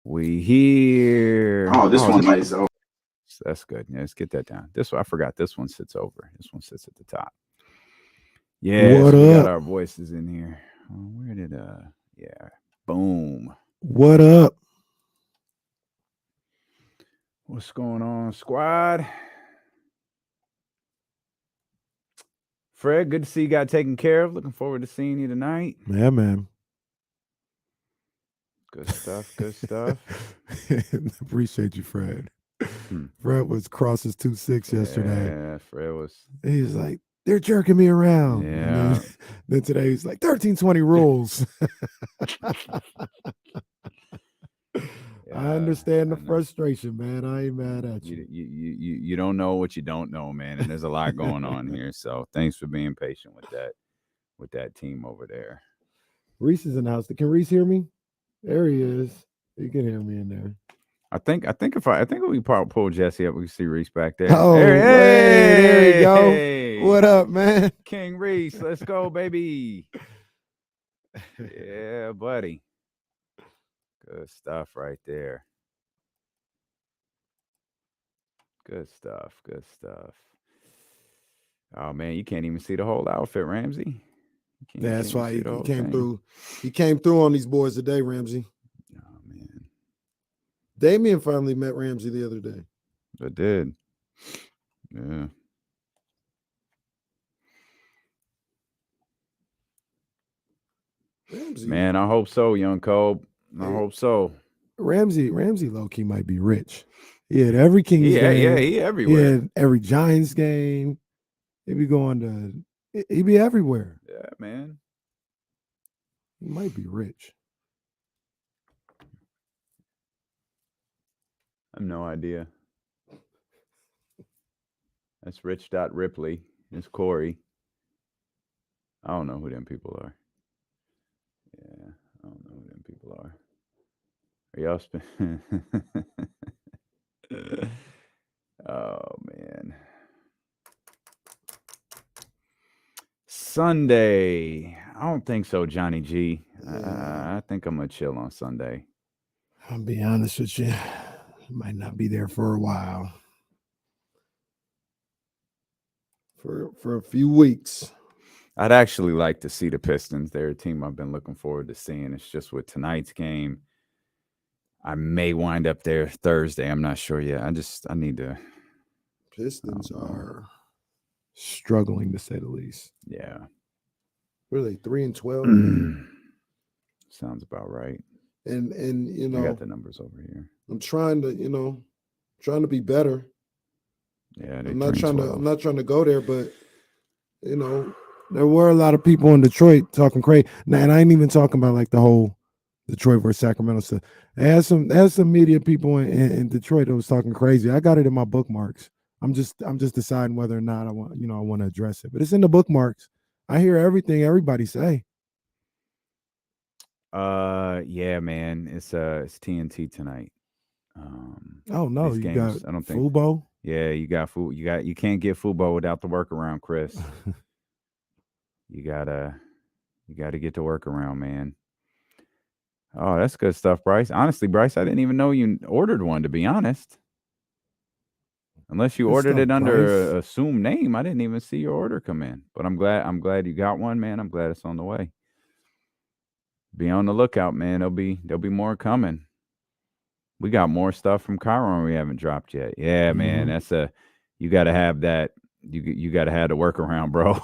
We here. Oh, this one is over. That's good. Yeah, let's get that down. This one, I forgot. This one sits over. This one sits at the top. Yeah, so we got our voices in here. Where did yeah. Boom. What up? What's going on, squad? Fred, good to see you got taken care of. Looking forward to seeing you tonight. Yeah, man. Good stuff. Good stuff. Appreciate you, Fred. Fred was crosses 2-6 yesterday. Yeah, Fred was. He was like, they're jerking me around. Yeah. Then today he's like 1320 rules. I understand the frustration, man. I ain't mad at you. You don't know what you don't know, man. And there's a lot going on here. So thanks for being patient with that team over there. Reese is in the house. Can Reese hear me? There he is. You can hear me in there. I think if we pull Jesse up, we can see Reese back there. Oh, there you go. Hey. What up, man? King Reese, let's go, baby. Yeah, buddy. Good stuff right there. Good stuff. Good stuff. Oh man, you can't even see the whole outfit, Ramsey. That's why he came through. He came through on these boys today, Ramsey. Oh man. Damian finally met Ramsey the other day. I did. Yeah. Ramsey. Man, I hope so, young Cole. I hope so. Ramsey low-key might be rich. He had every Kings game. Yeah, he everywhere. He had every Giants game. He'd be he'd be everywhere. Yeah, man. He might be rich. I have no idea. That's Rich.Ripley. It's Corey. I don't know who them people are. Yeah, I don't know who them people are. Are y'all Oh, man. Sunday. I don't think so, Johnny G. I think I'm going to chill on Sunday. I'll be honest with you. I might not be there for a while. For a few weeks. I'd actually like to see the Pistons. They're a team I've been looking forward to seeing. It's just with tonight's game, I may wind up there Thursday. I'm not sure yet. I need to. Pistons are struggling, to say the least. Yeah. Really, 3-12. Sounds about right. And you know, I got the numbers over here. I'm trying to be better. Yeah, I'm not trying to go there, but you know, there were a lot of people in Detroit talking crazy. Now, and I ain't even talking about like the whole Detroit versus Sacramento stuff. I had some media people in Detroit that was talking crazy. I got it in my bookmarks. I'm just deciding whether or not I want to address it. But it's in the bookmarks. I hear everything everybody say. Yeah, man. It's TNT tonight. Oh no, you games, got I don't think Fubo. Yeah, you got food. You can't get Fubo without the workaround, Chris. You gotta get the workaround, man. Oh, that's good stuff, Bryce. Honestly, Bryce, I didn't even know you ordered one, to be honest. Unless you ordered it under an assumed name, I didn't even see your order come in. But I'm glad you got one, man. I'm glad it's on the way. Be on the lookout, man. There'll be more coming. We got more stuff from Chiron we haven't dropped yet. Yeah, man. You gotta have that. You gotta have the workaround, bro.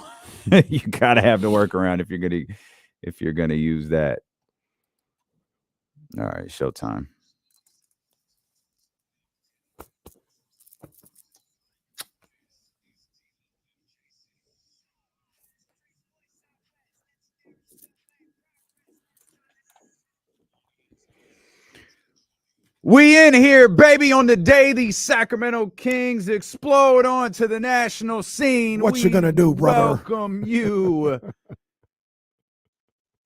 You gotta have the workaround if you're gonna use that. All right, showtime. We in here, baby, on the day the Sacramento Kings explode onto the national scene. What you gonna do, brother? Welcome you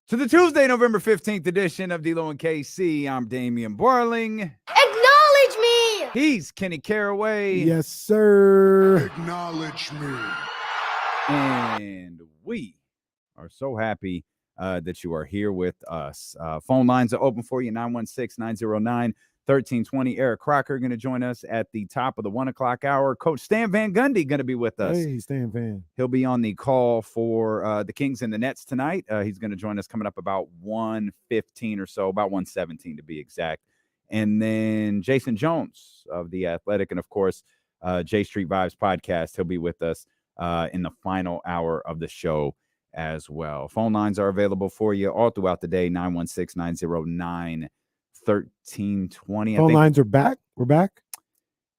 to the Tuesday, November 15th edition of D-Lo and KC. I'm Damian Barling. Acknowledge me! He's Kenny Caraway. Yes, sir. Acknowledge me. And we are so happy that you are here with us. Phone lines are open for you, 916-909-1320. Eric Crocker going to join us at the top of the 1 o'clock hour. Coach Stan Van Gundy going to be with us. Hey, Stan Van. He'll be on the call for the Kings and the Nets tonight. He's going to join us coming up about 1:15 or so, about 1:17 to be exact. And then Jason Jones of The Athletic and, of course, J Street Vibes podcast. He'll be with us in the final hour of the show as well. Phone lines are available for you all throughout the day, 916-909-1320. Phone lines are back. We're back.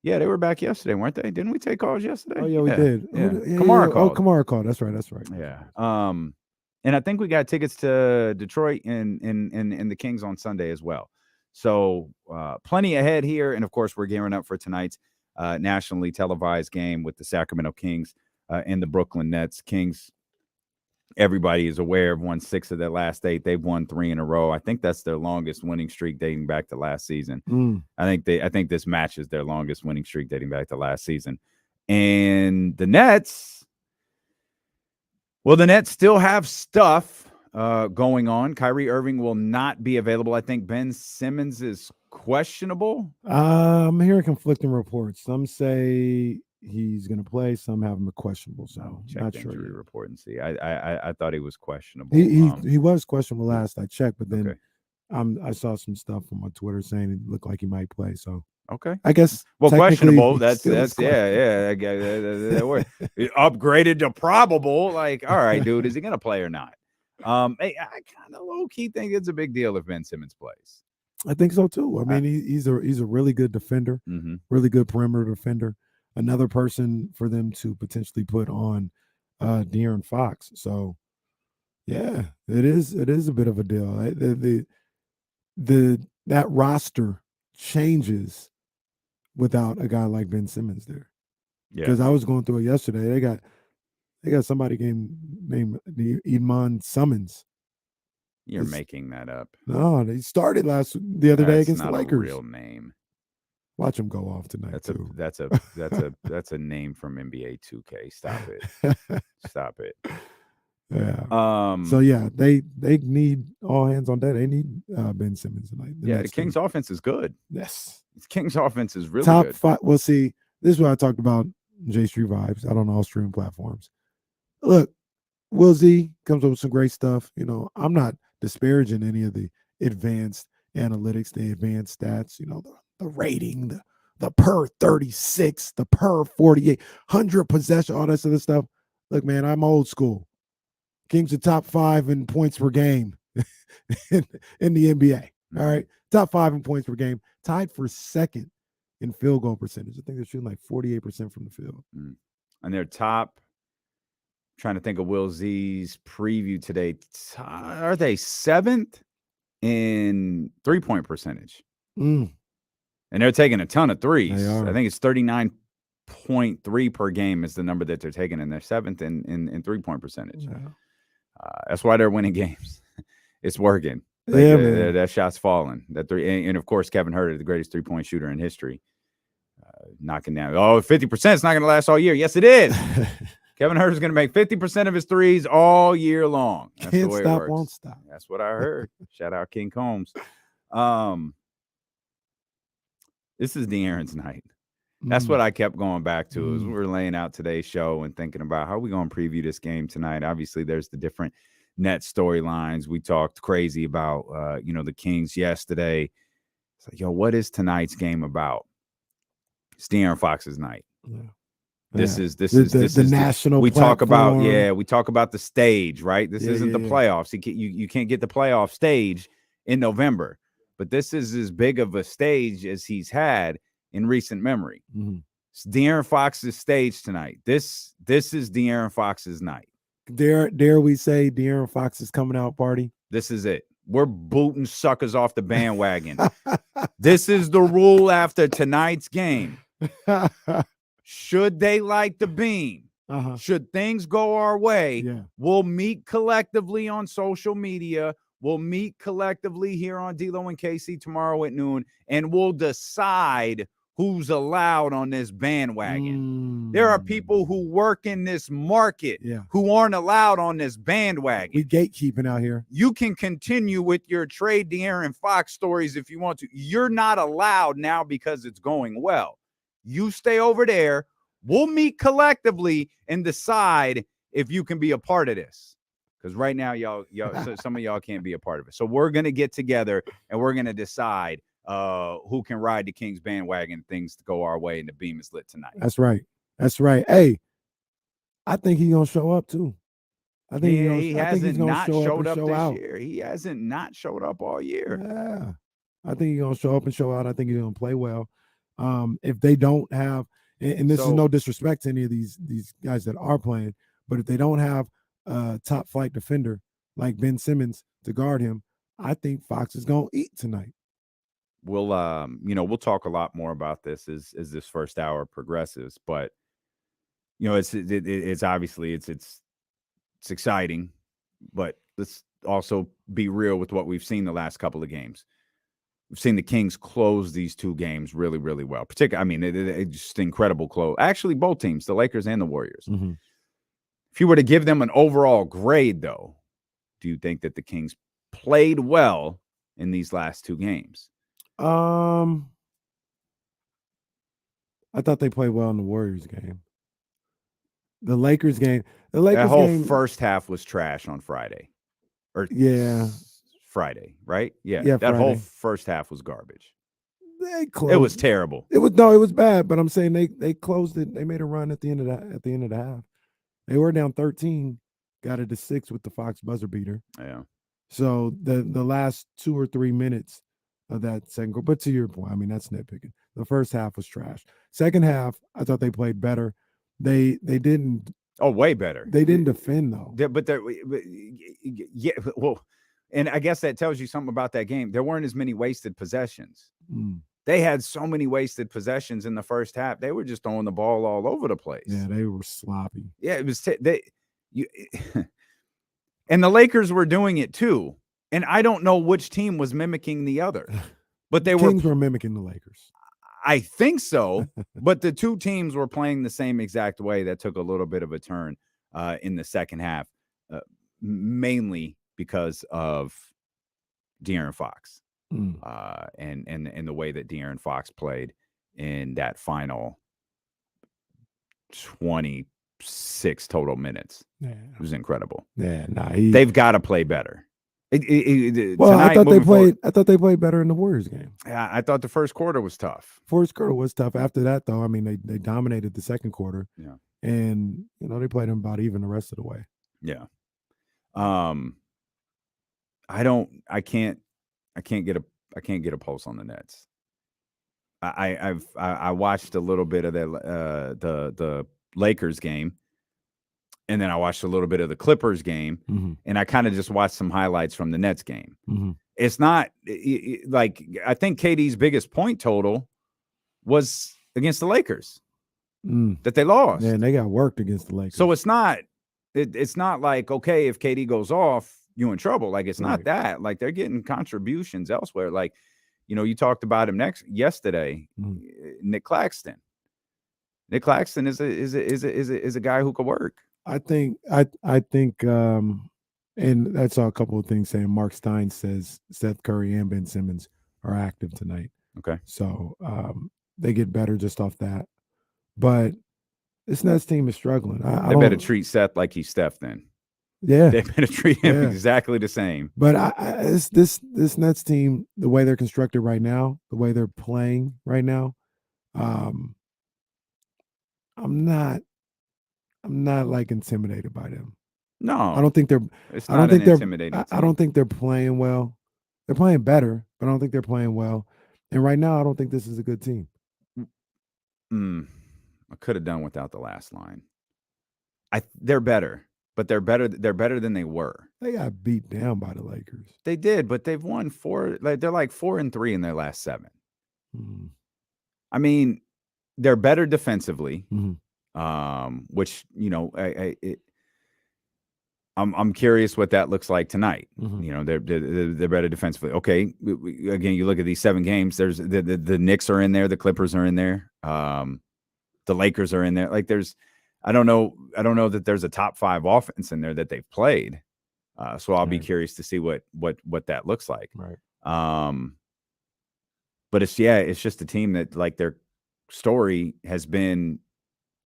Yeah, they were back yesterday, weren't they? Didn't we take calls yesterday? Oh, yeah, we did. Yeah. Kamara called. Oh, Kamara called. That's right. Yeah. And I think we got tickets to Detroit and the Kings on Sunday as well. So plenty ahead here. And, of course, we're gearing up for tonight's nationally televised game with the Sacramento Kings and the Brooklyn Nets. Kings, everybody is aware, have won 6 of their last 8. They've won 3 in a row. I think that's their longest winning streak dating back to last season. I think this matches their longest winning streak dating back to last season. And the Nets, well, the Nets still have stuff going on. Kyrie Irving will not be available. I think Ben Simmons is questionable. I'm hearing conflicting reports. Some say he's going to play. Some have him questionable. So Check not the sure. injury report and see. I thought he was questionable. He was questionable last I checked, but then okay. I saw some stuff from on Twitter saying it looked like he might play. So okay, I guess questionable. That's questionable. yeah. Upgraded to probable. Like, all right, dude, is he going to play or not? I kind of low key think it's a big deal if Ben Simmons plays. I think so too. I mean, he's a really good defender, really good perimeter defender. Another person for them to potentially put on De'Aaron Fox. So, yeah, it is a bit of a deal. That roster changes without a guy like Ben Simmons there. Because I was going through it yesterday. They got somebody named Edmond Summons. You're making that up. No, they started the other day against the Lakers. A real name. Watch him go off tonight. That's a name from NBA 2K. Stop it. Stop it. Yeah. So yeah, they need all hands on deck. They need Ben Simmons tonight. The Kings' offense is good. Yes. The Kings' offense is really top good. 5. Well, see, this is what I talked about. J Street Vibes. I don't know all streaming platforms. Look, Will Z comes up with some great stuff. You know, I'm not disparaging any of the advanced analytics, the advanced stats. You know, the rating, the per 36, the per 48, 100 possession, all that sort of stuff. Look, man, I'm old school. Kings are top 5 in points per game in the NBA. All right. Top 5 in points per game. Tied for second in field goal percentage. I think they're shooting like 48% from the field. And they're top, trying to think of Will Z's preview today. Are they 7th in 3-point percentage? And they're taking a ton of threes. I think it's 39.3 per game is the number that they're taking, and they're 7th in 3-point percentage. Yeah. That's why they're winning games. It's working. That shot's falling. That three, and of course, Kevin Huerter, the greatest 3-point shooter in history, knocking down. 50%. It's not going to last all year. Yes, it is. Kevin Huerter's going to make 50% of his threes all year long. That's Can't the way stop, it works. won't stop. That's what I heard. Shout out King Combs. This is De'Aaron's night. That's what I kept going back to as we were laying out today's show and thinking about how are we going to preview this game tonight. Obviously, there's the different net storylines. We talked crazy about, the Kings yesterday. It's like, what is tonight's game about? It's De'Aaron Fox's night. Yeah. This is the national. We platform. talk about the stage, right? This isn't the playoffs. You can't get the playoff stage in November, but this is as big of a stage as he's had in recent memory. It's De'Aaron Fox's stage tonight. This is De'Aaron Fox's night. Dare we say De'Aaron Fox's coming out party? This is it. We're booting suckers off the bandwagon. This is the rule after tonight's game. Should they like the beam? Should things go our way? We'll meet collectively on social media. We'll meet collectively here on D-Lo and KC tomorrow at noon, and we'll decide who's allowed on this bandwagon. There are people who work in this market who aren't allowed on this bandwagon. We gatekeeping out here. You can continue with your trade De'Aaron Fox stories if you want to. You're not allowed now because it's going well. You stay over there. We'll meet collectively and decide if you can be a part of this. Because right now, y'all, so some of y'all can't be a part of it. So we're going to get together and we're going to decide who can ride the Kings bandwagon. Things to go our way, and the beam is lit tonight. That's right. That's right. Hey, I think he's gonna show up too. I think he hasn't not showed up this year. He hasn't not showed up all year. Yeah, I think he's gonna show up and show out. I think he's gonna play well. If they don't have, and this is no disrespect to any of these guys that are playing, but if they don't have a top flight defender like Ben Simmons to guard him, I think Fox is gonna eat tonight. We'll we'll talk a lot more about this as this first hour progresses, but it's obviously it's exciting, but let's also be real with what we've seen the last couple of games. We've seen the Kings close these two games really, really well. Particularly, it's just incredible close. Actually, both teams, the Lakers and the Warriors. If you were to give them an overall grade, though, do you think that the Kings played well in these last two games? I thought they played well in the Warriors game. The Lakers game. That whole first half was trash on Friday. Friday, right? Yeah. That Friday. Whole first half was garbage. They closed. It was terrible. It was bad, but I'm saying they closed it. They made a run at the end of the half. They were down 13, got it to 6 with the Fox buzzer beater. Yeah. So the last 2 or 3 minutes of that second goal. But to your point, that's nitpicking. The first half was trash. Second half, I thought they played better. They didn't. Oh, way better. They didn't defend though. Well, and I guess that tells you something about that game. There weren't as many wasted possessions. They had so many wasted possessions in the first half. They were just throwing the ball all over the place. Yeah, they were sloppy. Yeah, it was. And the Lakers were doing it too. And I don't know which team was mimicking the other, but they Kings were mimicking the Lakers. I think so, but the two teams were playing the same exact way. That took a little bit of a turn in the second half, mainly because of De'Aaron Fox and the way that De'Aaron Fox played in that final 26 total minutes. Yeah. It was incredible. Yeah, they've got to play better. I thought they played better in the Warriors game. Yeah, I thought the first quarter was tough. First quarter was tough. After that, though, they dominated the second quarter. Yeah, and they played them about even the rest of the way. Yeah. I can't get a pulse on the Nets. I watched a little bit of the Lakers game. And then I watched a little bit of the Clippers game, and I kind of just watched some highlights from the Nets game. It's not like I think KD's biggest point total was against the Lakers that they lost. Yeah, and they got worked against the Lakers. So it's not like, okay, if KD goes off, you in trouble. Like, it's not that. Like, they're getting contributions elsewhere. Like, you talked about him yesterday, Nick Claxton. Nick Claxton is a guy who could work. I think, and I saw a couple of things saying Mark Stein says Seth Curry and Ben Simmons are active tonight. Okay. So they get better just off that. But this Nets team is struggling. They better treat Seth like he's Steph then. Yeah. They better treat him exactly the same. But this Nets team, the way they're constructed right now, the way they're playing right now, I'm not like intimidated by them. No, I don't think they're. It's not an intimidating team. I don't think they're playing well. They're playing better, but I don't think they're playing well. And right now, I don't think this is a good team. I could have done without the last line. They're better. but they're better. They're better than they were. They got beat down by the Lakers. They did, but they've won 4. Like they're like 4-3 in their last 7. Mm-hmm. I mean, they're better defensively, Mm-hmm. which I'm curious what that looks like tonight. Mm-hmm. They're better defensively. Okay, again, you look at these 7 games. There's the Knicks are in there, the Clippers are in there, the Lakers are in there. Like I don't know that there's a top 5 offense in there that they've played. So I'll be curious to see what that looks like. Right. But it's just a team that like their story has been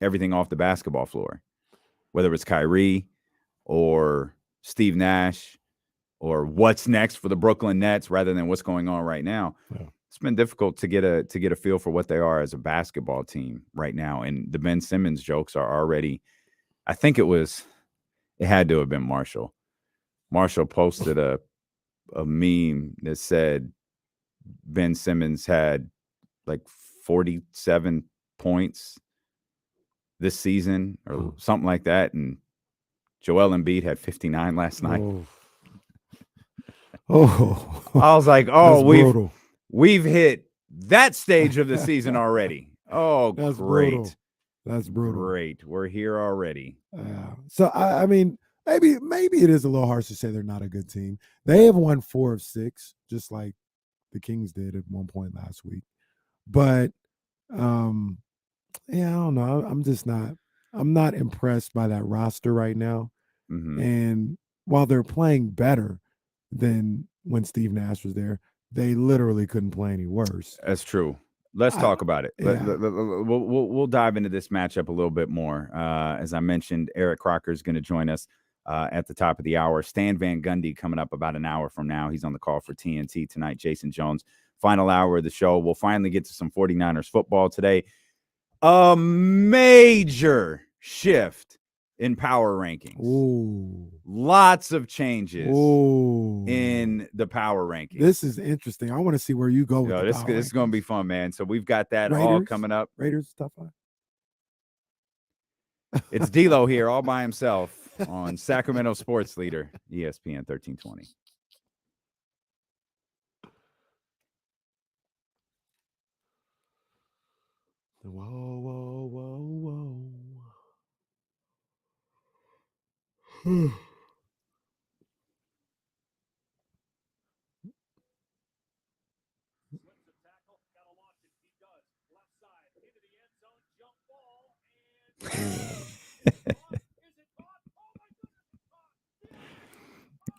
everything off the basketball floor, whether it's Kyrie or Steve Nash or what's next for the Brooklyn Nets rather than what's going on right now. Yeah. It's been difficult to get a feel for what they are as a basketball team right now. And the Ben Simmons jokes are already, I think it had to have been Marshall. Marshall posted a meme that said Ben Simmons had like 47 points this season or something like that. And Joel Embiid had 59 last night. Oh. I was like, we've hit that stage of the season already. Oh, that's great. Brutal. That's brutal. Great. We're here already. So I mean, maybe it is a little harsh to say they're not a good team. They have won 4 of 6, just like the Kings did at one point last week. But I don't know. I'm not impressed by that roster right now. Mm-hmm. And while they're playing better than when Steve Nash was there, they literally couldn't play any worse. That's true. Let's talk about it. Yeah. We'll dive into this matchup a little bit more. As I mentioned, Eric Crocker is going to join us at the top of the hour. Stan Van Gundy coming up about an hour from now. He's on the call for TNT tonight. Jason Jones, final hour of the show. We'll finally get to some 49ers football today. A major shift in power rankings. Ooh. Lots of changes Ooh. in the power rankings. This is interesting. I want to see where you go with this is going to be fun, man. So we've got that all coming up. Raiders top 5. It's D'Lo here all by himself on Sacramento Sports Leader, ESPN 1320. Whoa.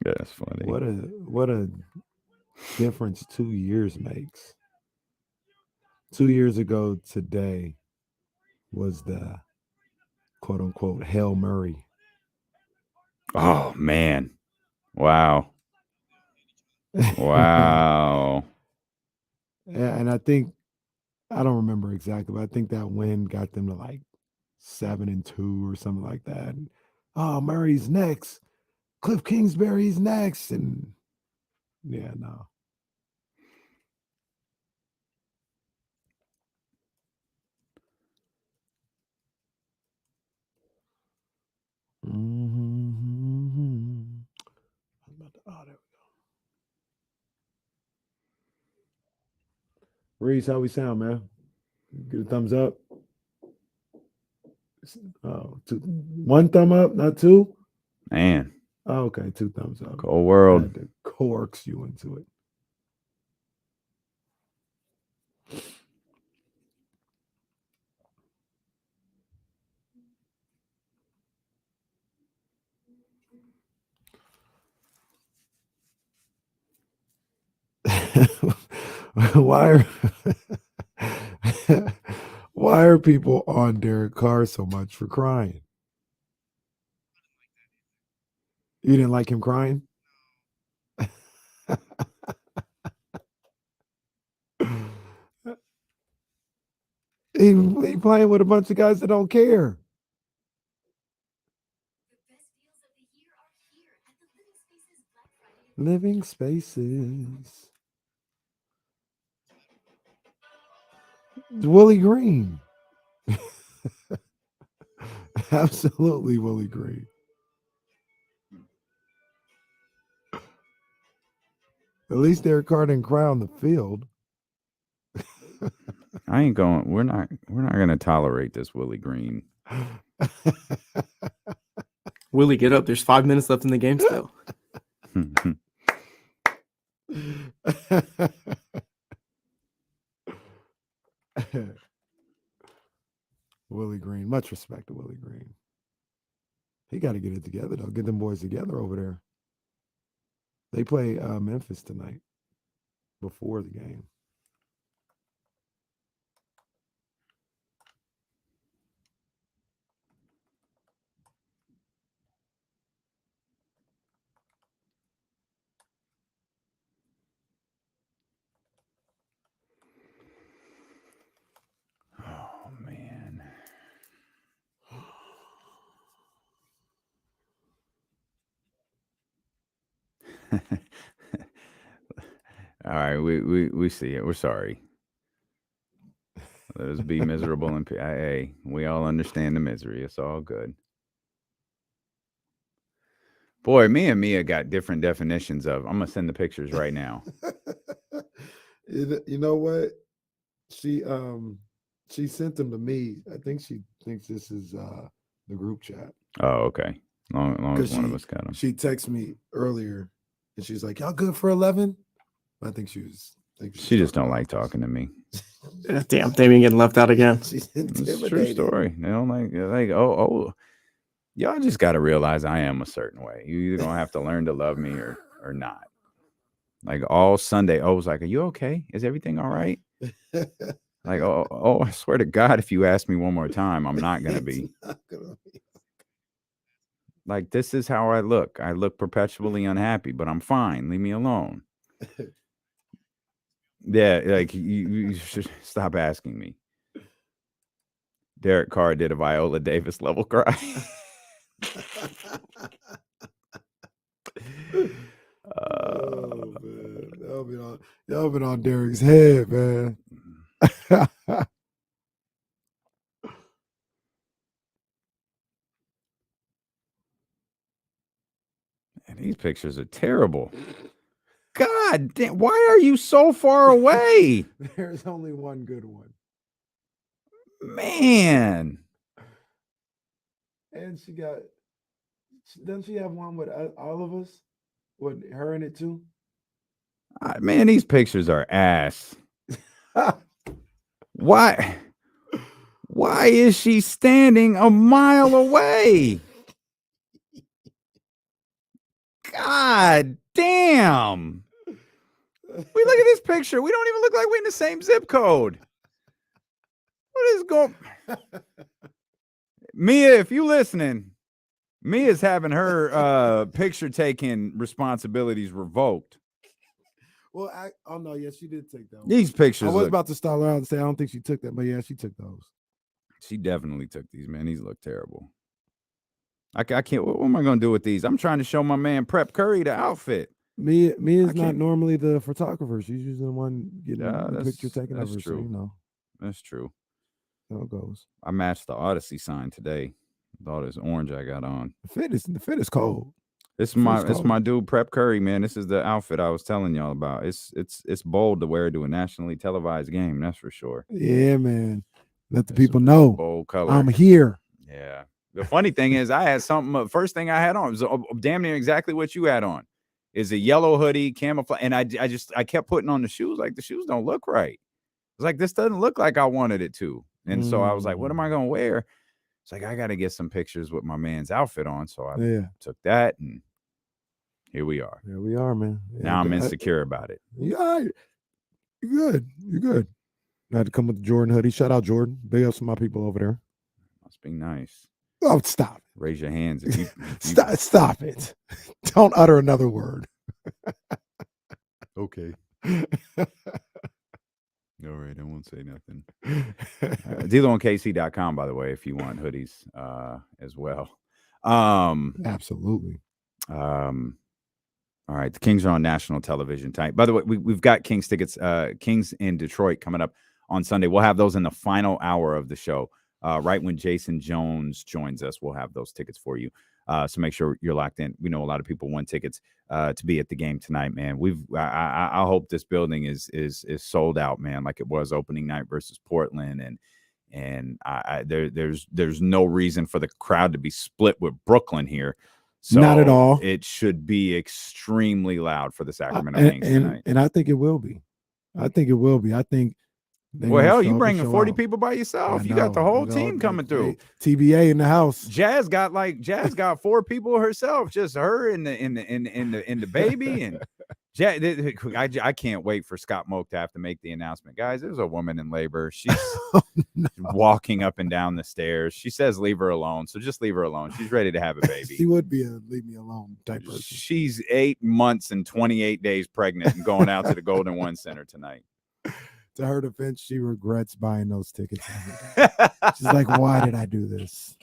That's funny. What a difference 2 years makes. 2 years ago today was the quote unquote Hail Murray. Oh man. Wow. Wow. And I think, I don't remember exactly, but I think that win got them to like 7-2 or something like that. And, Murray's next. Cliff Kingsbury's next. And yeah, no. Mm-hmm. Oh, there we go. Reese, how we sound, man? Get a thumbs up. Oh, 1 thumb up, not 2? Man. Oh, okay, 2 thumbs up. Cold world. I had to coax you into it. Why are people on Derek Carr so much for crying? You didn't like him crying? he playing with a bunch of guys that don't care. Living Spaces. Willie Green. Absolutely Willie Green. At least Derek Carr didn't cry on the field. I ain't going. We're not going to tolerate this Willie Green. Willie, get up. There's 5 minutes left in the game still. Willie Green. Much respect to Willie Green. He got to get it together, though. Get them boys together over there. They play Memphis tonight before the game. Oh, man. All right, we see it. We're sorry. Let us be miserable and hey, we all understand the misery. It's all good. Boy, me and Mia got different definitions of. I'm gonna send the pictures right now. You know what? She sent them to me. I think she thinks this is the group chat. Oh, okay. Long as one of us got them. She texted me earlier, and she's like, "Y'all good for 11?" I think she was. She just don't like talking to me. Damn, they been getting left out again. She's It's a true intimidated. story. They don't like oh. Y'all just got to realize I am a certain way. You either gonna have to learn to love me or not. Like all Sunday, I was like, "Are you okay? Is everything all right?" Like, oh, I swear to God, if you ask me one more time, I'm not gonna be. It's not gonna be. Like, this is how I look. I look perpetually unhappy, but I'm fine. Leave me alone. Yeah, like you should stop asking me. Derek Carr did a Viola Davis level cry. Oh man, y'all been on Derek's head, man. And these pictures are terrible. God damn, why are you so far away? There's only one good one. Man. And doesn't she have one with all of us? With her in it too? Man, these pictures are ass. Why is she standing a mile away? God damn. We look at this picture. We don't even look like we're in the same zip code. What is going? Mia, if you listening, Mia's having her picture taking responsibilities revoked. Well, oh no, yes, she did take that one. These pictures. I was about to stall her out and say I don't think she took that, but yeah, she took those. She definitely took these, man. These look terrible. I can't. What am I going to do with these? I'm trying to show my man Prep Curry the outfit. Mia's not normally the photographer. She's usually the one getting the picture taken of her. That's true. So, you know. That's true. How it goes. I matched the Odyssey sign today. All this orange I got on. The fit is cold. It's my dude Prep Curry, man. This is the outfit I was telling y'all about. It's bold to wear to a nationally televised game. That's for sure. Yeah, man. Let the people know. Bold color. I'm here. Yeah. The funny thing is, I had something. First thing I had on was damn near exactly what you had on. Is a yellow hoodie, camouflage, and I kept putting on the shoes. Like the shoes don't look right. It's like this doesn't look like I wanted it to, and so I was like, what am I gonna wear? It's like I got to get some pictures with my man's outfit on. So I took that, and here we are. Here we are, man. Yeah, now I'm insecure about it. Yeah, you're good. You're good. I had to come with the Jordan hoodie. Shout out Jordan. Big ups to my people over there. Must be nice. Oh, stop it. Raise your hands. If you Stop it. Don't utter another word. Okay. All right, I won't say nothing. DealerOnKC.com, by the way, if you want hoodies as well. Absolutely. All right, the Kings are on national television tonight. By the way, we've got Kings tickets, Kings in Detroit coming up on Sunday. We'll have those in the final hour of the show. Right when Jason Jones joins us, we'll have those tickets for you. So make sure you're locked in. We know a lot of people won tickets to be at the game tonight, man. I hope this building is sold out, man, like it was opening night versus Portland, and there's no reason for the crowd to be split with Brooklyn here. So Not at all. It should be extremely loud for the Sacramento Kings tonight. And I think it will be. I think Well, hell, you bringing 40 people by yourself. You got the whole team coming through. TBA in the house. Jazz got 4 people herself, just her and the baby. And I can't wait for Scott Moak to have to make the announcement. Guys, there's a woman in labor. She's walking up and down the stairs. She says leave her alone. So just leave her alone. She's ready to have a baby. She would be a leave me alone type person. She's 8 months and 28 days pregnant and going out to the Golden One Center tonight. To her defense, she regrets buying those tickets. She's like, why did I do this?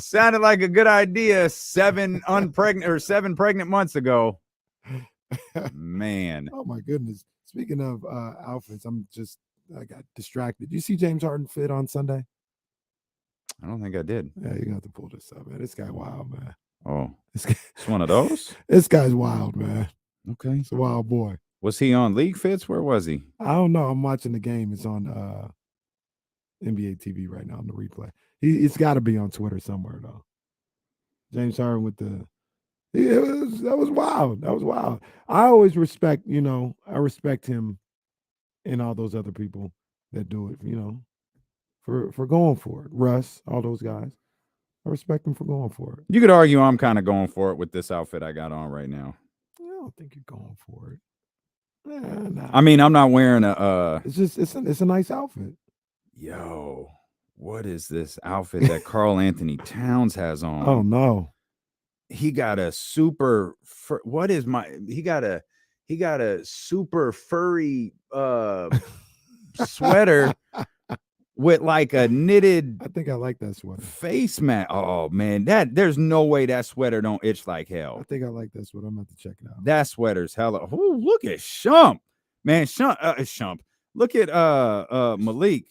Sounded like a good idea 7 pregnant months ago. Man. Oh my goodness. Speaking of outfits, I got distracted. You see James Harden fit on Sunday? I don't think I did. Yeah, you're gonna have to pull this up, man. This guy wild, man. Oh, it's one of those? This guy's wild, man. Okay. It's a wild boy. Was he on League Fits? Where was he? I don't know. I'm watching the game. It's on NBA TV right now on the replay. It's got to be on Twitter somewhere though. James Harden with that was wild. That was wild. I always respect, I respect him and all those other people that do it, for going for it. Russ, all those guys. I respect him for going for it. You could argue I'm kind of going for it with this outfit I got on right now. I don't think you're going for it. Nah. I mean, I'm not wearing a it's a nice outfit. Yo, what is this outfit that Karl Anthony Towns has on? Oh no. He got a super he got a super furry sweater with like a knitted I think I like that sweater. Face mask. Oh man, there's no way that sweater don't itch like hell. I think I like that sweater. I'm gonna have to check it out. That sweater's hella. Ooh, look at Shump. Man, Shump. Look at Malik.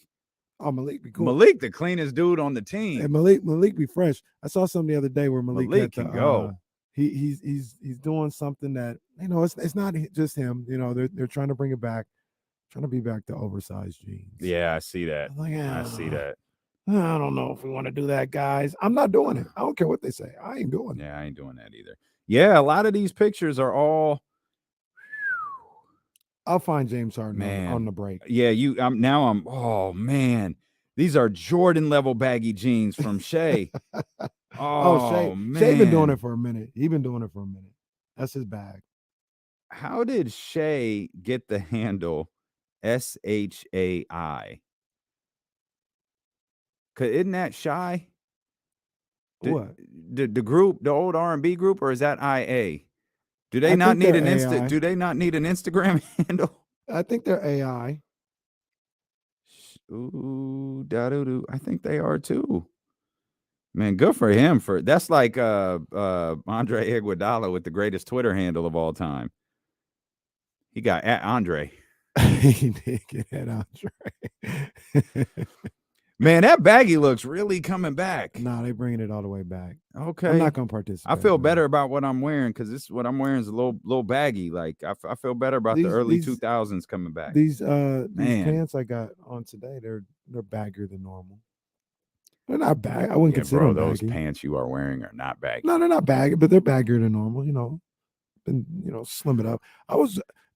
Oh, Malik be cool. Malik, the cleanest dude on the team. And Malik be fresh. I saw something the other day where Malik can go. He's doing something that it's not just him. They're trying to bring it back. Trying to be back to oversized jeans. Yeah, I see that. I see that. I don't know if we want to do that, guys. I'm not doing it. I don't care what they say. I ain't doing it. Yeah, I ain't doing that either. Yeah, a lot of these pictures are all. I'll find James Harden on the break. Yeah, oh man. These are Jordan level baggy jeans from Shea. Shea. Man. Shea been doing it for a minute. He's been doing it for a minute. That's his bag. How did Shea get the handle SHAI? Isn't that Shy? What? The group, the old R&B group, or is that IA? Do they not need an Do they not need an Instagram handle? I think they're AI. Ooh, da-doo-doo. I think they are too. Man, good for him. That's like Andre Iguodala with the greatest Twitter handle of all time. He got at Andre. He did get at Andre. Man, that baggy looks really coming back. No, they're bringing it all the way back. Okay. I'm not going to participate. I feel better about what I'm wearing because what I'm wearing is a little baggy. Like, I feel better about the early 2000s coming back. These pants I got on today, they're baggier than normal. They're not bag. I wouldn't consider them those baggy. pants you are wearing are not baggy. No, they're not baggy, but they're baggier than normal. And slim it up.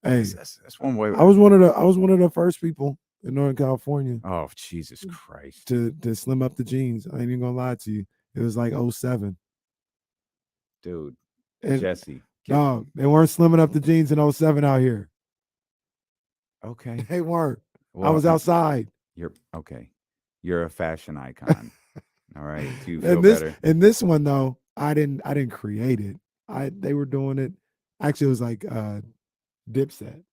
That's one way. I was one of the first people in Northern California. Oh, Jesus Christ. To slim up the jeans. I ain't even gonna lie to you. It was like 07. Dude. And Jesse. No, they weren't slimming up the jeans in 07 out here. Okay. They weren't. Well, I was outside. You're okay. You're a fashion icon. All right. Do you feel better? And this one though, I didn't create it. They were doing it. Actually, it was like Dipset.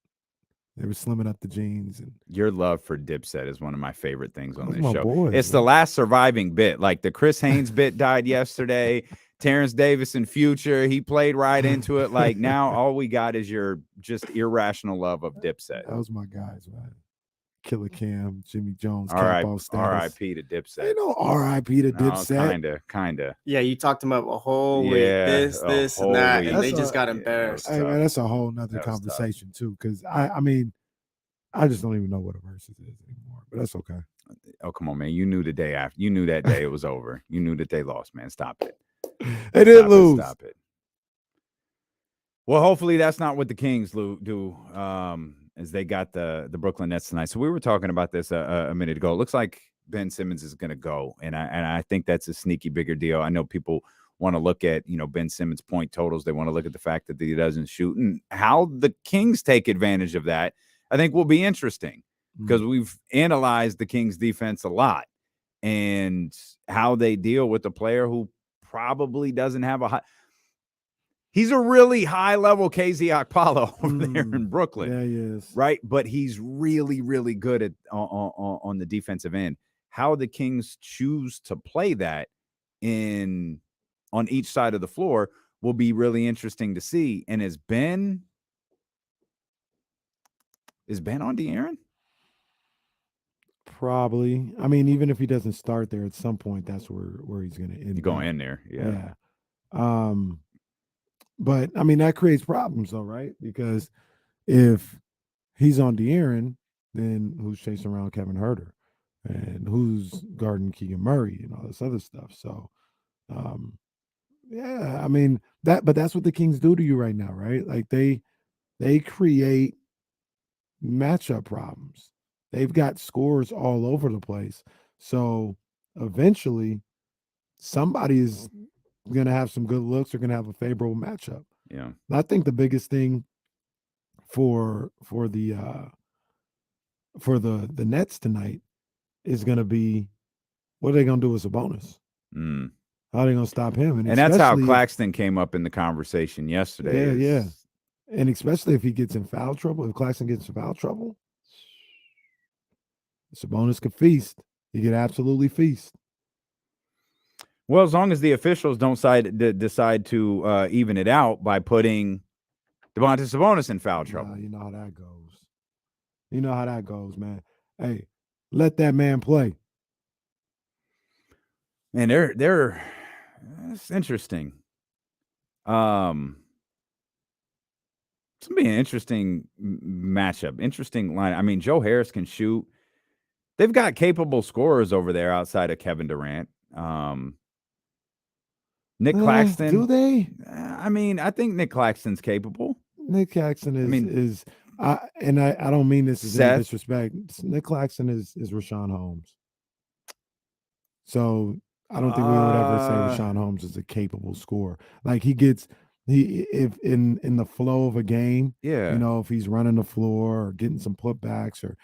They were slimming up the jeans. And your love for Dipset is one of my favorite things on this show. Boys, it's the last surviving bit. Like the Chris Haynes bit died yesterday. Terrence Davis in Future, he played right into it. Like now all we got is your just irrational love of Dipset. That was my guys, man. Killer Cam, Jimmy Jones, All right, capo status. R.I.P. to Dipset. Ain't no R.I.P. to Dipset. Kinda. Yeah, you talked him up a whole week. Yeah, This, a and whole that, week. and they That's just a- got yeah, embarrassed. that was Hey, man, tough. that's a whole nother That was tough. conversation too. Because I mean, I just don't even know what a versus is anymore. But that's okay. Oh, come on, man. You knew the day after. You knew that day it was over. You knew that they lost, man. Stop it. They did lose. Stop it. Well, hopefully that's not what the Kings do. As they got the Brooklyn Nets tonight. So we were talking about this a minute ago. It looks like Ben Simmons is going to go, and I think that's a sneaky bigger deal. I know people want to look at Ben Simmons' point totals. They want to look at the fact that he doesn't shoot, and how the Kings take advantage of that. I think will be interesting because we've analyzed the Kings' defense a lot and how they deal with a player who probably doesn't have a high. He's a really high-level KZ Okpala over there in Brooklyn. Yeah, he is. Right? But he's really, really good at on the defensive end. How the Kings choose to play that on each side of the floor will be really interesting to see. And is Ben on De'Aaron? Probably. I mean, even if he doesn't start there, at some point, that's where he's going to end. You go in there, yeah. But I mean, that creates problems, though, right? Because if he's on De'Aaron, then who's chasing around Kevin Huerter, and who's guarding Keegan Murray, and all this other stuff. So, yeah, I mean but that's what the Kings do to you right now, right? Like they create matchup problems. They've got scores all over the place. So eventually, somebody is going to have some good looks. They're going to have a favorable matchup. Yeah. I think the biggest thing for the Nets tonight is going to be what are they going to do with Sabonis? How are they going to stop him? And that's how Claxton came up in the conversation yesterday. Yeah. And especially if he gets in foul trouble, if Claxton gets in foul trouble, Sabonis could feast. He could absolutely feast. Well, as long as the officials don't decide to even it out by putting Domantas Sabonis in foul trouble. You know how that goes, man. Hey, let that man play. And it's interesting. It's gonna be an interesting matchup. Interesting line. I mean, Joe Harris can shoot. They've got capable scorers over there outside of Kevin Durant. Nick Claxton. Do they? I mean, I think Nick Claxton's capable. Nick Claxton is. I don't mean this as any disrespect. Nick Claxton is Rashawn Holmes. So I don't think we would ever say Rashawn Holmes is a capable scorer. Like if in the flow of a game, if he's running the floor or getting some putbacks or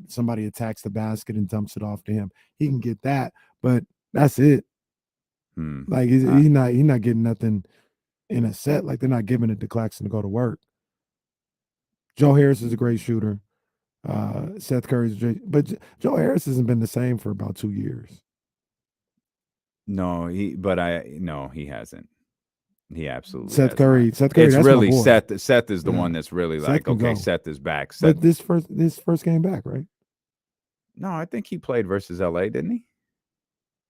somebody attacks the basket and dumps it off to him, he can get that. But that's it. Like he's not getting nothing in a set. Like they're not giving it to Claxton to go to work. Joe Harris is a great shooter. Seth Curry's but Joe Harris hasn't been the same for about 2 years. No, he hasn't. He absolutely Seth Curry. It's that's really my boy. Seth is the one that's really like, okay, Seth is back. But this first game back, right? No, I think he played versus LA, didn't he?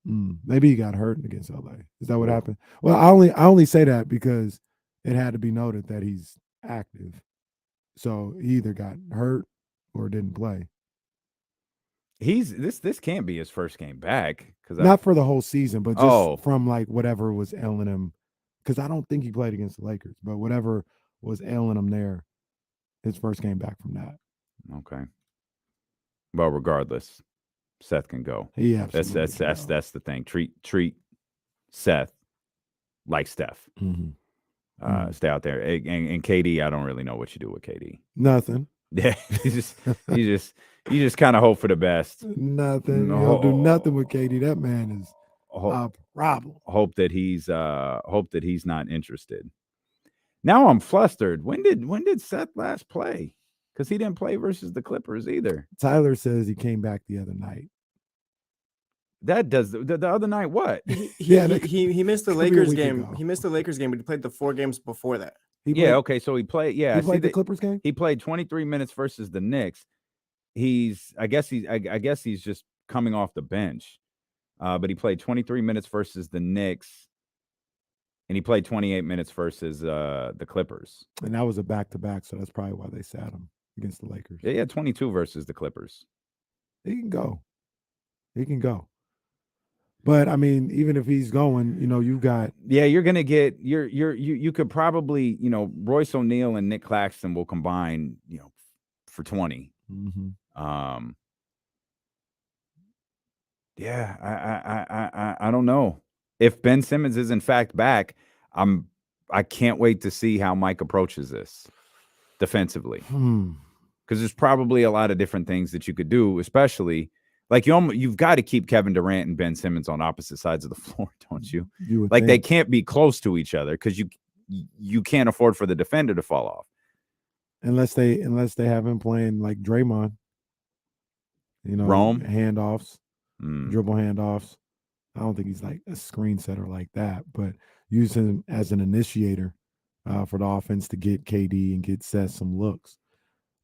Maybe he got hurt against LA. Is that what happened? Well, I only say that because it had to be noted that he's active. So he either got hurt or didn't play. This can't be his first game back not for the whole season, but just from like whatever was ailing him. Because I don't think he played against the Lakers, but whatever was ailing him there, his first game back from that. Okay. Well, regardless, Seth can go. Yeah, that's the thing. Treat Seth like Steph. Stay out there. And KD, I don't really know what you do with KD. Nothing. Yeah, you just kind of hope for the best. Nothing. You don't do nothing with KD. That man is a problem. Hope that he's not interested. Now I'm flustered. When did Seth last play? Because he didn't play versus the Clippers either. Tyler says he came back the other night. That does the other night what? He missed the Lakers game. He missed the Lakers game, but he played the 4 games before that. Okay, so he played. Yeah, he played the Clippers game. He played 23 minutes versus the Knicks. I guess he's just coming off the bench. But he played 23 minutes versus the Knicks, and he played 28 minutes versus the Clippers. And that was a back-to-back, so that's probably why they sat him against the Lakers. Yeah, he had 22 versus the Clippers. He can go. But I mean, even if he's going, you've got you're gonna get you could probably, Royce O'Neal and Nick Claxton will combine, for 20. Mm-hmm. I don't know if Ben Simmons is in fact back. I can't wait to see how Mike approaches this defensively, because there's probably a lot of different things that you could do, especially. Like you've got to keep Kevin Durant and Ben Simmons on opposite sides of the floor, don't you? Like they can't be close to each other because you can't afford for the defender to fall off. Unless they have him playing like Draymond, Rome handoffs, dribble handoffs. I don't think he's like a screen setter like that, but use him as an initiator for the offense to get KD and get Seth some looks.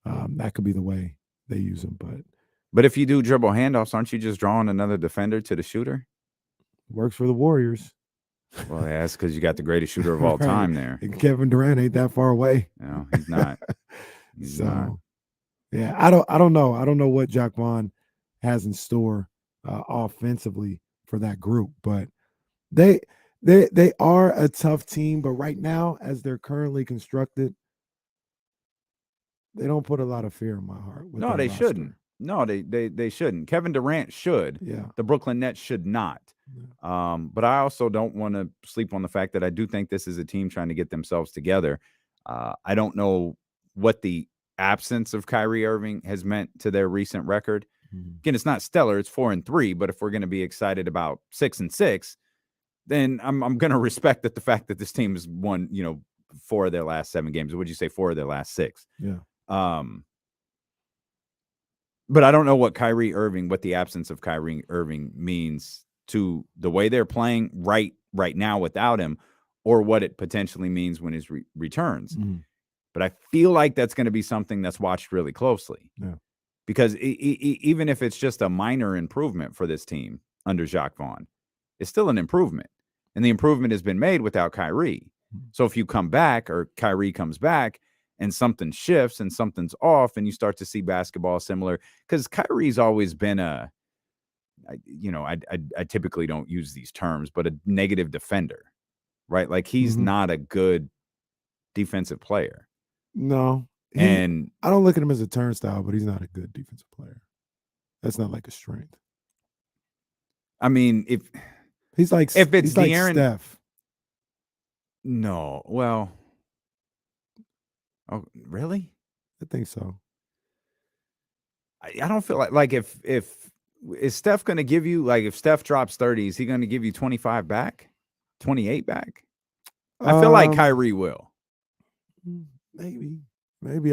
That could be the way they use him, But if you do dribble handoffs, aren't you just drawing another defender to the shooter? Works for the Warriors. Well, that's because you got the greatest shooter of all time there. And Kevin Durant ain't that far away. No, he's not. He's not. Yeah, I don't know. I don't know what Jacque Vaughn has in store offensively for that group, but they are a tough team. But right now, as they're currently constructed, they don't put a lot of fear in my heart. No, they shouldn't. No, they shouldn't. Kevin Durant should. Yeah. The Brooklyn Nets should not. Yeah. But I also don't want to sleep on the fact that I do think this is a team trying to get themselves together. I don't know what the absence of Kyrie Irving has meant to their recent record. Again, it's not stellar. It's 4-3. But if we're going to be excited about 6-6, then I'm going to respect the fact that this team has won, 4 of their last 7 games. Or would you say 4 of their last 6? Yeah. But I don't know what the absence of Kyrie Irving means to the way they're playing right now without him, or what it potentially means when he returns. But I feel like that's going to be something that's watched really closely. Yeah. Because even if it's just a minor improvement for this team under Jacque Vaughn, it's still an improvement. And the improvement has been made without Kyrie. So if you come back, or Kyrie comes back, and something shifts and something's off, and you start to see basketball similar, because Kyrie's always been I typically don't use these terms, but a negative defender, right? Like he's not a good defensive player. No. And I don't look at him as a turnstile, but he's not a good defensive player. That's not like a strength. I mean, if it's De'Aaron, Steph. No, well. Oh, really? I think so. I don't feel like if is Steph going to give you, like, if Steph drops 30, is he going to give you 25 back, 28 back? I feel like Kyrie will. Maybe.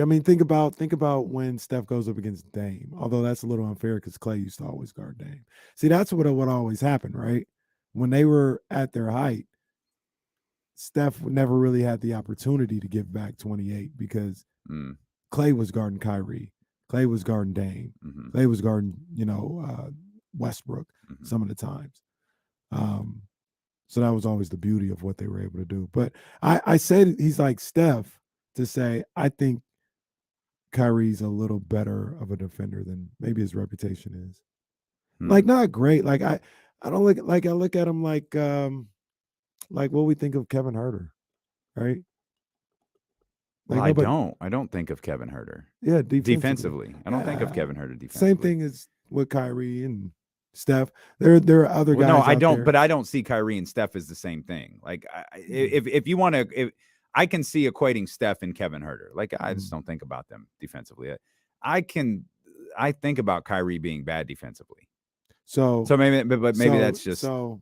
I mean, think about when Steph goes up against Dame. Although that's a little unfair because Clay used to always guard Dame. See, that's what always happened, right? When they were at their height, Steph never really had the opportunity to give back 28 because Clay was guarding Kyrie. Clay was guarding Dame. Clay was guarding, Westbrook some of the times. So that was always the beauty of what they were able to do. But I said he's like Steph to say I think Kyrie's a little better of a defender than maybe his reputation is. Like, not great. Like I look at him like what we think of Kevin Huerter, right? Like I don't think of Kevin Huerter. Yeah, defensively. I don't think of Kevin Huerter defensively. Same thing as with Kyrie and Steph. There are other guys. No, I don't. There. But I don't see Kyrie and Steph as the same thing. Like, if you want to, I can see equating Steph and Kevin Huerter. Like, I just don't think about them defensively. I think about Kyrie being bad defensively. So maybe, but maybe that's just so.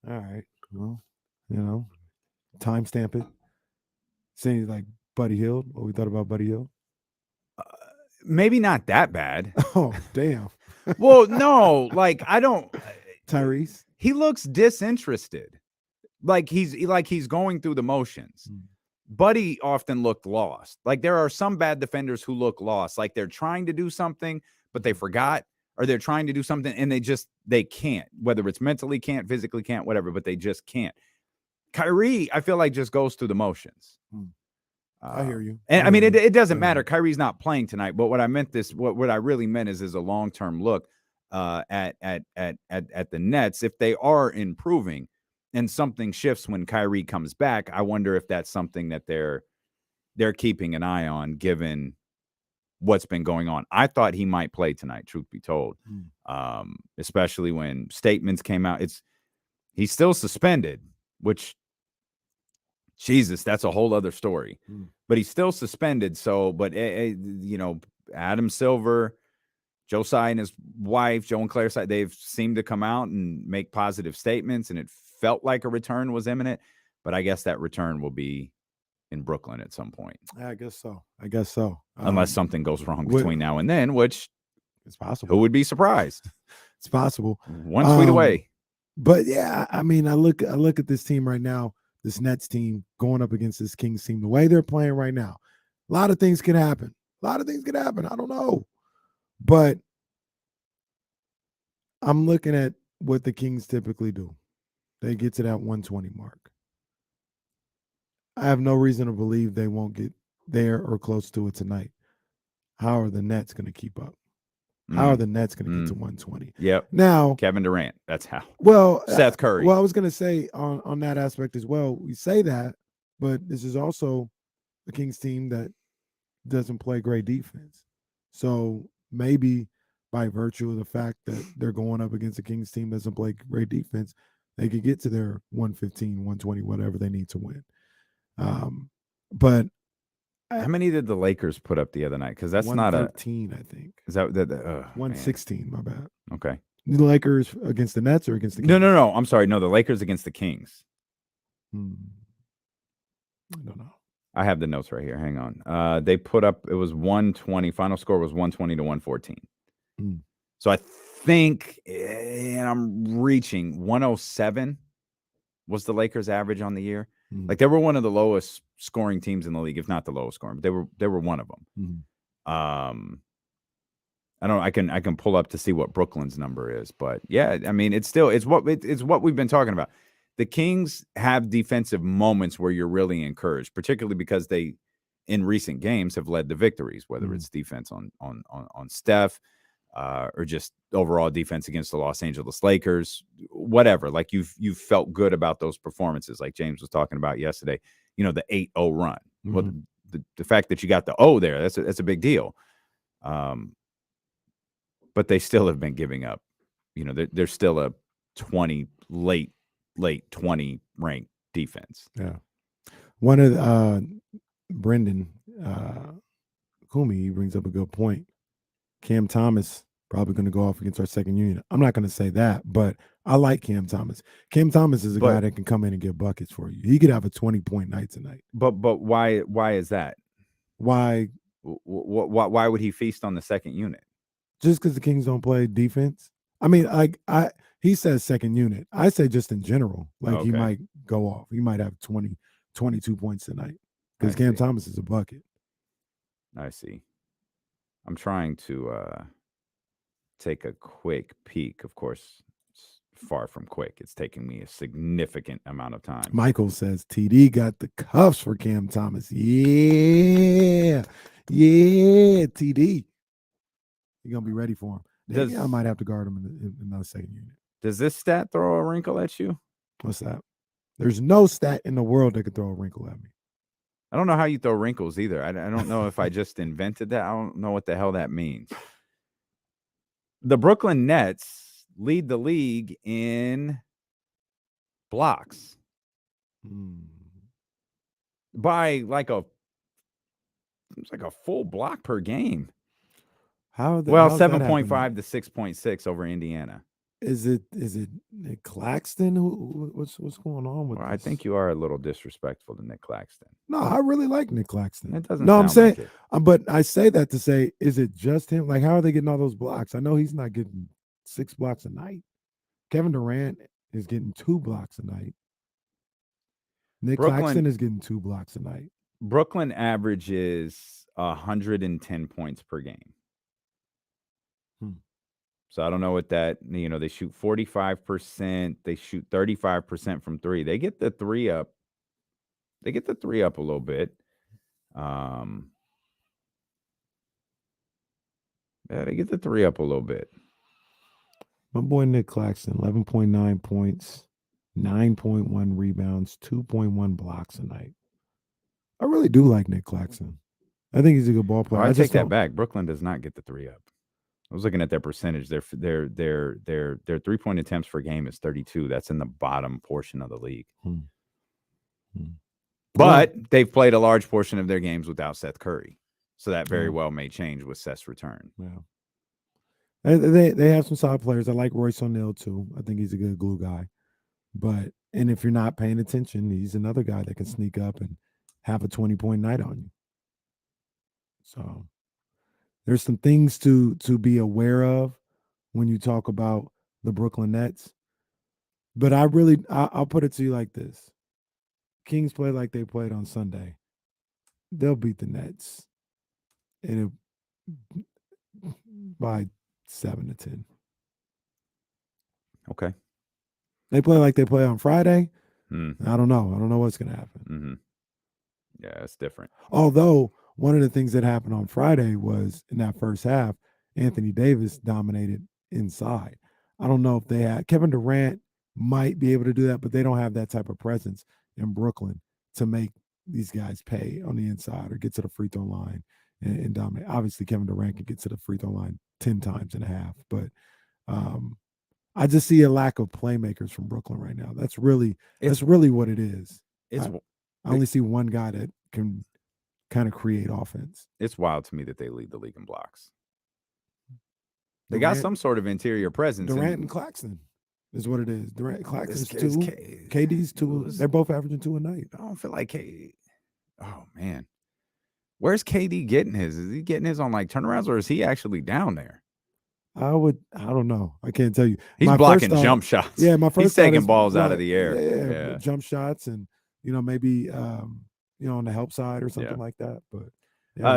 All right. Well, timestamp it. Saying like Buddy Hield. What we thought about Buddy Hield? Maybe not that bad. Oh, damn. Well, no, like I don't. Tyrese. He looks disinterested. Like he's going through the motions. Buddy often looked lost. Like there are some bad defenders who look lost, like they're trying to do something, but they forgot, or they're trying to do something and they can't, whether it's mentally can't, physically can't, whatever, but they just can't. Kyrie, I feel like just goes through the motions. I hear you. And I mean, it doesn't matter. Kyrie's not playing tonight, but what I really meant is a long-term look at the Nets. If they are improving and something shifts when Kyrie comes back, I wonder if that's something that they're keeping an eye on, given what's been going on. I thought he might play tonight, truth be told, especially when statements came out. He's still suspended, which, Jesus, that's a whole other story. But he's still suspended. So, but Adam Silver, Joe Tsai and his wife, Joe and Claire Tsai, they've seemed to come out and make positive statements, and it felt like a return was imminent. But I guess that return will be in Brooklyn at some point. I guess so. Unless something goes wrong between now and then, which is possible. Who would be surprised? It's possible. One tweet away. But yeah, I mean, I look at this team right now, this Nets team going up against this Kings team, the way they're playing right now. A lot of things could happen. I don't know. But I'm looking at what the Kings typically do. They get to that 120 mark. I have no reason to believe they won't get there or close to it tonight. How are the Nets going to keep up? How are the Nets going to get to 120? Yep. Now, Kevin Durant, that's how. Well, Seth Curry. Well, I was going to say on that aspect as well. We say that, but this is also a Kings team that doesn't play great defense. So maybe by virtue of the fact that they're going up against a Kings team that doesn't play great defense, they could get to their 115, 120, whatever they need to win. But how many did the Lakers put up the other night? Because that's not 113, I think. Is that 116? My bad. Okay. The Lakers against the Nets or against the Kings? No. I'm sorry. No, the Lakers against the Kings. I don't know. I have the notes right here. Hang on. They put up, it was 120. Final score was 120 to 114. So I think, and I'm reaching 107 was the Lakers average on the year. Like they were one of the lowest scoring teams in the league, if not the lowest scoring. But they were one of them. I don't know. I can pull up to see what Brooklyn's number is, but yeah, I mean, it's what we've been talking about. The Kings have defensive moments where you're really encouraged, particularly because they, in recent games, have led the victories, whether it's defense on Steph, or just overall defense against the Los Angeles Lakers, whatever. Like you've felt good about those performances, like James was talking about yesterday. The 8-0 run. Well, the fact that you got the O there, that's a big deal. But they still have been giving up. They're still a 20 late 20 ranked defense. Yeah. One of Brendan Kumi, he brings up a good point. Cam Thomas probably going to go off against our second unit. I'm not going to say that, but I like Cam Thomas. Cam Thomas is a guy that can come in and get buckets for you. He could have a 20-point night tonight. But why is that? Why would he feast on the second unit? Just because the Kings don't play defense? I mean, he says second unit. I say just in general. Like he might go off. He might have 20, 22 points tonight because Cam Thomas is a bucket. I see. I'm trying to take a quick peek. Of course, it's far from quick. It's taking me a significant amount of time. Michael says TD got the cuffs for Cam Thomas. Yeah, TD. You're going to be ready for him. I might have to guard him in another second unit. Does this stat throw a wrinkle at you? What's that? There's no stat in the world that could throw a wrinkle at me. I don't know how you throw wrinkles either. I don't know if I just invented that. I don't know what the hell that means. The Brooklyn Nets lead the league in blocks by like a full block per game. 7.5 to 6.6 over Indiana. Is it Nick Claxton? What's going on with this? I think you are a little disrespectful to Nick Claxton. No, I really like Nick Claxton. It doesn't. No, I'm saying, like but I say that to say, is it just him? Like, how are they getting all those blocks? I know he's not getting 6 blocks a night. Kevin Durant is getting 2 blocks a night. Nick Claxton is getting 2 blocks a night. Brooklyn averages 110 points per game. So I don't know what that, they shoot 45%. They shoot 35% from 3. They get the 3 up. They get the 3 up a little bit. Yeah, they get the 3 up a little bit. My boy Nick Claxton, 11.9 points, 9.1 rebounds, 2.1 blocks a night. I really do like Nick Claxton. I think he's a good ball player. I take that back. Brooklyn does not get the 3 up. I was looking at their percentage. Their 3-point attempts per game is 32. That's in the bottom portion of the league. But they've played a large portion of their games without Seth Curry. So that very well may change with Seth's return. Yeah. They have some solid players. I like Royce O'Neal too. I think he's a good glue guy. And if you're not paying attention, he's another guy that can sneak up and have a 20-point night on you. So there's some things to be aware of when you talk about the Brooklyn Nets. But I'll put it to you like this. Kings play like they played on Sunday. They'll beat the Nets by 7-10. Okay. They play like they play on Friday. I don't know. I don't know what's going to happen. Mm-hmm. Yeah, it's different. Although one of the things that happened on Friday was in that first half, Anthony Davis dominated inside. I don't know if they had Kevin Durant might be able to do that, but they don't have that type of presence in Brooklyn to make these guys pay on the inside or get to the free throw line and dominate. Obviously, Kevin Durant can get to the free throw line 10 times and a half, but I just see a lack of playmakers from Brooklyn right now. That's really what it is. I only see one guy that can kind of create offense. It's wild to me that they lead the league in blocks. They got some sort of interior presence. Durant and Claxton is what it is. Durant, Claxton's 2. KD's 2. They're both averaging 2 a night. I don't feel like KD. Oh, man. Where's KD getting his? Is he getting his on like turnarounds or is he actually down there? I don't know. I can't tell you. He's blocking jump shots. Yeah, he's taking balls out of the air. Yeah, jump shots and maybe on the help side or something like that. But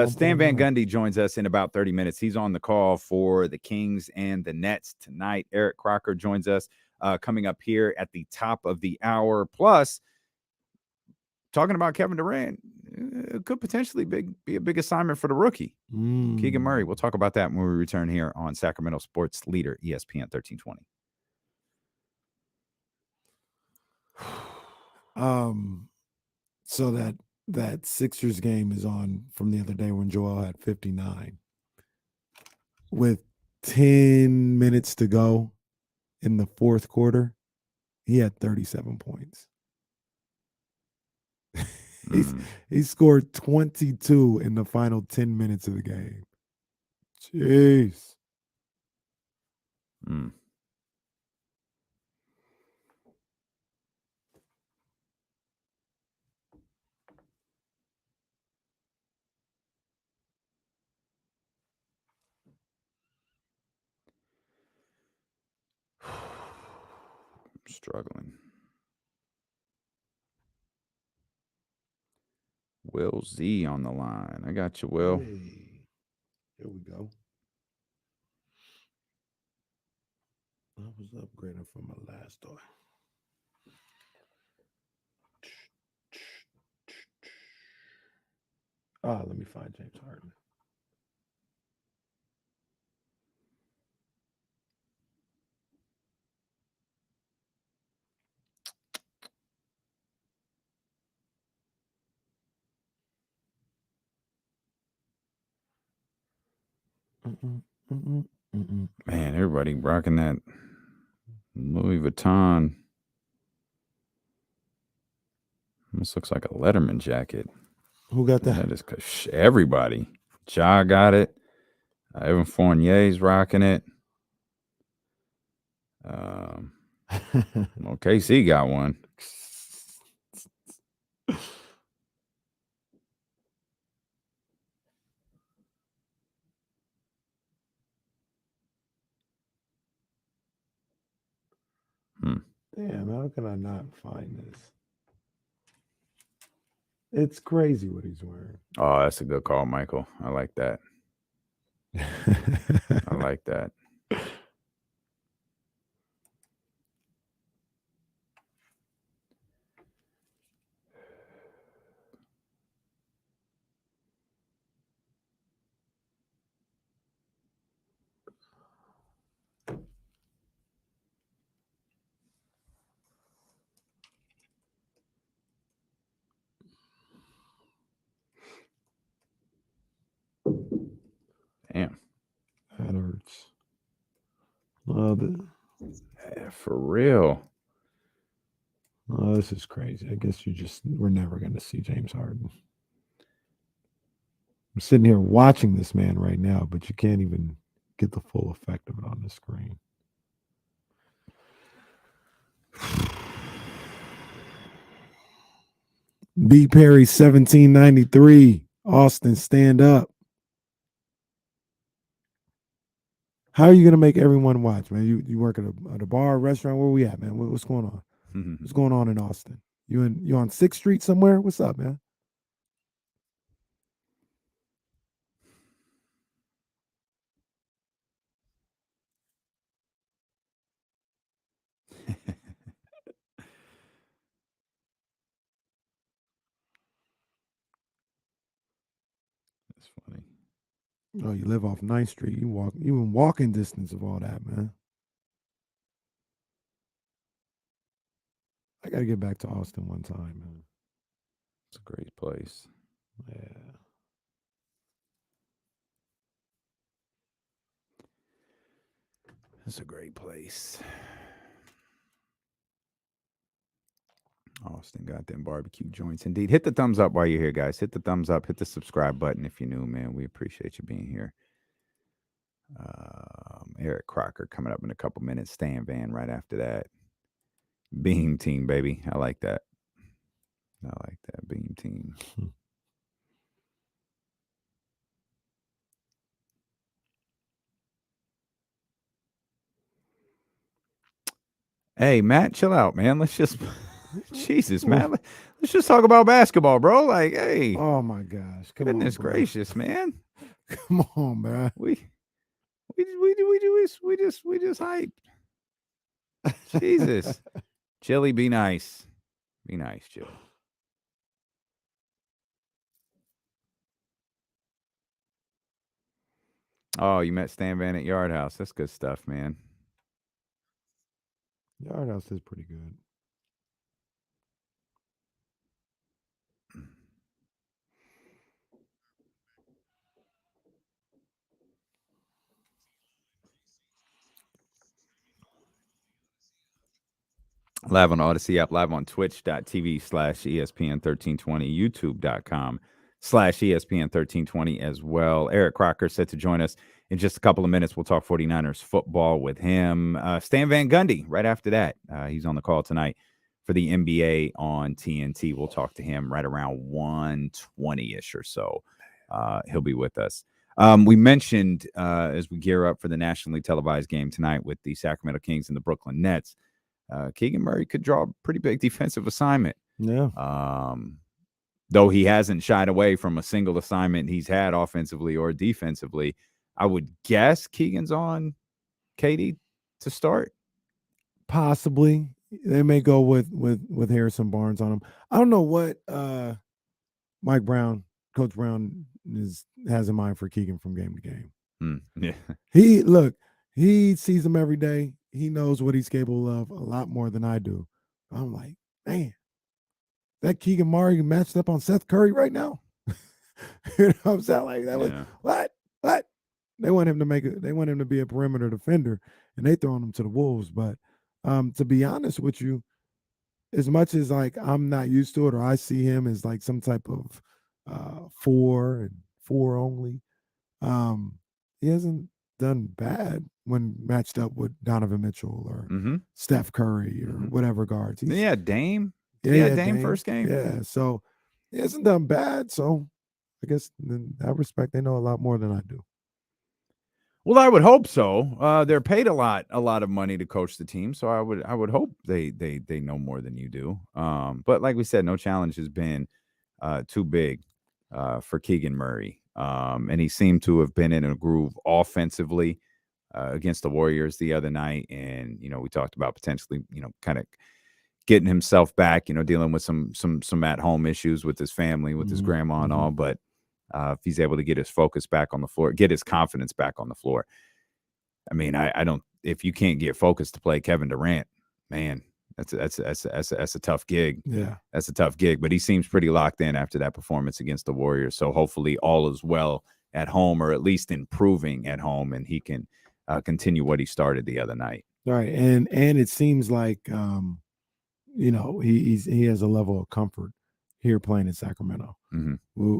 Stan Van Gundy joins us in about 30 minutes. He's on the call for the Kings and the Nets tonight. Eric Crocker joins us coming up here at the top of the hour. Plus, talking about Kevin Durant, it could potentially be a big assignment for the rookie, Keegan Murray. We'll talk about that when we return here on Sacramento Sports Leader, ESPN 1320. So that Sixers game is on from the other day when Joel had 59. With 10 minutes to go in the fourth quarter, he had 37 points. He scored 22 in the final 10 minutes of the game. Jeez. I'm struggling. Will Z on the line. I got you, Will. Hey. Here we go. I was upgrading from my last door. Let me find James Harden. Man, everybody rocking that Louis Vuitton. This looks like a Letterman jacket. Who got that? That is everybody. Ja got it. Evan Fournier's rocking it. KC got one. Damn, how can I not find this? It's crazy what he's wearing. Oh, that's a good call, Michael. I like that. I like that. Damn. That hurts. Love it. Yeah, for real. Oh, this is crazy. I guess we're never going to see James Harden. I'm sitting here watching this man right now, but you can't even get the full effect of it on the screen. B. Perry, 1793. Austin, stand up. How are you going to make everyone watch, man? You work at a bar, restaurant? Where we at, man? What's going on? What's going on in Austin? You on 6th Street somewhere? What's up, man? That's funny. Oh, you live off 9th Street. You in walking distance of all that, man. I got to get back to Austin one time, man. It's a great place. Yeah. It's a great place. Austin got them barbecue joints. Indeed. Hit the thumbs up while you're here, guys. Hit the thumbs up. Hit the subscribe button if you're new, man. We appreciate you being here. Eric Crocker coming up in a couple minutes. Stan Van right after that. Beam team, baby. I like that. I like that. Beam team. Hey, Matt, chill out, man. Let's just, Jesus, Matt. Let's just talk about basketball, bro. Like, hey. Oh my gosh! Goodness gracious, man. Come on, man. We just hype. Jesus. Chili, be nice. Be nice, Chili. Oh, you met Stan Van at Yard House. That's good stuff, man. Yard House is pretty good. Live on Odyssey app, live on twitch.tv/ESPN1320, youtube.com/ESPN1320 as well. Eric Crocker set to join us in just a couple of minutes. We'll talk 49ers football with him. Stan Van Gundy right after that. He's on the call tonight for the NBA on TNT. We'll talk to him right around 1:20-ish or so. He'll be with us. We mentioned as we gear up for the nationally televised game tonight with the Sacramento Kings and the Brooklyn Nets, Keegan Murray could draw a pretty big defensive assignment. Yeah. Though he hasn't shied away from a single assignment he's had offensively or defensively, I would guess Keegan's on KD to start. Possibly. They may go with Harrison Barnes on him. I don't know what Coach Brown has in mind for Keegan from game to game. Yeah. He sees him every day. He knows what he's capable of a lot more than I do. I'm like, man, that Keegan Murray matched up on Seth Curry right now. You know what I'm saying? Like that was what? They want him to they want him to be a perimeter defender, and they throwing him to the wolves. But to be honest with you, as much as like I'm not used to it, or I see him as like some type of 4 and 4 only, he hasn't done bad when matched up with Donovan Mitchell or Steph Curry or whatever guards. Dame. Dame first game. Yeah, so he hasn't done bad. So I guess in that respect, they know a lot more than I do. Well, I would hope so. They're paid a lot of money to coach the team, so I would hope they know more than you do. But like we said, no challenge has been too big for Keegan Murray. And he seemed to have been in a groove offensively against the Warriors the other night. And, we talked about potentially, kind of getting himself back, dealing with some at-home issues with his family, with his grandma and all. But if he's able to get his focus back on the floor, get his confidence back on the floor. I mean, I don't. If you can't get focused to play Kevin Durant, man, that's a tough gig. Yeah, that's a tough gig. But he seems pretty locked in after that performance against the Warriors. So hopefully all is well at home, or at least improving at home, and he can continue what he started the other night. All right, and it seems like he has a level of comfort here playing in Sacramento.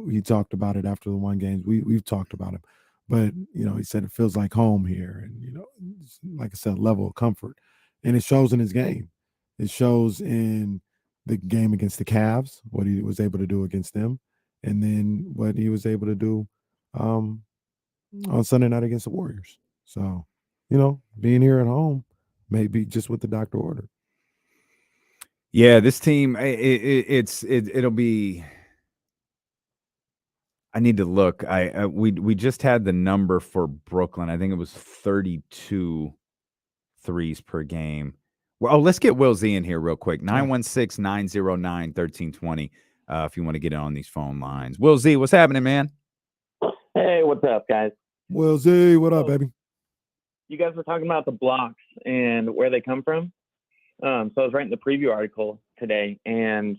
He talked about it after the one games. We've talked about him. But, he said it feels like home here. And, like I said, level of comfort. And it shows in his game. It shows in the game against the Cavs, what he was able to do against them, and then what he was able to do on Sunday night against the Warriors. So, being here at home may be just what the doctor ordered. Yeah, this team, it'll be... I need to look. We just had the number for Brooklyn. I think it was 32 threes per game. Well, let's get Will Z in here real quick. 916-909-1320. If you want to get in on these phone lines. Will Z, what's happening, man? Hey, what's up, guys? Will Z, what up, baby? You guys were talking about the blocks and where they come from. So I was writing the preview article today, and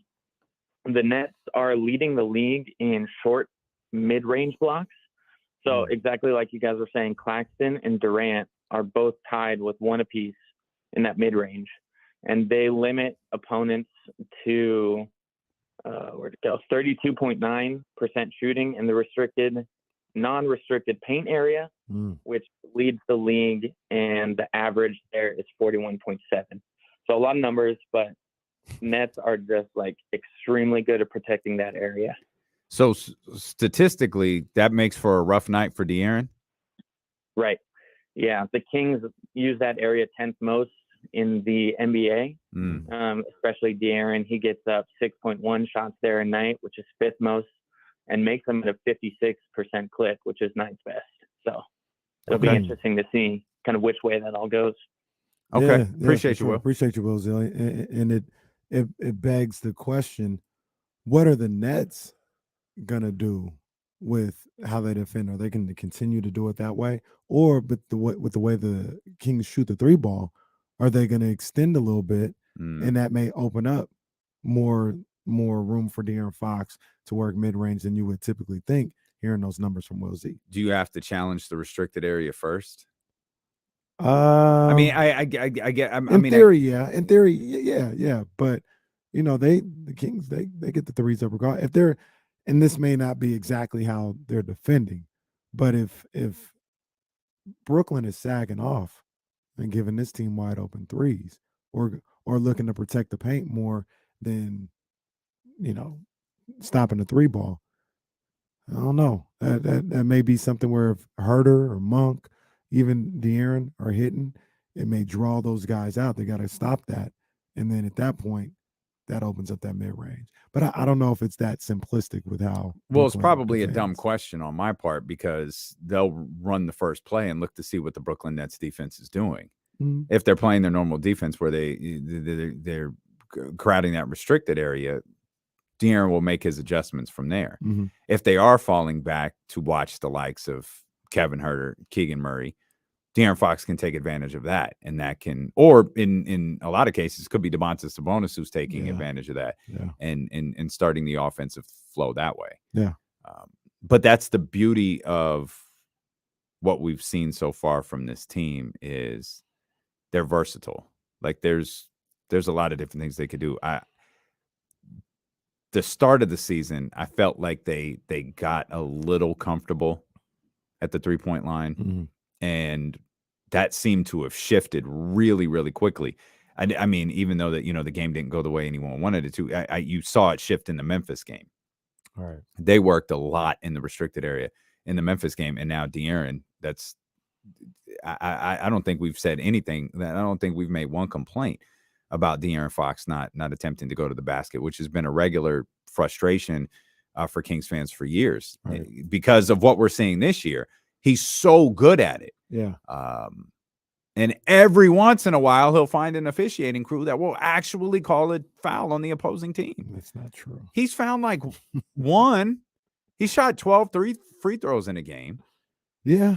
the Nets are leading the league in short mid-range blocks. So exactly like you guys were saying, Claxton and Durant are both tied with one apiece in that mid-range, and they limit opponents to 32.9% shooting in the non-restricted paint area, which leads the league, and the average there is 41.7. So a lot of numbers, but Nets are just like extremely good at protecting that area. So statistically, that makes for a rough night for De'Aaron? Right. Yeah. The Kings use that area 10th most in the NBA, especially De'Aaron. He gets up 6.1 shots there a night, which is 5th most, and makes them at a 56% clip, which is 9th best. So it'll be interesting to see kind of which way that all goes. Okay. Appreciate you, Will. Appreciate you, Will Zilly. And it begs the question, what are the Nets gonna do with how they defend? Are they going to continue to do it that way, or with the way the Kings shoot the three ball, are they going to extend a little bit, and that may open up more room for De'Aaron Fox to work mid range than you would typically think, hearing those numbers from Will Z? Do you have to challenge the restricted area first? I mean, I get. In theory, yeah. But the Kings, they get the threes up regardless. If they're, and this may not be exactly how they're defending, but if Brooklyn is sagging off and giving this team wide open threes, or looking to protect the paint more than stopping the three ball, I don't know. That may be something where if Herter or Monk, even De'Aaron are hitting, it may draw those guys out. They got to stop that, and then at that point, that opens up that mid range. But I don't know if it's that simplistic with how. Well, it's probably a dumb question on my part, because they'll run the first play and look to see what the Brooklyn Nets defense is doing. If they're playing their normal defense where they're crowding that restricted area, De'Aaron will make his adjustments from there. If they are falling back to watch the likes of Kevin Herter, Keegan Murray, De'Aaron Fox can take advantage of that, and that can, or in a lot of cases, could be Domantas Sabonis who's taking advantage of that, and starting the offensive flow that way. But that's the beauty of what we've seen so far from this team, is they're versatile. Like there's a lot of different things they could do. The start of the season, I felt like they got a little comfortable at the 3-point line, and that seemed to have shifted really, really quickly. I mean, even though that the game didn't go the way anyone wanted it to, you saw it shift in the Memphis game. All right, they worked a lot in the restricted area in the Memphis game, and now De'Aaron. I don't think we've said anything. I don't think we've made one complaint about De'Aaron Fox not attempting to go to the basket, which has been a regular frustration for Kings fans for years Right. because of what we're seeing this year. He's so good at it. Yeah. And every once in a while, he'll find an officiating crew that will actually call a foul on the opposing team. That's not true. He's found like one. He shot 12 free throws in a game. Yeah.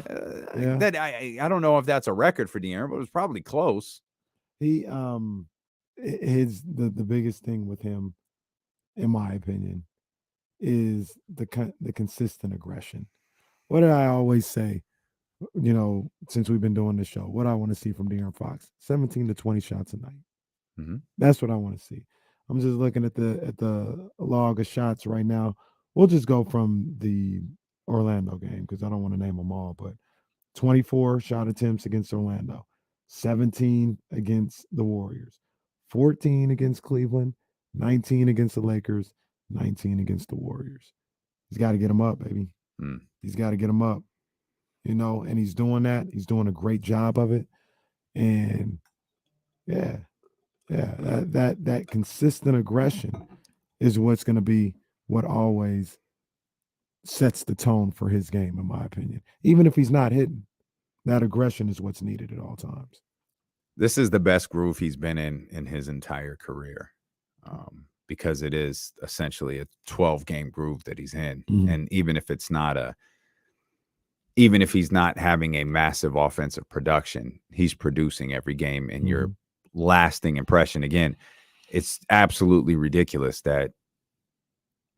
That I don't know if that's a record for De'Aaron, but it was probably close. He the biggest thing with him, in my opinion, is the consistent aggression. What did I always say? You know, since we've been doing this show, what I want to see from De'Aaron Fox: 17 to 20 shots a night. Mm-hmm. That's what I want to see. I'm just looking at the log of shots right now. We'll just go from the Orlando game because I don't want to name them all, but 24 shot attempts against Orlando, 17 against the Warriors, 14 against Cleveland, 19 against the Lakers, 19 against the Warriors. He's got to get them up, baby. He's got to get them up, you know, and he's doing that. He's doing a great job of it. And that consistent aggression is what's going to be what always sets the tone for his game, in my opinion. Even if he's not hitting, that aggression is what's needed at all times. This is the best groove he's been in his entire career, because it is essentially a 12-game groove that he's in. Mm-hmm. And even if he's not having a massive offensive production, he's producing every game. And your lasting impression, again, it's absolutely ridiculous that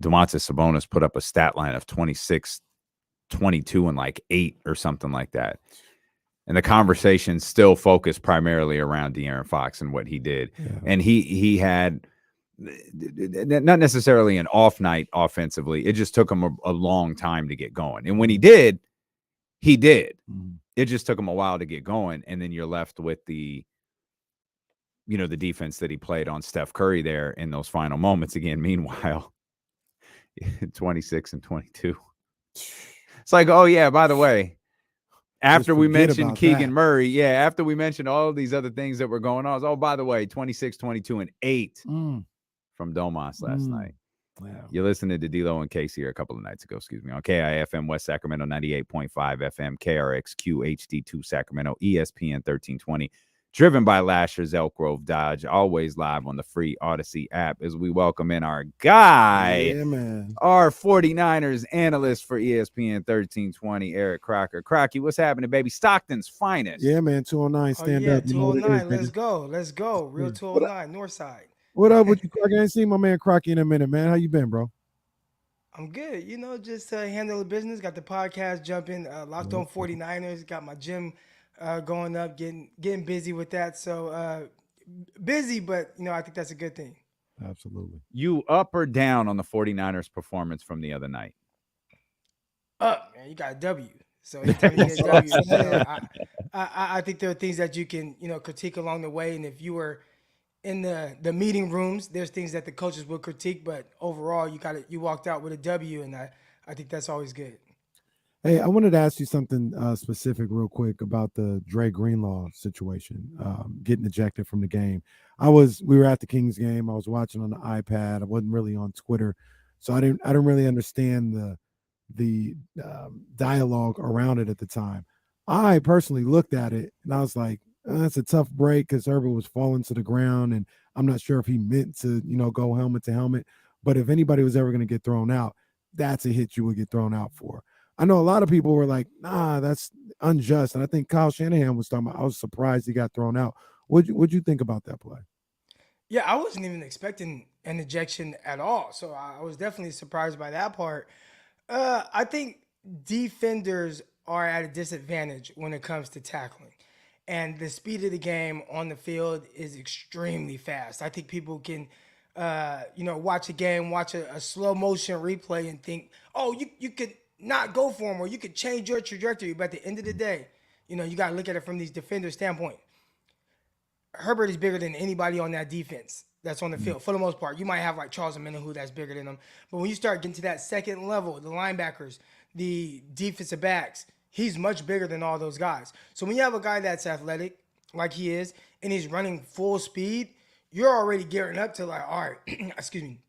Domantas Sabonis put up a stat line of 26, 22, and like 8 or something like that. And the conversation still focused primarily around De'Aaron Fox and what he did. Yeah. And he had not necessarily an off night offensively. It just took him a long time to get going. And when he did, he did. It just took him a while to get going. And then you're left with the defense that he played on Steph Curry there in those final moments. Again, meanwhile, 26 and 22. It's like, oh yeah, by the way, after we mentioned Keegan Murray, after we mentioned all these other things that were going on, oh, by the way, 26, 22, and 8 from Domas last night. Wow. You're listening to D-Lo and Casey here a couple of nights ago, on KIFM West Sacramento 98.5 FM, KRXQ HD2 Sacramento, ESPN 1320. Driven by Lasher's Elk Grove Dodge, always live on the free Odyssey app as we welcome in our guy, our 49ers analyst for ESPN 1320, Eric Crocker. Crocky, what's happening, baby? Stockton's finest. Yeah, man, 209, stand up. 209, let's go. Real 209, north side. What up with you, Crocky? I ain't seen my man Crocky in a minute, man. How you been, bro? I'm good. Just handling business. Got the podcast jumping, Locked On 49ers. Got my gym going up, getting busy with that. So busy, but I think that's a good thing. Absolutely. You up or down on the 49ers performance from the other night? Up, man. You got a W. So anytime you get a W, I think there are things that you can critique along the way. And if you were in the meeting rooms, there's things that the coaches will critique, but overall you walked out with a W, and I think that's always good. Hey, I wanted to ask you something specific real quick about the Dre Greenlaw situation, getting ejected from the game. We were at the Kings game. I was watching on the iPad. I wasn't really on Twitter, so I didn't really understand the dialogue around it at the time. I personally looked at it and I was like, that's a tough break because Herbert was falling to the ground, and I'm not sure if he meant to, go helmet to helmet. But if anybody was ever going to get thrown out, that's a hit you would get thrown out for. I know a lot of people were like, nah, that's unjust. And I think Kyle Shanahan was talking about, I was surprised he got thrown out. What'd you think about that play? Yeah, I wasn't even expecting an ejection at all. So I was definitely surprised by that part. I think defenders are at a disadvantage when it comes to tackling. And the speed of the game on the field is extremely fast. I think people can, watch a game, watch a slow motion replay and think, oh, you could not go for him, or you could change your trajectory. But at the end of the day, you got to look at it from these defenders' standpoint. Herbert is bigger than anybody on that defense that's on the field for the most part. You might have like Charles Omenihu that's bigger than him. But when you start getting to that second level, the linebackers, the defensive backs, he's much bigger than all those guys. So when you have a guy that's athletic like he is, and he's running full speed, you're already gearing up to like, all right, excuse me,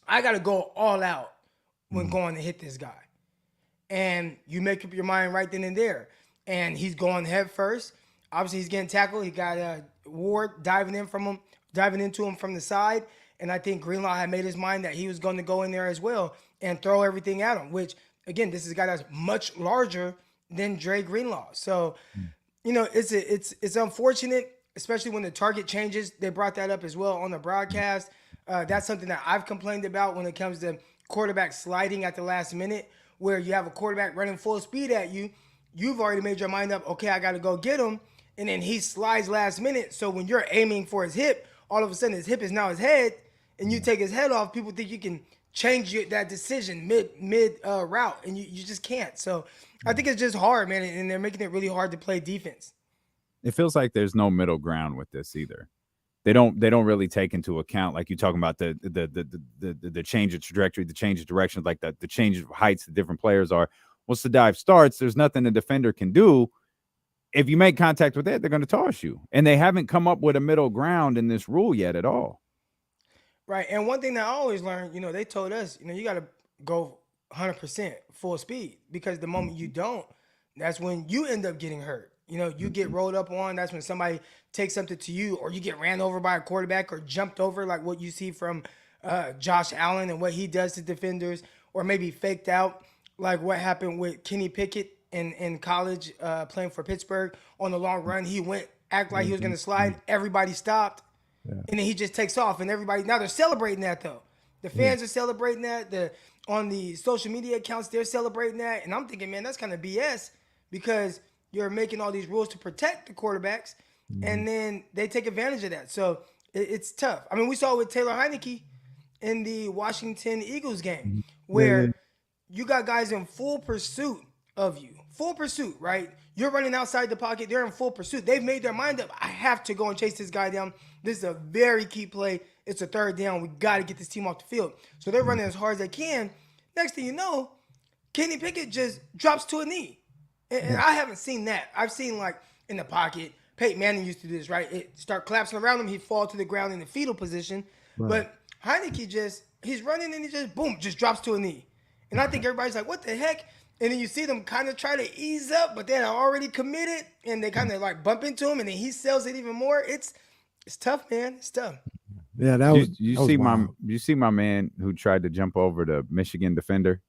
I got to go all out when going to hit this guy. And you make up your mind right then and there. And he's going head first. Obviously, he's getting tackled. He got Ward diving into him from the side. And I think Greenlaw had made his mind that he was going to go in there as well and throw everything at him, which, again, this is a guy that's much larger than Dre Greenlaw. So, it's unfortunate, especially when the target changes. They brought that up as well on the broadcast. That's something that I've complained about when it comes to quarterback sliding at the last minute, where you have a quarterback running full speed at you. You've already made your mind up, okay, I got to go get him. And then he slides last minute. So when you're aiming for his hip, all of a sudden his hip is now his head, and you take his head off. People think you can change that decision mid route, and you just can't. So I think it's just hard, man, and they're making it really hard to play defense. It feels like there's no middle ground with this either. They don't really take into account, like you talking about the change of trajectory, the change of direction, like the change of heights the different players are. Once the dive starts, there's nothing the defender can do. If you make contact with it, they're going to toss you. And they haven't come up with a middle ground in this rule yet at all. Right. And one thing that I always learned, they told us, you got to go 100% full speed, because the moment you don't, that's when you end up getting hurt. You get rolled up on. That's when somebody takes something to you, or you get ran over by a quarterback or jumped over, like what you see from Josh Allen and what he does to defenders, or maybe faked out, like what happened with Kenny Pickett in college playing for Pittsburgh on the long run. He went, act like he was going to slide. Everybody stopped. Yeah. And then he just takes off, and everybody, now they're celebrating that though. The fans are celebrating that. On the social media accounts, they're celebrating that. And I'm thinking, man, that's kind of BS, because you're making all these rules to protect the quarterbacks, and then they take advantage of that. So it's tough. I mean, we saw it with Taylor Heineke in the Washington Eagles game, where you got guys in full pursuit of you. Full pursuit, right? You're running outside the pocket. They're in full pursuit. They've made their mind up. I have to go and chase this guy down. This is a very key play. It's a third down. We got to get this team off the field. So they're running as hard as they can. Next thing you know, Kenny Pickett just drops to a knee. And I haven't seen that. I've seen, like, in the pocket, Peyton Manning used to do this, right? It start collapsing around him. He'd fall to the ground in the fetal position. Right. But Heineke he's running, and he just drops to a knee. And I think everybody's like, what the heck? And then you see them kind of try to ease up, but they're already committed, and they kind of like bump into him, and then he sells it even more. It's tough, man. It's tough. Yeah, that was. You see my man who tried to jump over the Michigan defender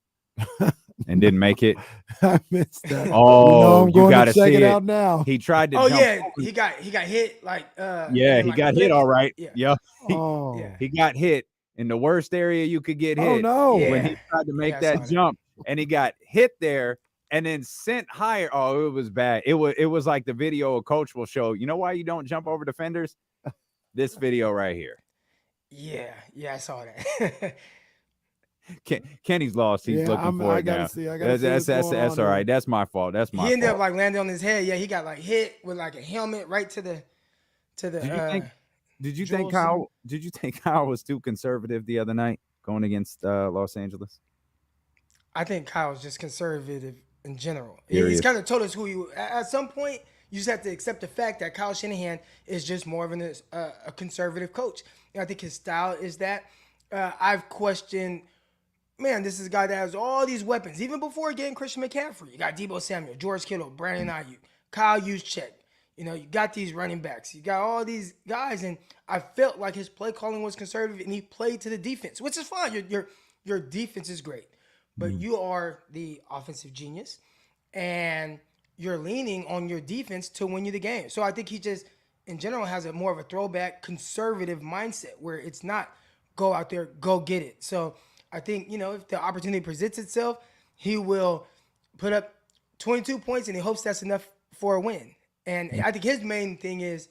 and didn't make it. I missed that. Oh, I'm going you got to check see it it out now. He tried to. Oh jump yeah, over. he got hit like. He got hit all right. Yeah. Oh. He got hit in the worst area you could get hit. Oh no! When he tried to make that jump, and he got hit there, and then sent higher. Oh, it was bad. It was like the video a coach will show. You know why you don't jump over defenders? This video right here. Yeah, I saw that. Kenny's lost. He's looking for it now. That's all right. That's my fault. He ended up like landing on his head. Yeah, he got like hit with like a helmet right to the. Did you think Kyle was too conservative the other night going against Los Angeles? I think Kyle was just conservative in general. He's kind of told us who he. At some point, you just have to accept the fact that Kyle Shanahan is just more of a conservative coach. And I think his style is that. I've questioned. Man, this is a guy that has all these weapons. Even before getting Christian McCaffrey, you got Deebo Samuel, George Kittle, Brandon Ayuk, Kyle Juszczyk. You got these running backs. You got all these guys, and I felt like his play calling was conservative, and he played to the defense, which is fine. Your defense is great, but you are the offensive genius, and you're leaning on your defense to win you the game. So I think he just, in general, has more of a throwback conservative mindset where it's not go out there, go get it. So I think, if the opportunity presents itself, he will put up 22 points, and he hopes that's enough for a win. And I think his main thing is,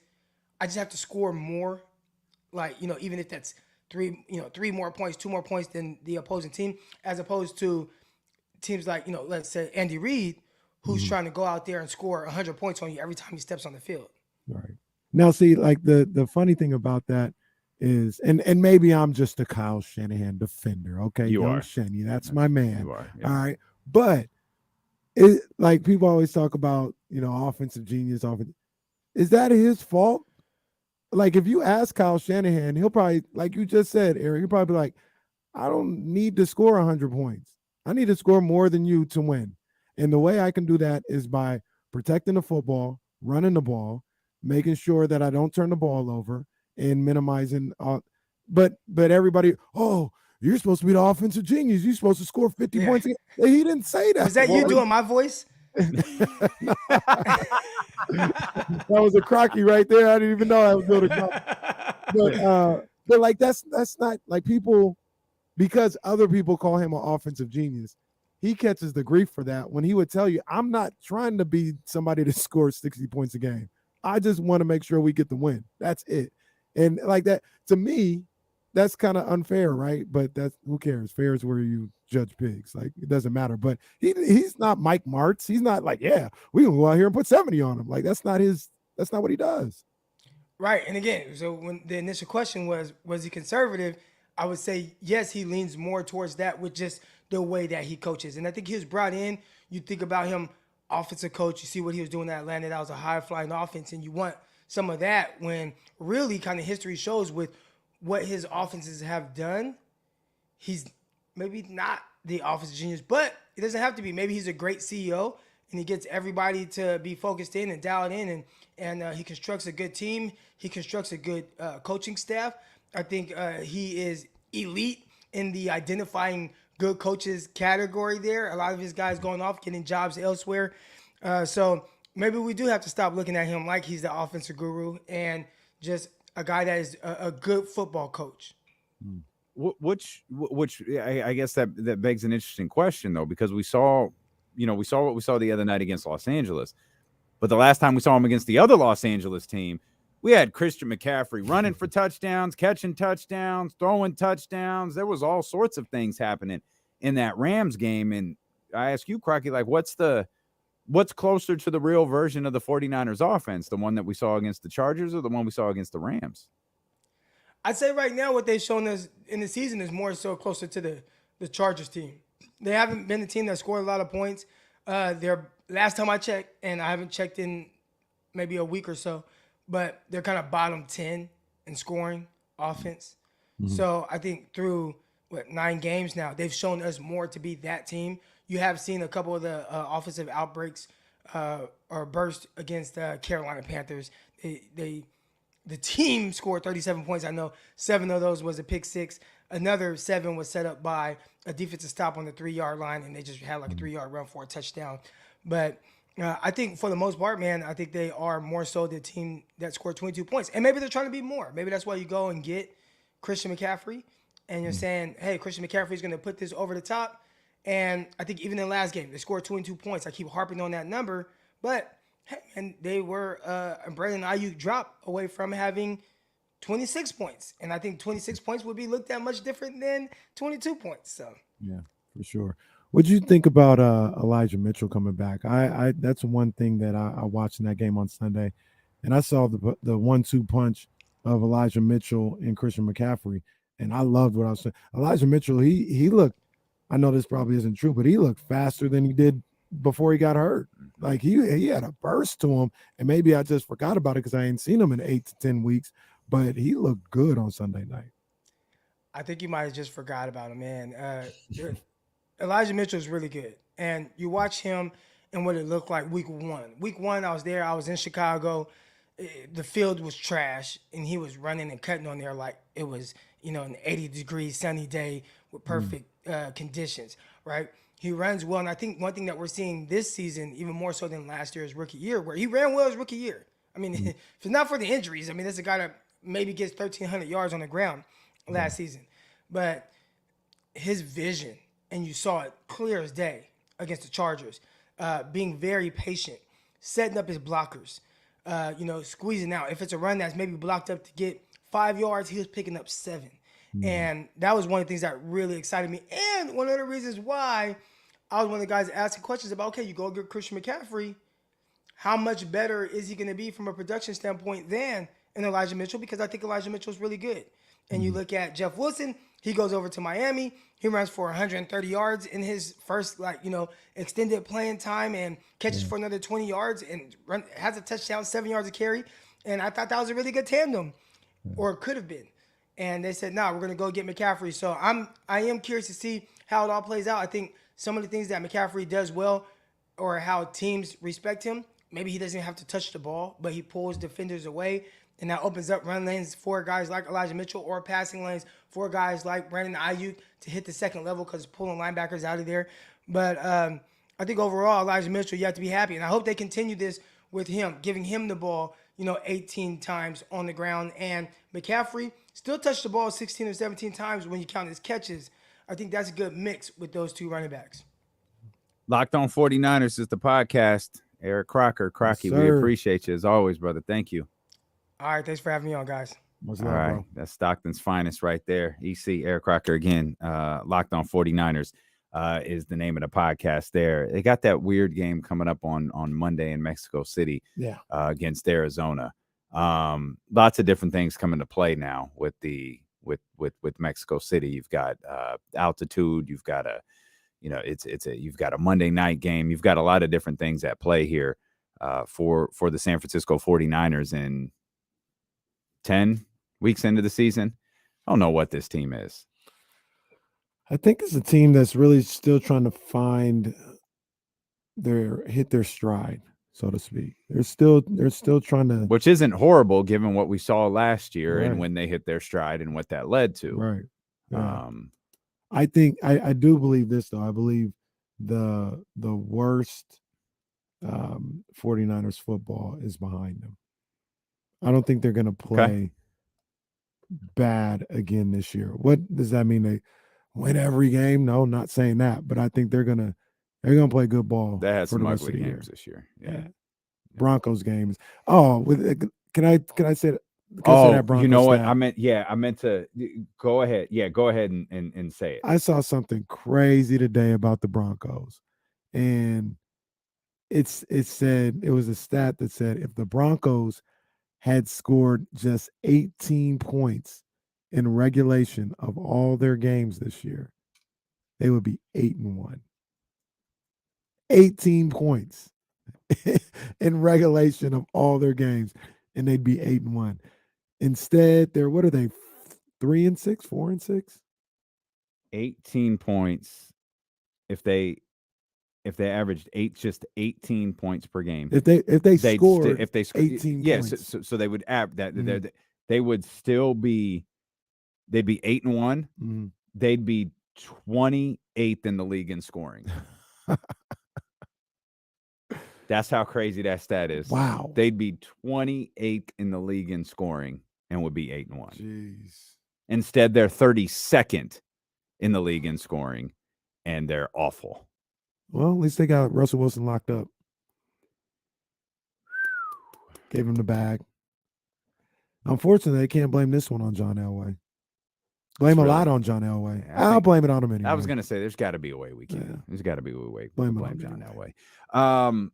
I just have to score more, like, even if that's 3 more points, 2 more points than the opposing team, as opposed to teams like, let's say Andy Reid, who's trying to go out there and score 100 points on you every time he steps on the field. Right. Now, see, like the funny thing about that is, and maybe I'm just a Kyle Shanahan defender. Okay. You are. Shenny, that's my man. You are. Yeah. All right. But it, like, people always talk about, offensive genius. Is that his fault? Like, if you ask Kyle Shanahan, he'll probably, like you just said, Eric, he'll probably be like, I don't need to score 100 points. I need to score more than you to win. And the way I can do that is by protecting the football, running the ball, making sure that I don't turn the ball over, and minimizing. But everybody, oh, you're supposed to be the offensive genius. You're supposed to score 50 points. He didn't say that. Was that you doing my voice? That was a Crocky right there. I didn't even know I was doing a Crocky. But like that's not like people, because other people call him an offensive genius. He catches the grief for that when he would tell you, I'm not trying to be somebody that scores 60 points a game. I just want to make sure we get the win. That's it. And like that, to me, that's kind of unfair, right? But that's, who cares? Fair is where you judge pigs. Like, it doesn't matter. But he's not Mike Martz. He's not like, yeah, we can go out here and put 70 on him. Like, that's not what he does. Right. And again, so when the initial question was he conservative? I would say, yes, he leans more towards that with just the way that he coaches. And I think he was brought in, you think about him, offensive coach, you see what he was doing at Atlanta. That was a high-flying offense, and you want some of that when really kind of history shows with what his offenses have done. He's maybe not the offensive genius, but it doesn't have to be. Maybe he's a great CEO, and he gets everybody to be focused in and dialed in, and he constructs a good team. He constructs a good coaching staff. I think he is elite in the identifying good coaches category there. A lot of his guys going off, getting jobs elsewhere. So maybe we do have to stop looking at him like he's the offensive guru and just a guy that is a good football coach. Which I guess that begs an interesting question, though, because we saw what we saw the other night against Los Angeles. But the last time we saw him against the other Los Angeles team, we had Christian McCaffrey running for touchdowns, catching touchdowns, throwing touchdowns. There was all sorts of things happening in that Rams game. And I ask you, Crocky, like, what's closer to the real version of the 49ers offense, the one that we saw against the Chargers or the one we saw against the Rams? I'd say right now what they've shown us in the season is more so closer to the Chargers team. They haven't been the team that scored a lot of points. Their last time I checked, and I haven't checked in maybe a week or so, but they're kind of bottom 10 in scoring offense. Mm-hmm. So I think through 9 games now, they've shown us more to be that team. You have seen a couple of the offensive outbreaks or burst against Carolina Panthers. The team scored 37 points. I know 7 of those was a pick six. Another 7 was set up by a defensive stop on the 3-yard line, and they just had like a 3-yard run for a touchdown. But I think for the most part, man, I think they are more so the team that scored 22 points. And maybe they're trying to be more. Maybe that's why you go and get Christian McCaffrey, and you're saying, hey, Christian McCaffrey is going to put this over the top. And I think even in the last game, they scored 22 points. I keep harping on that number. But, hey, and they were Brandon Ayuk drop away from having 26 points. And I think 26 points would be looked at much different than 22 points. So yeah, for sure. What do you think about Elijah Mitchell coming back? I that's one thing that I watched in that game on Sunday, and I saw the 1-2 punch of Elijah Mitchell and Christian McCaffrey, and I loved what I was saying. Elijah Mitchell, he looked, I know this probably isn't true, but he looked faster than he did before he got hurt. Like he had a burst to him, and maybe I just forgot about it because I ain't seen him in 8 to 10 weeks, but he looked good on Sunday night. I think you might have just forgot about him, man. Elijah Mitchell is really good. And you watch him and what it looked like week 1. Week 1, I was there. I was in Chicago. The field was trash, and he was running and cutting on there like it was, an 80-degree sunny day with perfect conditions, right? He runs well. And I think one thing that we're seeing this season, even more so than last year's rookie year, where he ran well his rookie year. I mean, if it's not for the injuries, I mean, that's a guy that maybe gets 1,300 yards on the ground last season. But his vision, and you saw it clear as day against the Chargers, being very patient, setting up his blockers, squeezing out. If it's a run that's maybe blocked up to get 5 yards, he was picking up 7. And that was one of the things that really excited me. And one of the reasons why I was one of the guys asking questions about, okay, you go get Christian McCaffrey, how much better is he going to be from a production standpoint than an Elijah Mitchell? Because I think Elijah Mitchell is really good. And you look at Jeff Wilson, he goes over to Miami. He runs for 130 yards in his first, extended playing time and catches for another 20 yards and has a touchdown, 7 yards of carry. And I thought that was a really good tandem, or it could have been. And they said, we're going to go get McCaffrey. So I am curious to see how it all plays out. I think some of the things that McCaffrey does well or how teams respect him, maybe he doesn't have to touch the ball, but he pulls defenders away. And that opens up run lanes for guys like Elijah Mitchell or passing lanes for guys like Brandon Ayuk to hit the second level because pulling linebackers out of there. But I think overall, Elijah Mitchell, you have to be happy. And I hope they continue this with him, giving him the ball, 18 times on the ground. And McCaffrey still touched the ball 16 or 17 times when you count his catches. I think that's a good mix with those two running backs. Locked on 49ers is the podcast. Eric Crocker. Crocky, we appreciate you as always, brother. Thank you. All right. Thanks for having me on, guys. Much All love, right. bro. That's Stockton's finest right there. EC, Eric Crocker again. Locked on 49ers is the name of the podcast there. They got that weird game coming up on Monday in Mexico City against Arizona. Lots of different things come into play now with Mexico City. You've got altitude. You've got you've got a Monday night game. You've got a lot of different things at play here for the San Francisco 49ers in 10 weeks into the season. I don't know what this team is. I think it's a team that's really still trying to find hit their stride, so to speak. They're still trying to, which isn't horrible given what we saw last year right. and when they hit their stride and what that led to. Right. Yeah. I think I do believe this though. I believe the worst 49ers football is behind them. I don't think they're going to play bad again this year. What does that mean? They win every game? No, not saying that, but I think they're gonna play good ball. They had for some the rest ugly of the games year. this year. Yeah. Broncos games. Oh, can I say that? You know what? I meant to go ahead. Yeah, go ahead and say it. I saw something crazy today about the Broncos, and it said, it was a stat that said if the Broncos had scored just 18 points in regulation of all their games this year, they would be 8-1. 18 points in regulation of all their games, and they'd be 8-1. Instead, what are they? 3-6, 4-6? 18 points. If they averaged 18 points per game. If they scored 18 yes, points. so they would that they would still be, they'd be 8-1. Mm-hmm. They'd be 28th in the league in scoring. That's how crazy that stat is. Wow. They'd be 28th in the league in scoring and would be 8-1. Jeez. Instead, they're 32nd in the league in scoring, and they're awful. Well, at least they got Russell Wilson locked up. Gave him the bag. Unfortunately, they can't blame this one on John Elway. Blame a lot on John Elway. Yeah, I'll blame it on him anyway. I was going to say, there's got to be a way we can. Yeah. There's got to be a way blame to blame John Elway.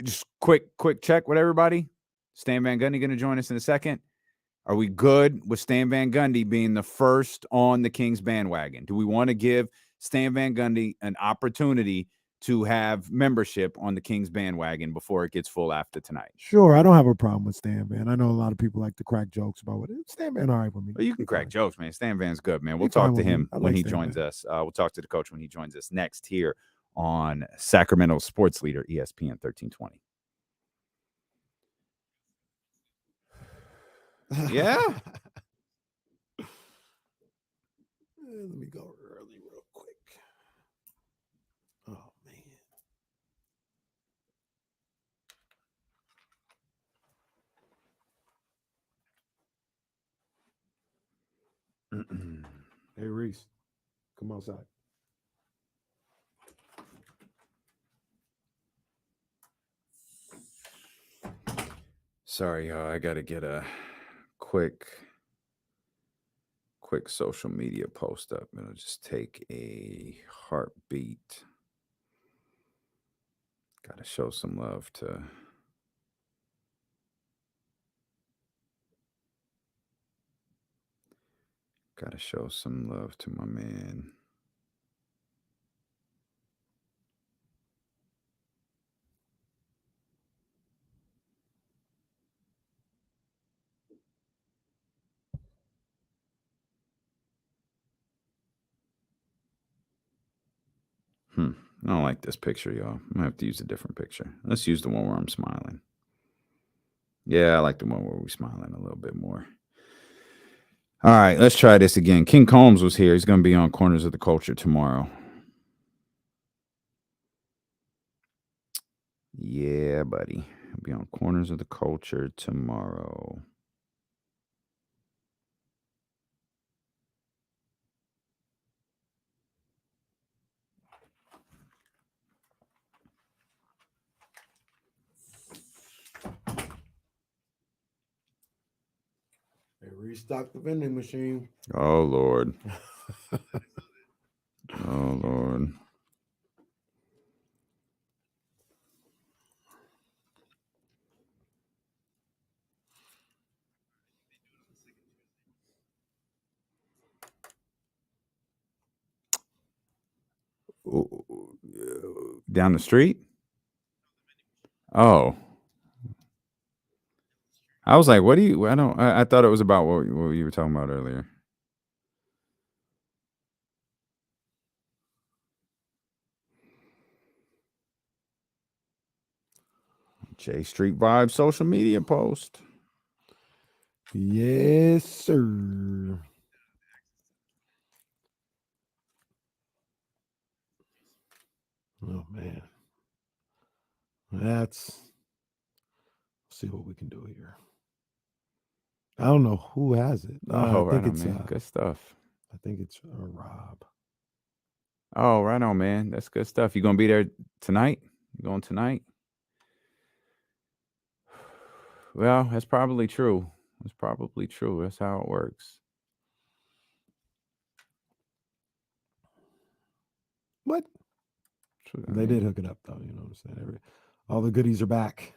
Just quick check with everybody. Stan Van Gundy going to join us in a second. Are we good with Stan Van Gundy being the first on the Kings bandwagon? Do we want to give Stan Van Gundy an opportunity to have membership on the Kings bandwagon before it gets full after tonight? Sure, I don't have a problem with Stan Van. I know a lot of people like to crack jokes about what Stan Van. All right with me. Well, you can crack jokes, man. Stan Van's good, man. We'll talk to him when he joins us. We'll talk to the coach when he joins us next here on Sacramento Sports Leader, ESPN 1320. Yeah. Let me go early real quick. Oh, man. Hey, Reese, come outside. Sorry, y'all. I got to get a quick social media post up. It'll just take a heartbeat. Got to show some love to my man. I don't like this picture, y'all. I'm gonna have to use a different picture. Let's use the one where I'm smiling. Yeah, I like the one where we're smiling a little bit more. All right, let's try this again. King Combs was here. He's gonna be on Corners of the Culture tomorrow. Yeah, buddy. He'll be on Corners of the Culture tomorrow. They restocked the vending machine. Oh, Lord. Oh, Lord. Down the street? Oh. I was like, what do you, I thought it was about what you were talking about earlier. J Street Vibes social media post. Yes, sir. Oh man, let's see what we can do here. I don't know who has it. Oh, I think right it's on, man. Good stuff. I think it's Rob. Oh, right on, man. That's good stuff. You gonna be there tonight? You going tonight? Well, that's probably true. That's probably true. That's how it works. What? True, They did hook it up though. You know what I'm saying? All the goodies are back.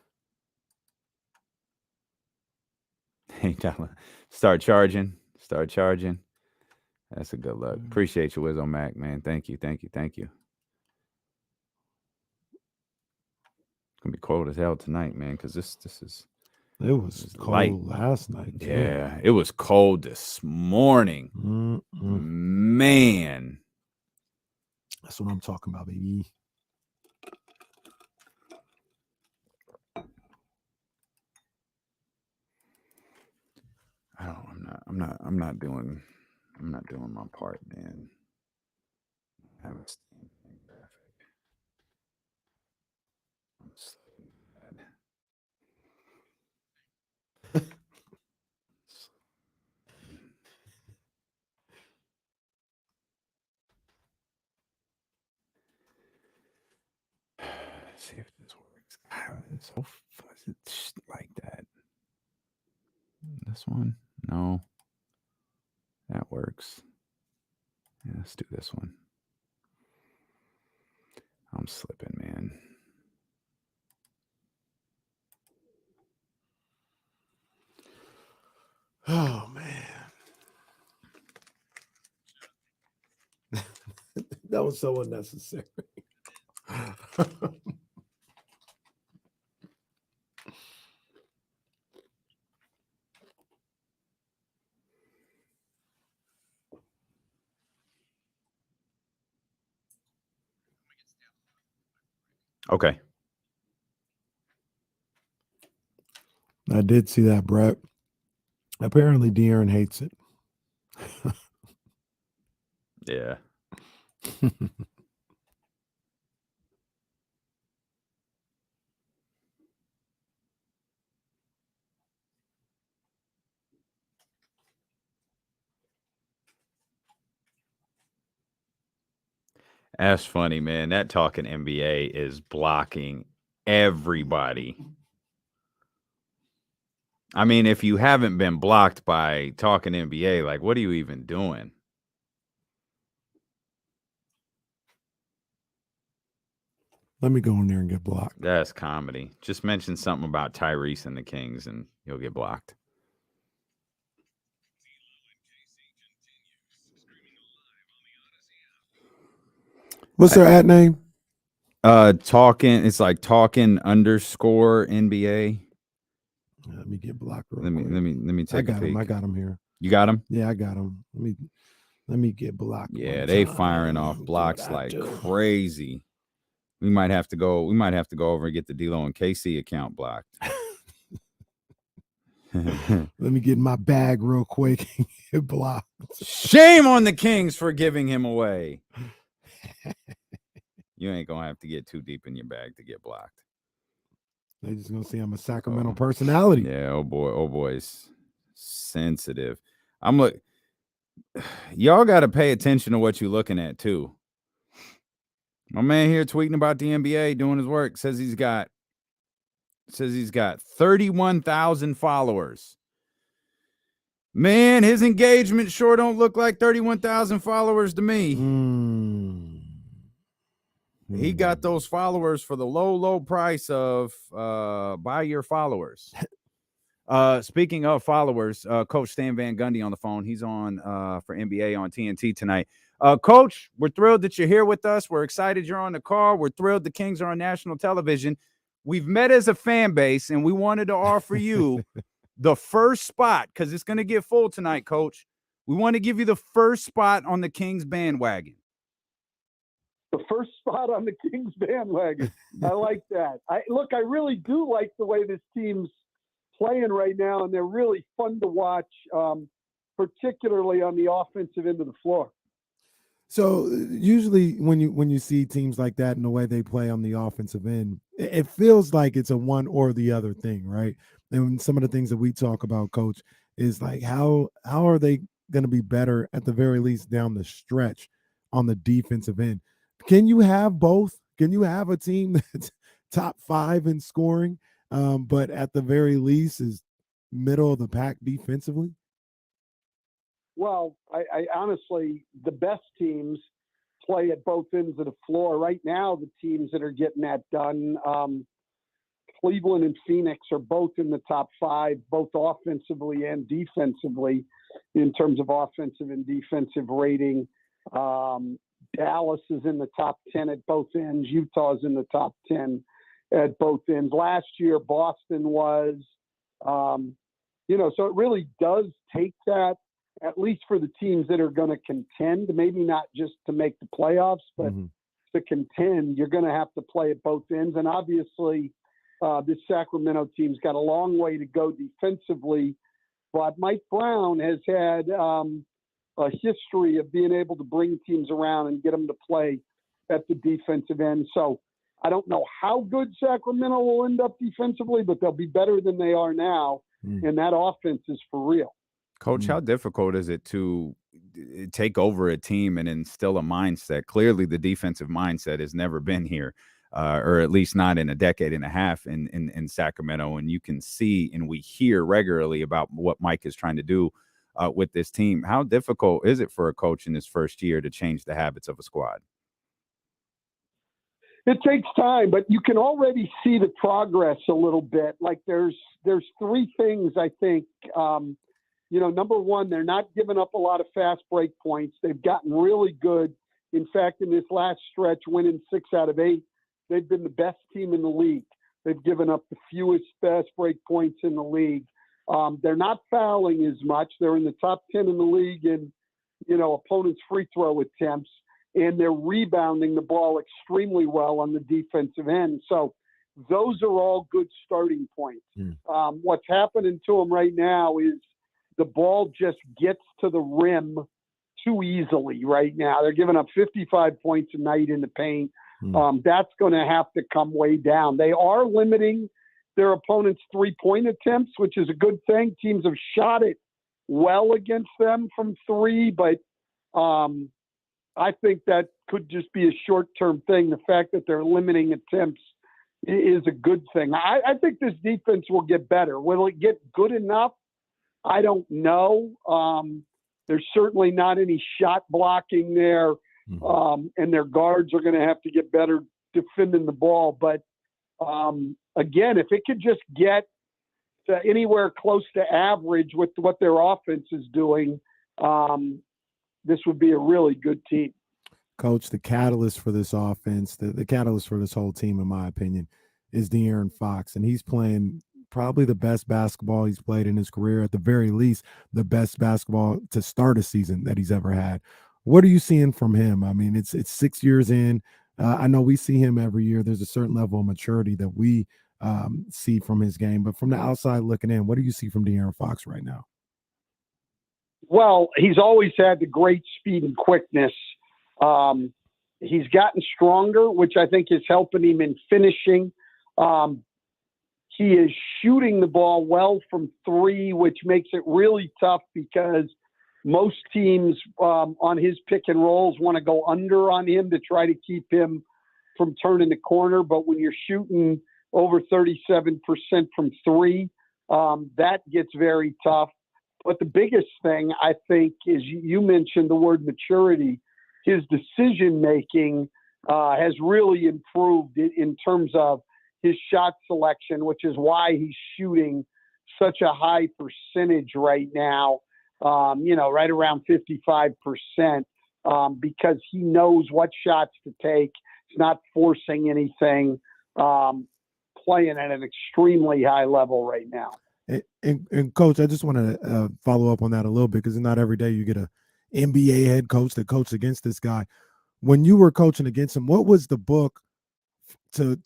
Hey, Tyler. Start charging. Start charging. That's a good look. Appreciate you, Wizzo Mac, man. Thank you. Thank you. Thank you. It's gonna be cold as hell tonight, man, because this is It was cold light last night. Too. Yeah, it was cold this morning. Man. That's what I'm talking about, baby. I'm not doing my part, man. I haven't seen anything graphic. I'm so bad. Let's see if this works. God, it's so fuzzy like that. This one? No. That works. Yeah, let's do this one. I'm slipping, man. Oh man. That was so unnecessary. Okay. I did see that, Brett. Apparently, De'Aaron hates it. Yeah. That's funny, man. That talking NBA is blocking everybody. I mean, if you haven't been blocked by talking NBA, like, what are you even doing? Let me go in there and get blocked. That's comedy. Just mention something about Tyrese and the Kings and you'll get blocked. What's their ad name? Talking. It's like talking _ NBA. Let me get blocked. Let me take I got a peek. him. I got him here. You got him? Yeah, I got him. Let me get blocked. Yeah, they firing off blocks like crazy. We might have to go over and get the D-Lo and KC account blocked. Let me get in my bag real quick and get blocked. Shame on the Kings for giving him away. You ain't gonna have to get too deep in your bag to get blocked. They're just gonna see I'm a Sacramento personality. Yeah, oh boy's sensitive. Y'all got to pay attention to what you're looking at too. My man here tweeting about the NBA doing his work says he's got 31,000 followers. Man, his engagement sure don't look like 31,000 followers to me. He got those followers for the low price of buy your followers. Speaking of followers, Coach Stan Van Gundy on the phone. He's on for NBA on TNT tonight. Coach, we're thrilled that you're here with us. We're excited you're on the call. We're thrilled the Kings are on national television. We've met as a fan base, and we wanted to offer you the first spot because it's going to get full tonight, Coach. We want to give you the first spot on the Kings bandwagon. The first spot on the Kings bandwagon. I like that. I really do like the way this team's playing right now, and they're really fun to watch, particularly on the offensive end of the floor. So usually when you see teams like that and the way they play on the offensive end, it feels like it's a one or the other thing, right? And some of the things that we talk about, Coach, is like how are they going to be better at the very least down the stretch on the defensive end? Can you have both? Can you have a team that's top 5 in scoring, but at the very least is middle of the pack defensively? Well, I honestly, the best teams play at both ends of the floor. Right now, the teams that are getting that done, Cleveland and Phoenix are both in the top 5, both offensively and defensively in terms of offensive and defensive rating. Dallas is in the top 10 at both ends. Utah's in the top 10 at both ends. Last year, Boston was, so it really does take that, at least for the teams that are going to contend, maybe not just to make the playoffs, but to contend, you're going to have to play at both ends. And obviously, this Sacramento team's got a long way to go defensively, but Mike Brown has had a history of being able to bring teams around and get them to play at the defensive end. So I don't know how good Sacramento will end up defensively, but they'll be better than they are now. And that offense is for real. Coach, how difficult is it to take over a team and instill a mindset? Clearly, the defensive mindset has never been here, or at least not in a decade and a half in Sacramento. And you can see and we hear regularly about what Mike is trying to do with this team. How difficult is it for a coach in his first year to change the habits of a squad? It takes time, but you can already see the progress a little bit. Like there's 3 things I think. Number one, they're not giving up a lot of fast break points. They've gotten really good. In fact, in this last stretch, winning 6 out of 8, they've been the best team in the league. They've given up the fewest fast break points in the league. They're not fouling as much. They're in the top 10 in the league in, opponents' free throw attempts, and they're rebounding the ball extremely well on the defensive end. So those are all good starting points. What's happening to them right now is the ball just gets to the rim too easily right now. They're giving up 55 points a night in the paint. That's going to have to come way down. They are limiting their opponents' 3-point attempts, which is a good thing. Teams have shot it well against them from 3, but I think that could just be a short-term thing. The fact that they're limiting attempts is a good thing. I think this defense will get better. Will it get good enough? I don't know. There's certainly not any shot blocking there, and their guards are going to have to get better defending the ball. But again, if it could just get to anywhere close to average with what their offense is doing, this would be a really good team. Coach, the catalyst for this offense, the catalyst for this whole team, in my opinion, is De'Aaron Fox, and he's playing probably the best basketball he's played in his career, at the very least, the best basketball to start a season that he's ever had. What are you seeing from him? I mean, it's 6 years in. I know we see him every year. There's a certain level of maturity that we see from his game, but from the outside looking in, what do you see from De'Aaron Fox right now? Well, he's always had the great speed and quickness. He's gotten stronger, which I think is helping him in finishing. He is shooting the ball well from three, which makes it really tough because most teams on his pick and rolls want to go under on him to try to keep him from turning the corner. But when you're shooting over 37% from three, that gets very tough. But the biggest thing, I think, is you mentioned the word maturity. His decision-making has really improved in terms of his shot selection, which is why he's shooting such a high percentage right now, right around 55%, because he knows what shots to take. He's not forcing anything, playing at an extremely high level right now. And Coach, I just want to follow up on that a little bit, because not every day you get a NBA head coach that coached against this guy. When you were coaching against him, what was the book to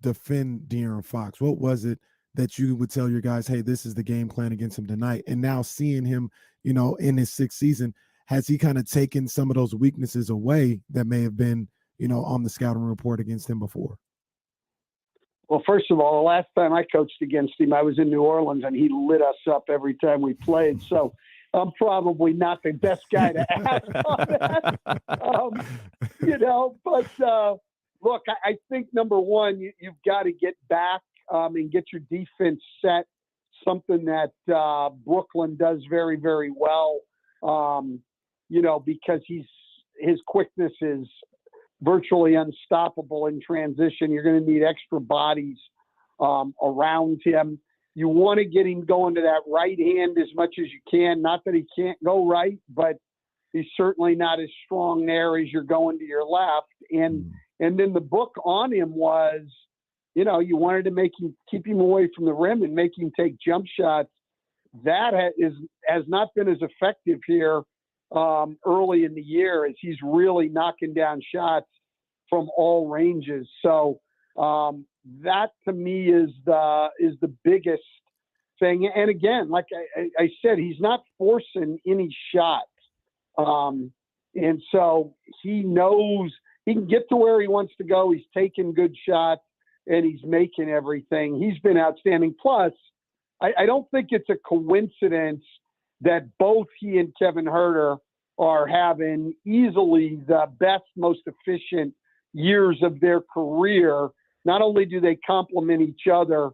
defend De'Aaron Fox? What was it that you would tell your guys, hey, this is the game plan against him tonight? And now seeing him, in his sixth season, has he kind of taken some of those weaknesses away that may have been, on the scouting report against him before? Well, first of all, the last time I coached against him, I was in New Orleans, and he lit us up every time we played. So I'm probably not the best guy to ask on that. But look, I think number one, you've got to get back and get your defense set, something that Brooklyn does very, very well, because his quickness is virtually unstoppable in transition. You're going to need extra bodies around him. You want to get him going to that right hand as much as you can. Not that he can't go right, but he's certainly not as strong there as you're going to your left. And then the book on him was, you wanted to keep him away from the rim and make him take jump shots. That has not been as effective here early in the year, as he's really knocking down shots from all ranges. So that to me is the biggest thing. And again, like I said, he's not forcing any shot. And so he knows he can get to where he wants to go. He's taking good shots and he's making everything. He's been outstanding. Plus, I don't think it's a coincidence that both he and Kevin Huerter are having easily the best, most efficient years of their career. Not only do they complement each other,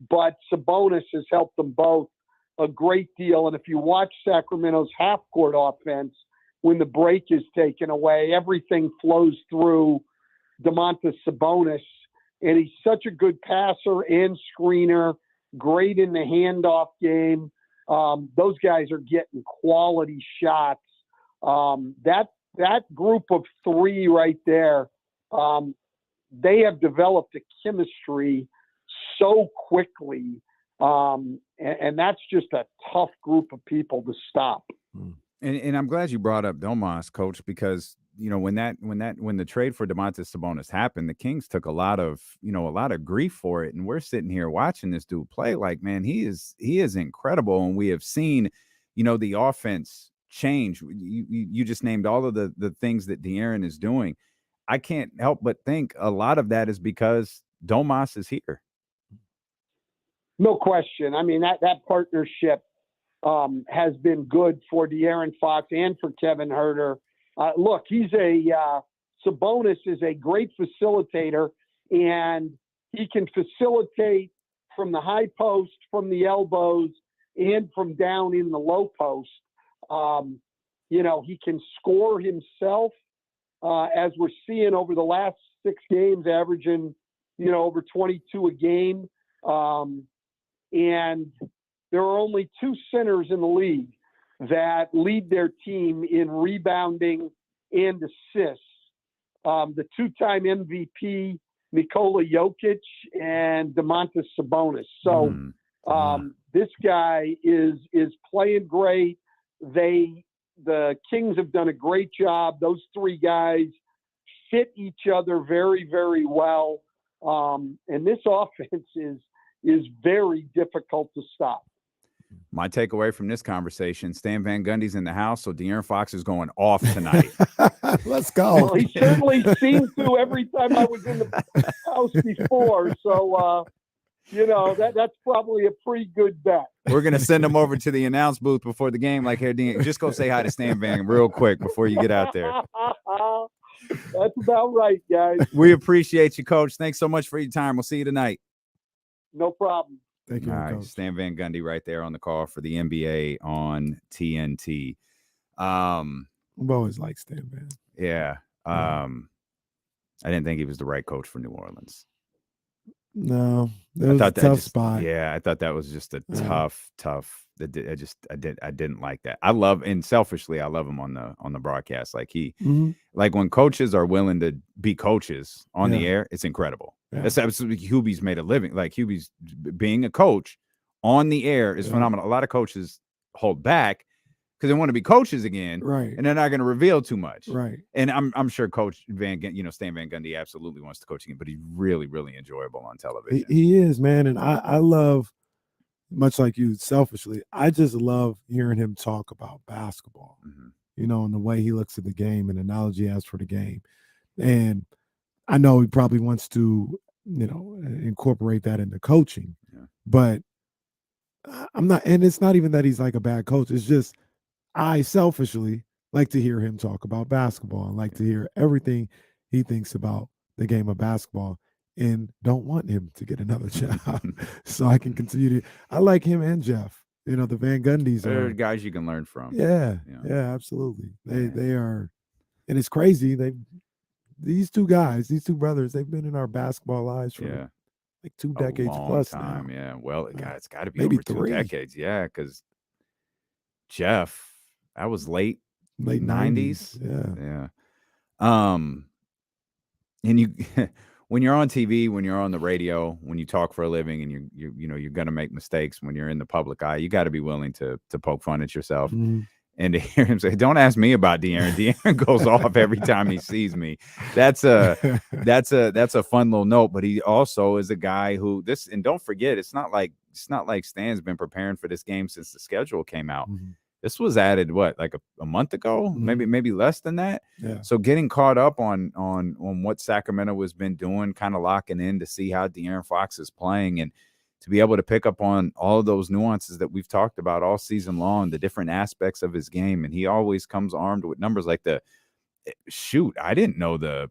but Sabonis has helped them both a great deal. And if you watch Sacramento's half-court offense, when the break is taken away, everything flows through Domantas Sabonis. And he's such a good passer and screener, great in the handoff game. Those guys are getting quality shots. That group of three right there, they have developed a chemistry so quickly. And that's just a tough group of people to stop. And I'm glad you brought up Domas, Coach, because when the trade for Domantas Sabonis happened, the Kings took a lot of grief for it, and we're sitting here watching this dude play like, man, he is incredible, and we have seen, the offense change. You just named all of the things that De'Aaron is doing. I can't help but think a lot of that is because Domas is here. No question. I mean, that partnership has been good for De'Aaron Fox and for Kevin Huerter. Look, Sabonis is a great facilitator, and he can facilitate from the high post, from the elbows, and from down in the low post. He can score himself, as we're seeing over the last 6 games, averaging, over 22 a game. And there are only 2 centers in the league that lead their team in rebounding and assists. The 2-time MVP, Nikola Jokic, and Domantas Sabonis. So This guy is playing great. The Kings have done a great job. Those three guys fit each other very, very well. And this offense is very difficult to stop. My takeaway from this conversation, Stan Van Gundy's in the house, so De'Aaron Fox is going off tonight. Let's go. Well, he certainly seemed to every time I was in the house before. So, that's probably a pretty good bet. We're going to send him over to the announce booth before the game. Like, here, Dean, just go say hi to Stan Van real quick before you get out there. That's about right, guys. We appreciate you, Coach. Thanks so much for your time. We'll see you tonight. No problem. Thank you, All right, Coach. Stan Van Gundy right there on the call for the NBA on TNT. I've always liked Stan Van. Yeah. I didn't think he was the right coach for New Orleans. No, it was a tough spot. Yeah, I thought that was just a tough. I didn't like that. I love, and selfishly, I love him on the broadcast. Like like when coaches are willing to be coaches on the air, it's incredible. Yeah. That's absolutely Hubie's made a living. Like Hubie's being a coach on the air is phenomenal. A lot of coaches hold back because they want to be coaches again, right? And they're not going to reveal too much, right? And I'm sure Coach Stan Van Gundy absolutely wants to coach again, but he's really, really enjoyable on television. He is, man, and I love, much like you, selfishly, I just love hearing him talk about basketball. And the way he looks at the game and the knowledge he has for the game, and I know he probably wants to, incorporate that into coaching, but I'm not, and it's not even that he's like a bad coach. It's just I selfishly like to hear him talk about basketball and like to hear everything he thinks about the game of basketball, and don't want him to get another job so I can continue to. I like him and Jeff. The Van Gundys They're guys you can learn from. Yeah, absolutely. They are, and it's crazy. These two brothers, they've been in our basketball lives for like 2 decades plus time now. Yeah, well, it's got to be Maybe over 2 3 decades. Yeah, because Jeff, that was late 90s. Yeah. And you when you're on TV, when you're on the radio, when you talk for a living, and you're gonna make mistakes when you're in the public eye, you got to be willing to poke fun at yourself. And to hear him say, "Don't ask me about De'Aaron." De'Aaron goes off every time he sees me. That's a fun little note. But he also is a guy who and don't forget, it's not like Stan's been preparing for this game since the schedule came out. This was added like a month ago, maybe less than that. Yeah. So getting caught up on what Sacramento has been doing, kind of locking in to see how De'Aaron Fox is playing, and to be able to pick up on all of those nuances that we've talked about all season long, the different aspects of his game. And he always comes armed with numbers like I didn't know the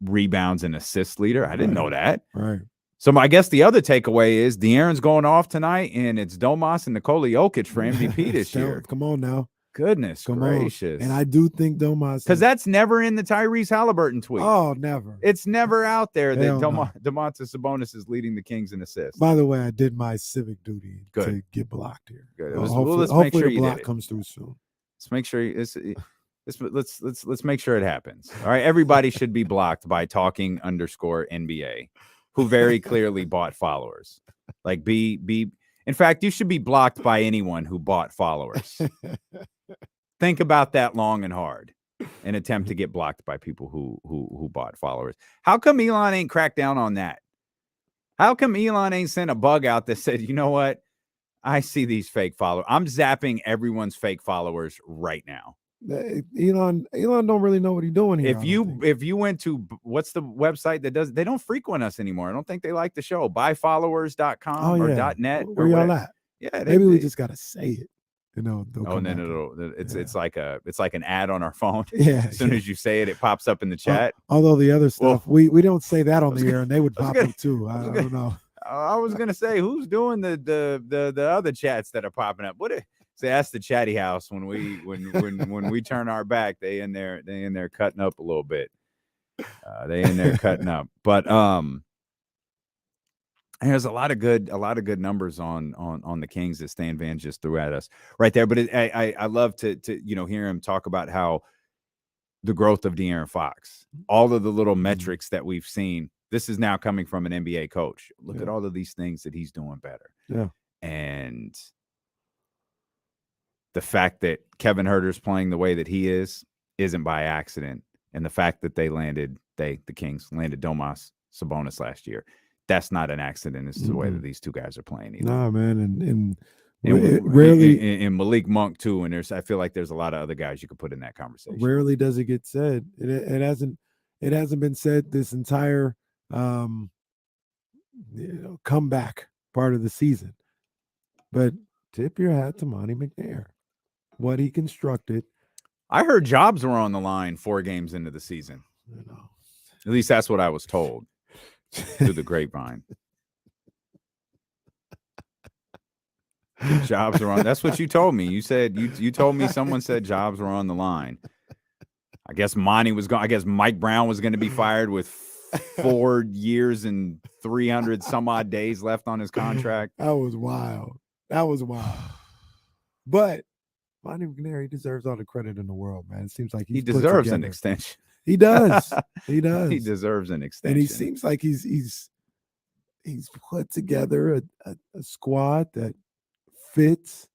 rebounds and assists leader. I didn't know that. Right. So I guess the other takeaway is De'Aaron's going off tonight, and it's Domas and Nikola Jokic for MVP this year. Come on now. Goodness gracious. And I do think Domas, because that's never in the Tyrese Halliburton tweet. Oh, never. It's never out there that no. Domantas Sabonis is leading the Kings in assists. By the way, I did my civic duty to get blocked here. Good. Hopefully make sure the block comes through soon. Let's make sure let's make sure it happens. All right, everybody should be blocked by talking_NBA, who very clearly bought followers. Like in fact, you should be blocked by anyone who bought followers. Think about that long and hard and attempt to get blocked by people who bought followers. How come Elon ain't cracked down on that? How come Elon ain't sent a bug out that said, you know what? I see these fake followers. I'm zapping everyone's fake followers right now. Elon don't really know what he's doing here. If you went to what's the website that does, they don't frequent us anymore. I don't think they like the show. Buyfollowers.com or .net. Where y'all at? Yeah, maybe we just gotta say it. And then it's like an ad on our phone. Yeah. As soon as you say it, it pops up in the chat. Although the other stuff, we don't say that on the air, and they would pop up too. I don't know. I was gonna say, who's doing the other chats that are popping up? Say that's the chatty house. When we turn our back, they in there cutting up a little bit. They in there cutting up, but and there's a lot of good numbers on the Kings that Stan Van just threw at us right there. But I love to hear him talk about how the growth of De'Aaron Fox, all of the little metrics that we've seen. This is now coming from an NBA coach. Look at all of these things that he's doing better. Yeah. And the fact that Kevin Huerter's playing the way that he isn't by accident. And the fact that the Kings landed Domas Sabonis last year, that's not an accident. It's the way that these two guys are playing. Either. Nah, man, and rarely in Malik Monk too. And I feel like there's a lot of other guys you could put in that conversation. Rarely does it get said. It hasn't been said this entire comeback part of the season. But tip your hat to Monty McNair, what he constructed. I heard jobs were on the line 4 games into the season. At least that's what I was told through the grapevine. Jobs are on. That's what you told me. You said you told me someone said jobs were on the line. I guess Monty was going. I guess Mike Brown was going to be fired with 4 years and 300 some odd days left on his contract. That was wild. But Monty McNair, he deserves all the credit in the world, man. It seems like he deserves an extension. He does. He does. He deserves an extension. And he seems like he's put together a squad that fits,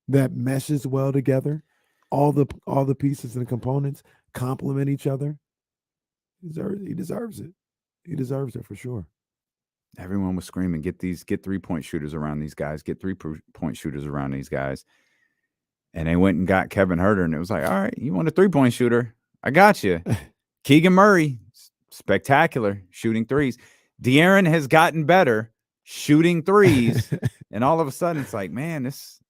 that meshes well together. All the pieces and the components complement each other. He deserves it. He deserves it for sure. Everyone was screaming, get 3-point shooters around these guys, get 3-point shooters around these guys. And they went and got Kevin Huerter, and it was like, all right, you want a 3-point shooter? I got you. Keegan Murray, spectacular, shooting threes. De'Aaron has gotten better shooting threes. And all of a sudden, it's like, man, it's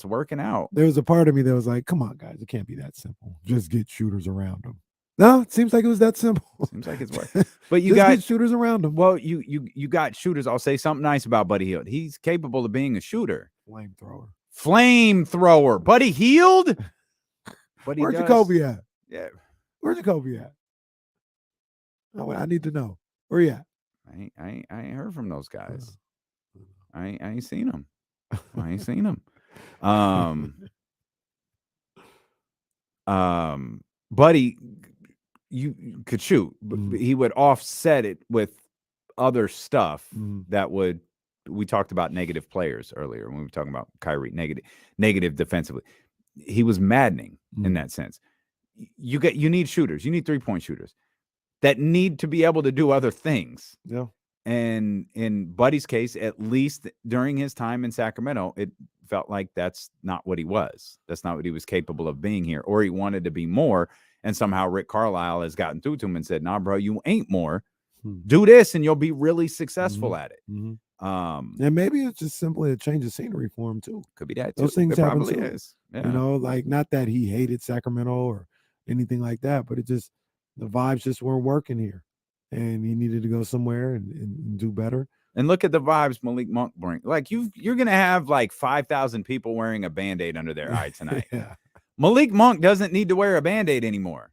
working out. There was a part of me that was like, come on, guys, it can't be that simple. Just get shooters around them. No, it seems like it was that simple. Seems like it's working. But you got shooters around him. Well, you got shooters. I'll say something nice about Buddy Hield. He's capable of being a shooter. Flamethrower. Buddy Hield? Where's Jacoby at? Yeah. Where's Jacoby at? I need to know. Where you at? I ain't heard from those guys. I ain't seen them. I ain't seen them. Buddy, you could shoot, but he would offset it with other stuff that would. We talked about negative players earlier when we were talking about Kyrie, negative defensively. He was maddening in that sense. You need shooters. You need 3-point shooters that need to be able to do other things. Yeah. And in Buddy's case, at least during his time in Sacramento, it felt like that's not what he was. That's not what he was capable of being here, or he wanted to be more. And somehow Rick Carlisle has gotten through to him and said, nah, bro, you ain't more. Do this and you'll be really successful at it. And maybe it's just simply a change of scenery for him too. Could be that too. Those things happen probably too. Is. Yeah. You know, like not that he hated Sacramento or anything like that, but it just the vibes just weren't working here. And he needed to go somewhere and do better. And look at the vibes Malik Monk bring. Like you're gonna have like 5,000 people wearing a Band-Aid under their eye tonight. Yeah. Malik Monk doesn't need to wear a Band-Aid anymore.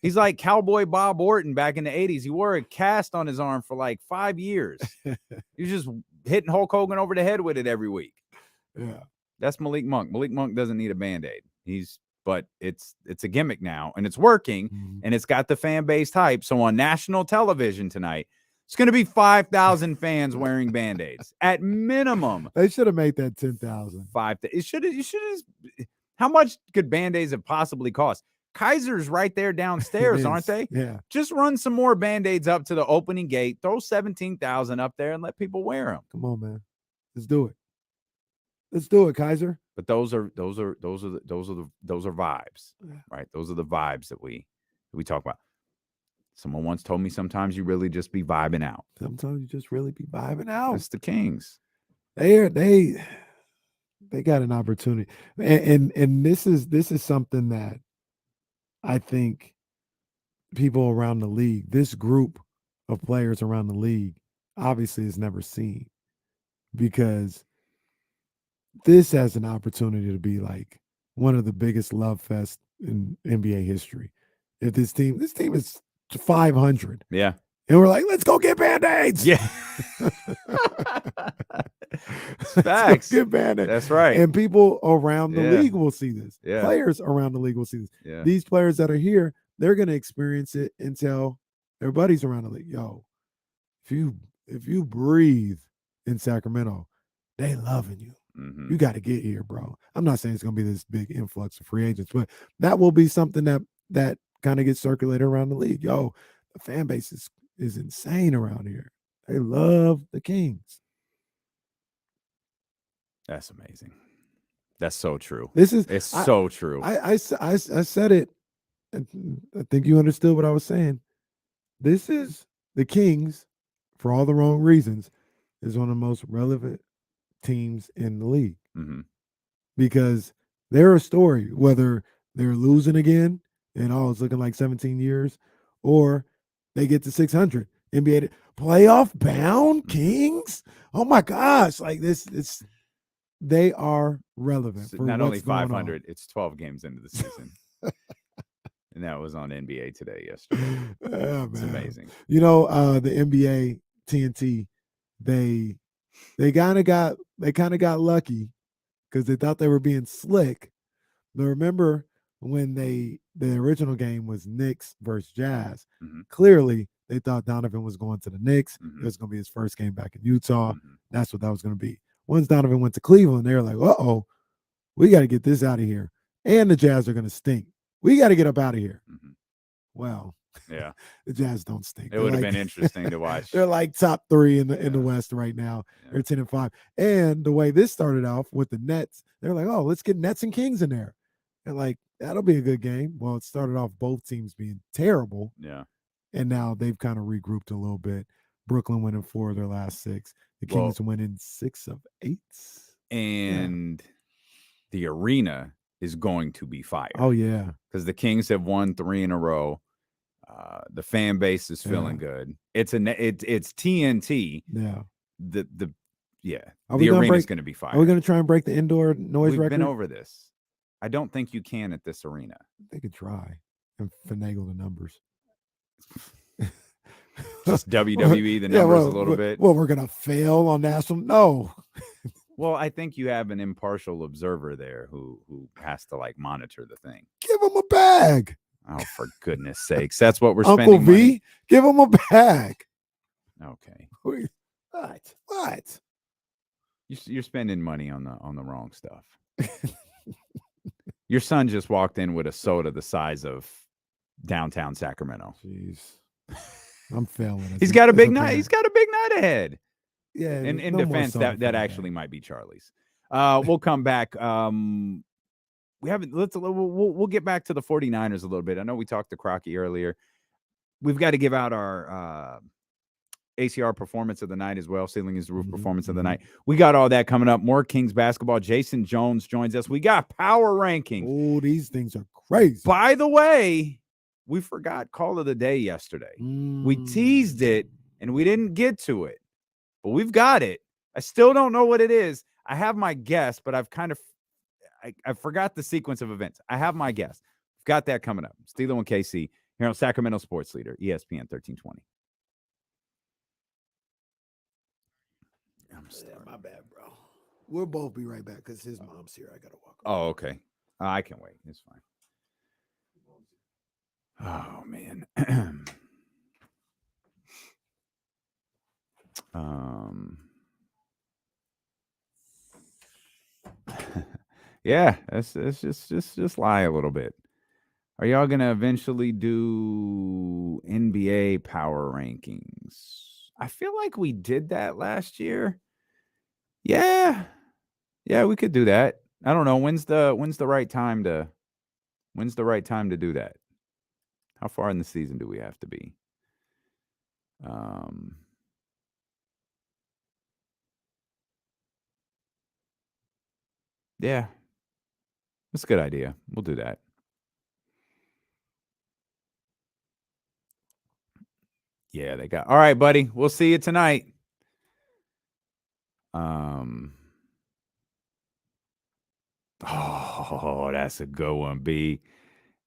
He's like Cowboy Bob Orton back in the 80s. He wore a cast on his arm for like 5 years. He was just hitting Hulk Hogan over the head with it every week. Yeah. That's Malik Monk. Malik Monk doesn't need a Band-Aid. But it's a gimmick now, and it's working, and it's got the fan base hype. So on national television tonight, it's going to be 5,000 fans wearing Band-Aids at minimum. They should have made that 10,000. It should have. How much could Band-Aids have possibly cost? Kaiser's right there downstairs, aren't they? Yeah. Just run some more Band-Aids up to the opening gate, throw 17,000 up there, and let people wear them. Come on, man. Let's do it. Let's do it, Kaiser. But those are vibes, right? Those are the vibes that we talk about. Someone once told me sometimes you really just be vibing out. Sometimes you just really be vibing out. It's the Kings. They got an opportunity, and this is something that I think people around the league, this group of players around the league, obviously has never seen, because this has an opportunity to be like one of the biggest love fests in NBA history. If this team is 500. Yeah. And we're like, let's go get Band-Aids. Yeah. Facts. Get Band-Aids. That's right. And people around the league will see this. Yeah. Players around the league will see this. Yeah. These players that are here, they're going to experience it and tell their buddies around the league, yo, if you breathe in Sacramento, they loving you. Mm-hmm. You got to get here, bro. I'm not saying it's going to be this big influx of free agents, but that will be something that kind of gets circulated around the league. Yo, the fan base is insane around here. They love the Kings. That's amazing. That's so true. It's so true. I said it. And I think you understood what I was saying. This is the Kings, for all the wrong reasons, is one of the most relevant teams in the league. Mm-hmm. Because they're a story, whether they're losing again and it's looking like 17 years, or they get to 600. NBA playoff bound Kings. Oh my gosh. Like this, they are relevant. For not only what's going 500, it's 12 games into the season. And that was on NBA Today yesterday. It's amazing. You know, the NBA TNT, they kind of got lucky because they thought they were being slick. But remember when the original game was Knicks versus Jazz? Mm-hmm. Clearly, they thought Donovan was going to the Knicks. Mm-hmm. It was going to be his first game back in Utah. Mm-hmm. That's what that was going to be. Once Donovan went to Cleveland, they were like, uh-oh, we got to get this out of here. And the Jazz are going to stink. We got to get up out of here. Mm-hmm. Well, yeah, the Jazz don't stink. It would have been interesting to watch. They're like top 3 in the West right now. Yeah. They're 10-5. And the way this started off with the Nets, they're like, oh, let's get Nets and Kings in there. And like, that'll be a good game. Well, it started off both teams being terrible. Yeah. And now they've kind of regrouped a little bit. Brooklyn winning 4 of their last 6. The Kings winning 6 of 8. And the arena is going to be fire. Oh, yeah. Because the Kings have won 3 in a row. The fan base is feeling good. It's TNT. Yeah. The arena is going to be fire. Are we going to try and break the indoor noise record? We've been over this. I don't think you can at this arena. They could try and finagle the numbers. Just WWE the numbers a little bit. Well, we're going to fail on national. No. Well, I think you have an impartial observer there who has to like monitor the thing. Give him a bag. Oh, for goodness sakes. That's what we're Uncle spending V, money. Give him a bag. Okay. What? You're spending money on the wrong stuff. Your son just walked in with a soda the size of downtown Sacramento. Jeez. I'm failing. He's got a big night. He's got a big night ahead. Yeah. In defense, that actually might be Charlie's. We'll come back. We'll get back to the 49ers a little bit. I know we talked to Crocky earlier. We've got to give out our ACR performance of the night as well. Ceiling is the roof performance of the night. We got all that coming up. More Kings basketball. Jason Jones joins us. We got power rankings. Oh, these things are crazy. By the way, we forgot call of the day yesterday. We teased it and we didn't get to it, but we've got it. I still don't know what it is. I have my guess, but I've kind of I forgot the sequence of events. I have my guess. Got that coming up. Steelo and KC here on Sacramento Sports Leader, ESPN 1320. My bad, bro. We'll both be right back because his mom's here. I got to walk. Oh, okay. I can wait. It's fine. Oh, man. Yeah, let's just lie a little bit. Are y'all gonna eventually do NBA power rankings? I feel like we did that last year. Yeah, we could do that. I don't know when's the right time to do that. How far in the season do we have to be? Yeah. That's a good idea. We'll do that. Yeah, they got. All right, buddy. We'll see you tonight. Oh, that's a good one, B.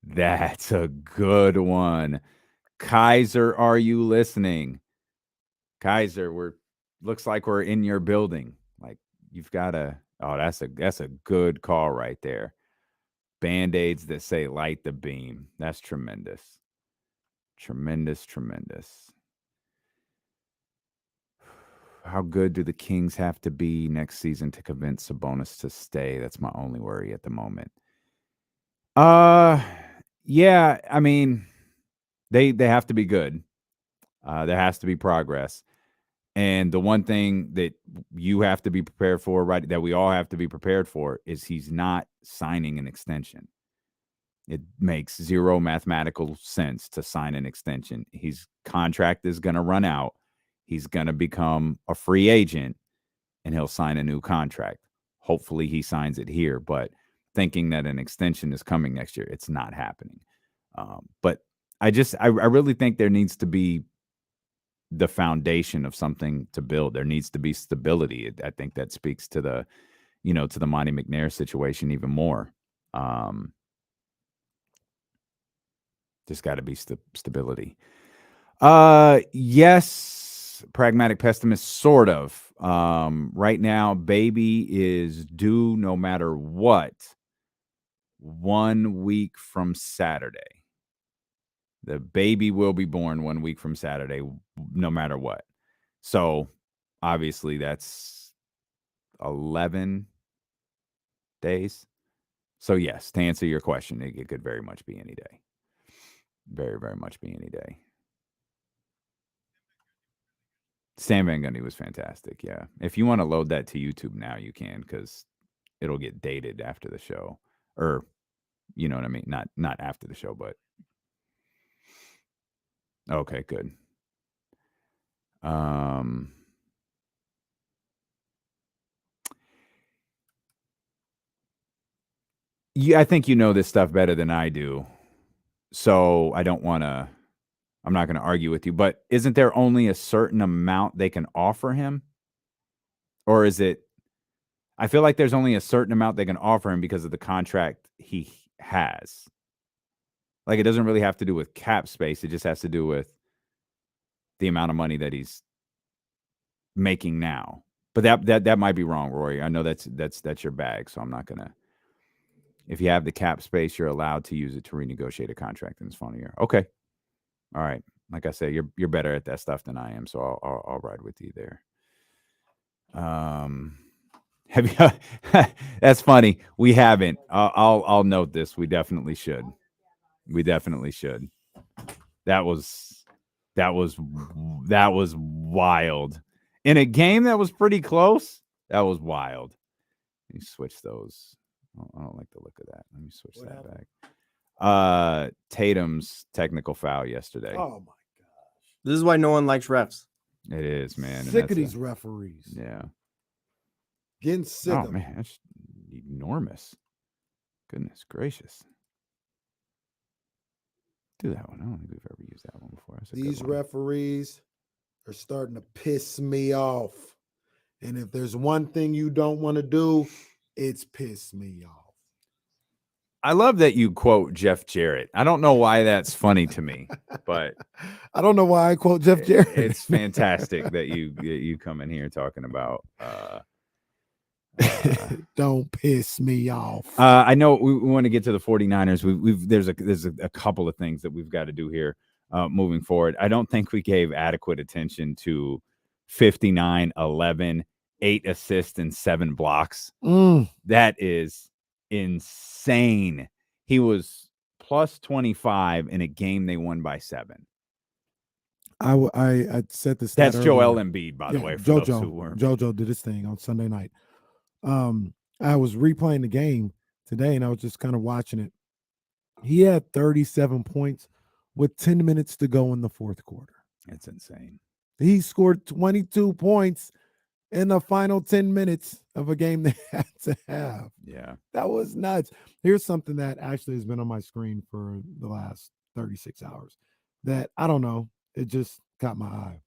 That's a good one. Kaiser, are you listening? Kaiser, looks like we're in your building. Like you've got a. Oh, that's a good call right there. Band-Aids that say light the beam. That's tremendous. Tremendous. how good do the Kings have to be next season to convince Sabonis to stay? That's my only worry at the moment. Yeah, I mean, they have to be good. There has to be progress. And the one thing that you have to be prepared for, right, that we all have to be prepared for, is he's not signing an extension. It makes zero mathematical sense to sign an extension. His contract is going to run out. He's going to become a free agent, and he'll sign a new contract. Hopefully he signs it here, but thinking that an extension is coming next year, it's not happening. But I really think there needs to be the foundation of something to build. There needs to be stability. I think that speaks to the, to the Monty McNair situation even more. Just got to be stability. Yes, pragmatic pessimist, sort of. Right now, baby is due no matter what 1 week from Saturday. The baby will be born 1 week from Saturday, no matter what. So, obviously, that's 11 days. So, yes, to answer your question, it could very much be any day. Very, very much be any day. Stan Van Gundy was fantastic, yeah. If you want to load that to YouTube now, you can, because it'll get dated after the show. Or, you know what I mean? Not after the show, but... Okay, good. Yeah, I think you know this stuff better than I do. So I'm not going to argue with you, but isn't there only a certain amount they can offer him? Or is it, I feel like there's only a certain amount they can offer him because of the contract he has. Like, it doesn't really have to do with cap space. It just has to do with the amount of money that he's making now. But that might be wrong, Rory. I know that's your bag, so I'm not going to. If you have the cap space, you're allowed to use it to renegotiate a contract in this final year. Okay. All right. Like I said, you're better at that stuff than I am, so I'll ride with you there. Have you? That's funny. We haven't. I'll note this. We definitely should. We definitely should. That was wild. In a game that was pretty close, that was wild. Let me switch those. I don't like the look of that. Let me switch that back. Tatum's technical foul yesterday. Oh my gosh. This is why no one likes refs. It is, man. Sick of these referees. Yeah. Getting sick of man, that's enormous. Goodness gracious. Do that one. I don't think we've ever used that one before. These referees are starting to piss me off. And if there's one thing you don't want to do, it's piss me off. I love that you quote Jeff Jarrett. I don't know why that's funny to me, but I don't know why I quote Jeff Jarrett. It's fantastic that you come in here talking about don't piss me off. I know we want to get to the 49ers. There's a couple of things that we've got to do here moving forward. I don't think we gave adequate attention to 59-11, 8 assists and 7 blocks. That is insane. He was plus 25 in a game they won by 7. I said this. That's Joel Embiid, by the way. For those who weren't. JoJo did his thing on Sunday night. I was replaying the game today, and I was just kind of watching it. He had 37 points with 10 minutes to go in the fourth quarter. It's insane. He scored 22 points in the final 10 minutes of a game they had to have. Yeah. That was nuts. Here's something that actually has been on my screen for the last 36 hours that I don't know. It just caught my eye.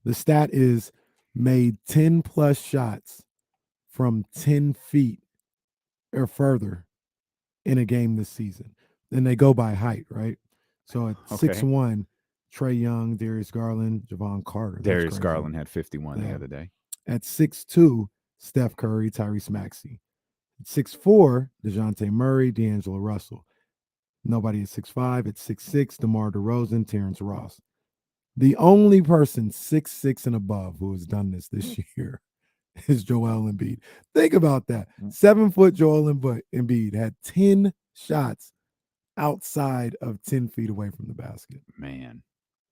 The stat is made 10 plus shots from 10 feet or further in a game this season. Then they go by height, right? So at 6'1", Trae Young, Darius Garland, Javon Carter. Darius Garland had 51 the other day. At 6'2", Steph Curry, Tyrese Maxey. At 6'4", DeJounte Murray, D'Angelo Russell. Nobody at 6'5". At 6'6", DeMar DeRozan, Terrence Ross. The only person 6'6" and above who has done this year is Joel Embiid. Think about that. 7-foot Joel Embiid had 10 shots outside of 10 feet away from the basket. Man.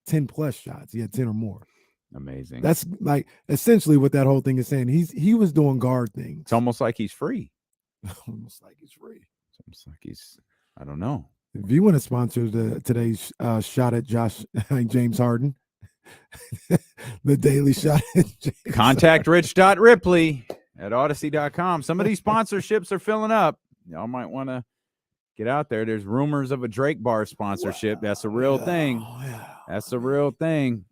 10 plus shots. He had 10 or more. Amazing. That's like essentially what that whole thing is saying. He was doing guard things. It's almost like he's free. Almost like he's free. It's almost like he's, I don't know. If you want to sponsor today's shot at James Harden, the daily shot at James Contact Rich.Ripley at Odyssey.com. Some of these sponsorships are filling up. Y'all might want to get out there. There's rumors of a Drake Bar sponsorship. That's a real thing. That's a real thing.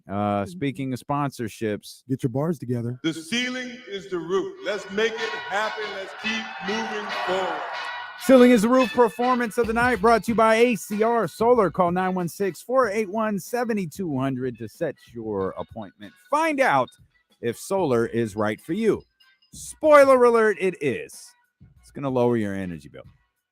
Speaking of sponsorships, get your bars together. The ceiling is the roof. Let's make it happen. Let's keep moving forward. Ceiling is the Roof Performance of the Night, brought to you by ACR Solar. Call 916-481-7200 to set your appointment. Find out if solar is right for you. Spoiler alert, it is. It's going to lower your energy bill.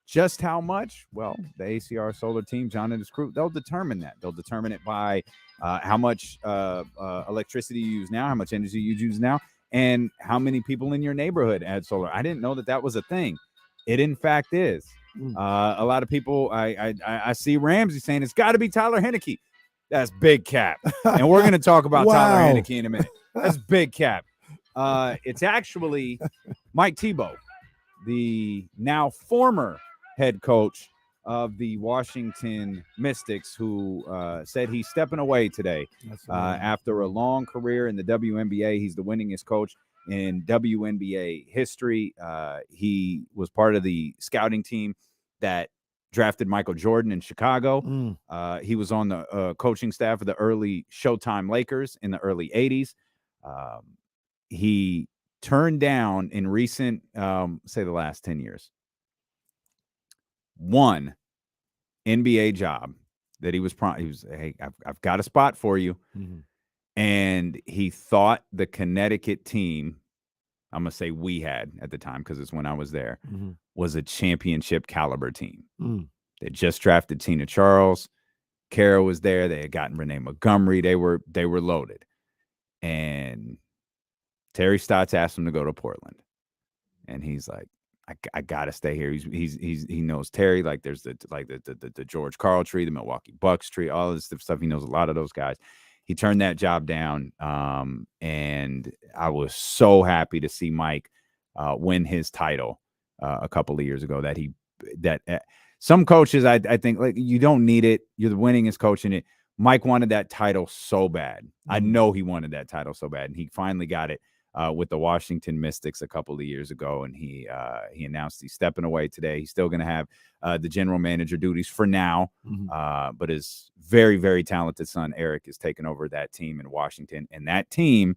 Just how much? Well, the ACR Solar team, John and his crew, they'll determine that. They'll determine it by how much electricity you use now, how much energy you use now, and how many people in your neighborhood add solar. I didn't know that was a thing. It, in fact, is. A lot of people, I see Ramsey saying it's got to be Tyler Henneke. That's big cap. And we're going to talk about Tyler Henneke in a minute. That's big cap. It's actually Mike Tebow, the now former head coach of the Washington Mystics, who said he's stepping away today after a long career in the WNBA. He's the winningest coach in WNBA history. He was part of the scouting team that drafted Michael Jordan in Chicago. He was on the coaching staff of the early Showtime Lakers in the early 80s. He turned down in recent, say the last 10 years, one NBA job that he was hey, I've got a spot for you. And he thought the Connecticut team, I'm going to say we had at the time, because it's when I was there, was a championship caliber team. They just drafted Tina Charles. Kara was there. They had gotten Renee Montgomery. They were loaded. And Terry Stotts asked him to go to Portland. And he's like, I gotta stay here. He knows Terry. Like there's the George Karl tree, the Milwaukee Bucks tree, all this stuff. He knows a lot of those guys. He turned that job down, and I was so happy to see Mike win his title a couple of years ago. Some coaches, I think, like, you don't need it. You're the winningest coach in it. Mike wanted that title so bad. I know he wanted that title so bad, and he finally got it with the Washington Mystics a couple of years ago, and he announced he's stepping away today. He's still going to have the general manager duties for now, but his very, very talented son, Eric, is taking over that team in Washington, and that team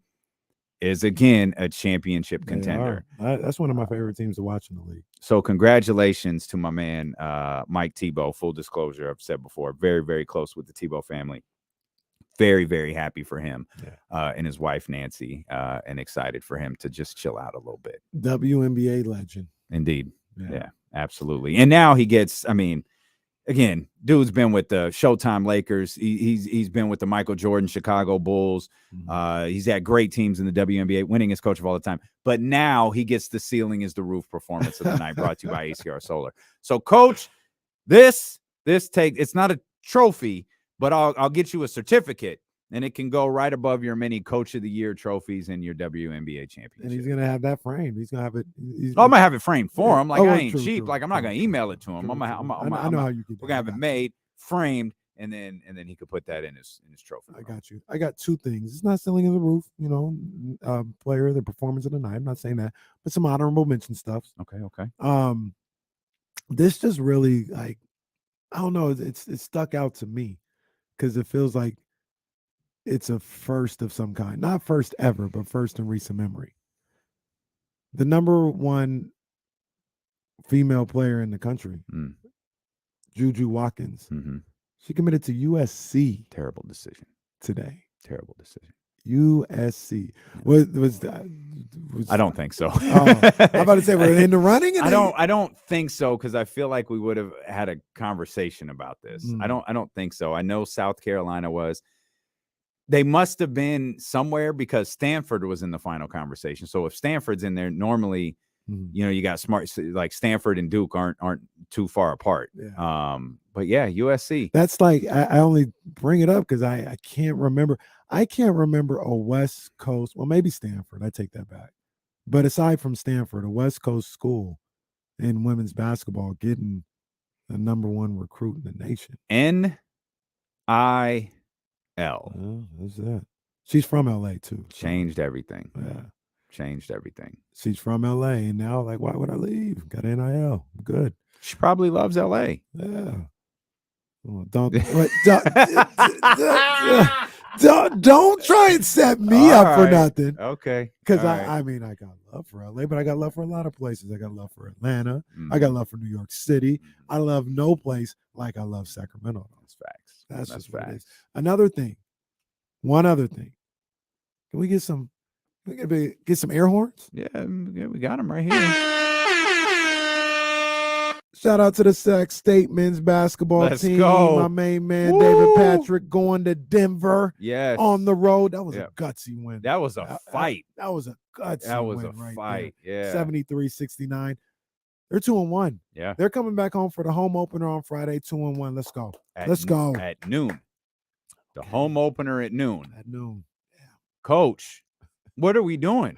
is, again, a championship contender. That's one of my favorite teams to watch in the league. So congratulations to my man, Mike Tebow. Full disclosure, I've said before, very, very close with the Tebow family. Very, very happy for him and his wife, Nancy, and excited for him to just chill out a little bit. WNBA legend. Indeed. Yeah, absolutely. And now he gets, I mean, again, dude's been with the Showtime Lakers. He's been with the Michael Jordan Chicago Bulls. He's had great teams in the WNBA, winningest coach of all the time. But now he gets the Ceiling is the Roof Performance of the Night, brought to you by ACR Solar. So, Coach, it's not a trophy, but I'll get you a certificate, and it can go right above your many Coach of the Year trophies and your WNBA championship. And he's gonna have that framed. He's gonna have it. I'm gonna have it framed for him. Like, I ain't cheap. Like, I'm not gonna email it to him. I know how you. We're gonna have it made, framed, and then he could put that in his trophy. I got you. I got two things. It's not Ceiling of the Roof, player of the performance of the night. I'm not saying that, but some honorable mention stuff. Okay. This just really, like, I don't know. It stuck out to me because it feels like it's a first of some kind. Not first ever, but first in recent memory. The number one female player in the country, Juju Watkins, she committed to USC. Terrible decision Today. Terrible decision. USC. Was I don't think so. I'm about to say we're in the running. I don't think so, because I feel like we would have had a conversation about this. I don't think so. I know South Carolina was. They must have been somewhere because Stanford was in the final conversation. So if Stanford's in there, normally, you got smart, like Stanford and Duke aren't too far apart. Yeah. But yeah, USC. That's like I only bring it up because I can't remember. I can't remember a West Coast. Well, maybe Stanford. I take that back. But aside from Stanford, a West Coast school in women's basketball getting the #1 recruit in the nation. NIL. Who's that? She's from LA too. Changed everything. Yeah. Changed everything. She's from LA, and now like, why would I leave? Got NIL. Good. She probably loves LA. Yeah. Oh, don't try and set me up for nothing. Okay. Because I mean, I got love for LA, but I got love for a lot of places. I got love for Atlanta. I got love for New York City. I love no place like I love Sacramento. That's facts. That's just facts. what it is. One other thing. Can we get some? Get some air horns? Yeah, we got them right here. Shout out to the Sac State men's basketball Let's team. go. My main man, David Patrick, going to Denver. Yes. On the road. That was a gutsy win. That was a fight. That was a gutsy win. That was a right fight. there. Yeah. 73-69. They're 2-1. Yeah. They're coming back home for the home opener on Friday, 2-1. Let's go. Let's go. At noon. The home opener at noon. At noon. Yeah. Coach, what are we doing?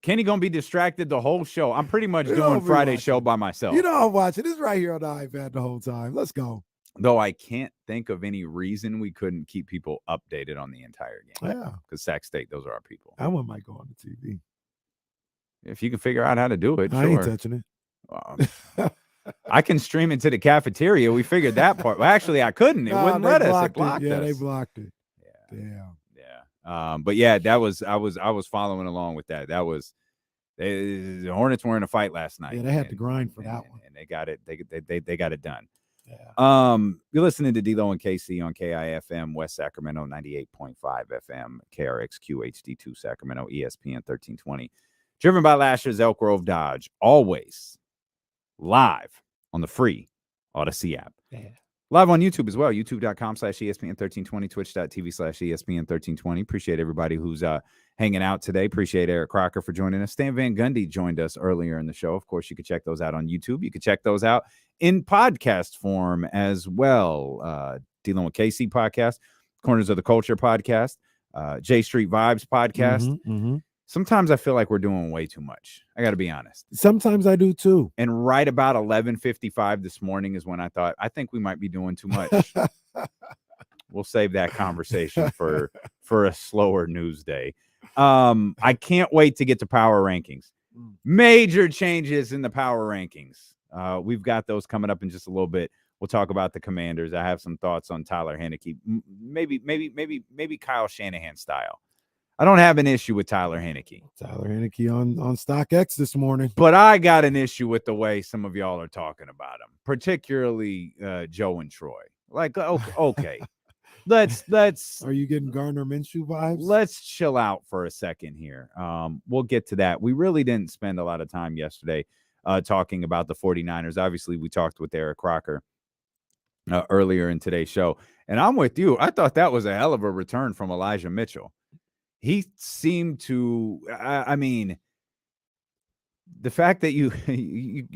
Kenny gonna be distracted the whole show. I'm pretty much doing Friday's show by myself. You know I'm watching. This right here on the iPad the whole time. Let's go. Though I can't think of any reason we couldn't keep people updated on the entire game. Yeah. Because Sac State, those are our people. That one might go on the TV. If you can figure out how to do it, I ain't touching it. I can stream it to the cafeteria. We figured that part. Well, actually, I couldn't. It wouldn't let us. It blocked us. Yeah, they blocked it. Yeah. But yeah, I was following along with that. That was the Hornets were in a fight last night. Yeah, they had to grind for that one, and they got it. They got it done. Yeah. You're listening to D-Lo and KC on KIFM West Sacramento 98.5 FM, KRXQ HD2 Sacramento, ESPN 1320. Driven by last year's Elk Grove Dodge, always live on the free Odyssey app. Yeah. Live on YouTube as well, youtube.com/ESPN1320, twitch.tv/ESPN1320. Appreciate everybody who's hanging out today. Appreciate Eric Crocker for joining us. Stan Van Gundy joined us earlier in the show. Of course, you can check those out on YouTube. You can check those out in podcast form as well. D-Lo and KC podcast, Corners of the Culture podcast, J Street Vibes podcast. Sometimes I feel like we're doing way too much. I got to be honest. Sometimes I do too. And right about 11:55 this morning is when I thought, I think we might be doing too much. We'll save that conversation for a slower news day. I can't wait to get to power rankings. Major changes in the power rankings. We've got those coming up in just a little bit. We'll talk about the Commanders. I have some thoughts on Tyler Heineke. Maybe Kyle Shanahan style. I don't have an issue with Tyler Heineke. Tyler Heineke on StockX this morning. But I got an issue with the way some of y'all are talking about him, particularly Joe and Troy. Like, okay. Let's Are you getting Gardner Minshew vibes? Let's chill out for a second here. We'll get to that. We really didn't spend a lot of time yesterday talking about the 49ers. Obviously, we talked with Eric Crocker earlier in today's show. And I'm with you. I thought that was a hell of a return from Elijah Mitchell. He seemed to, I mean, the fact that you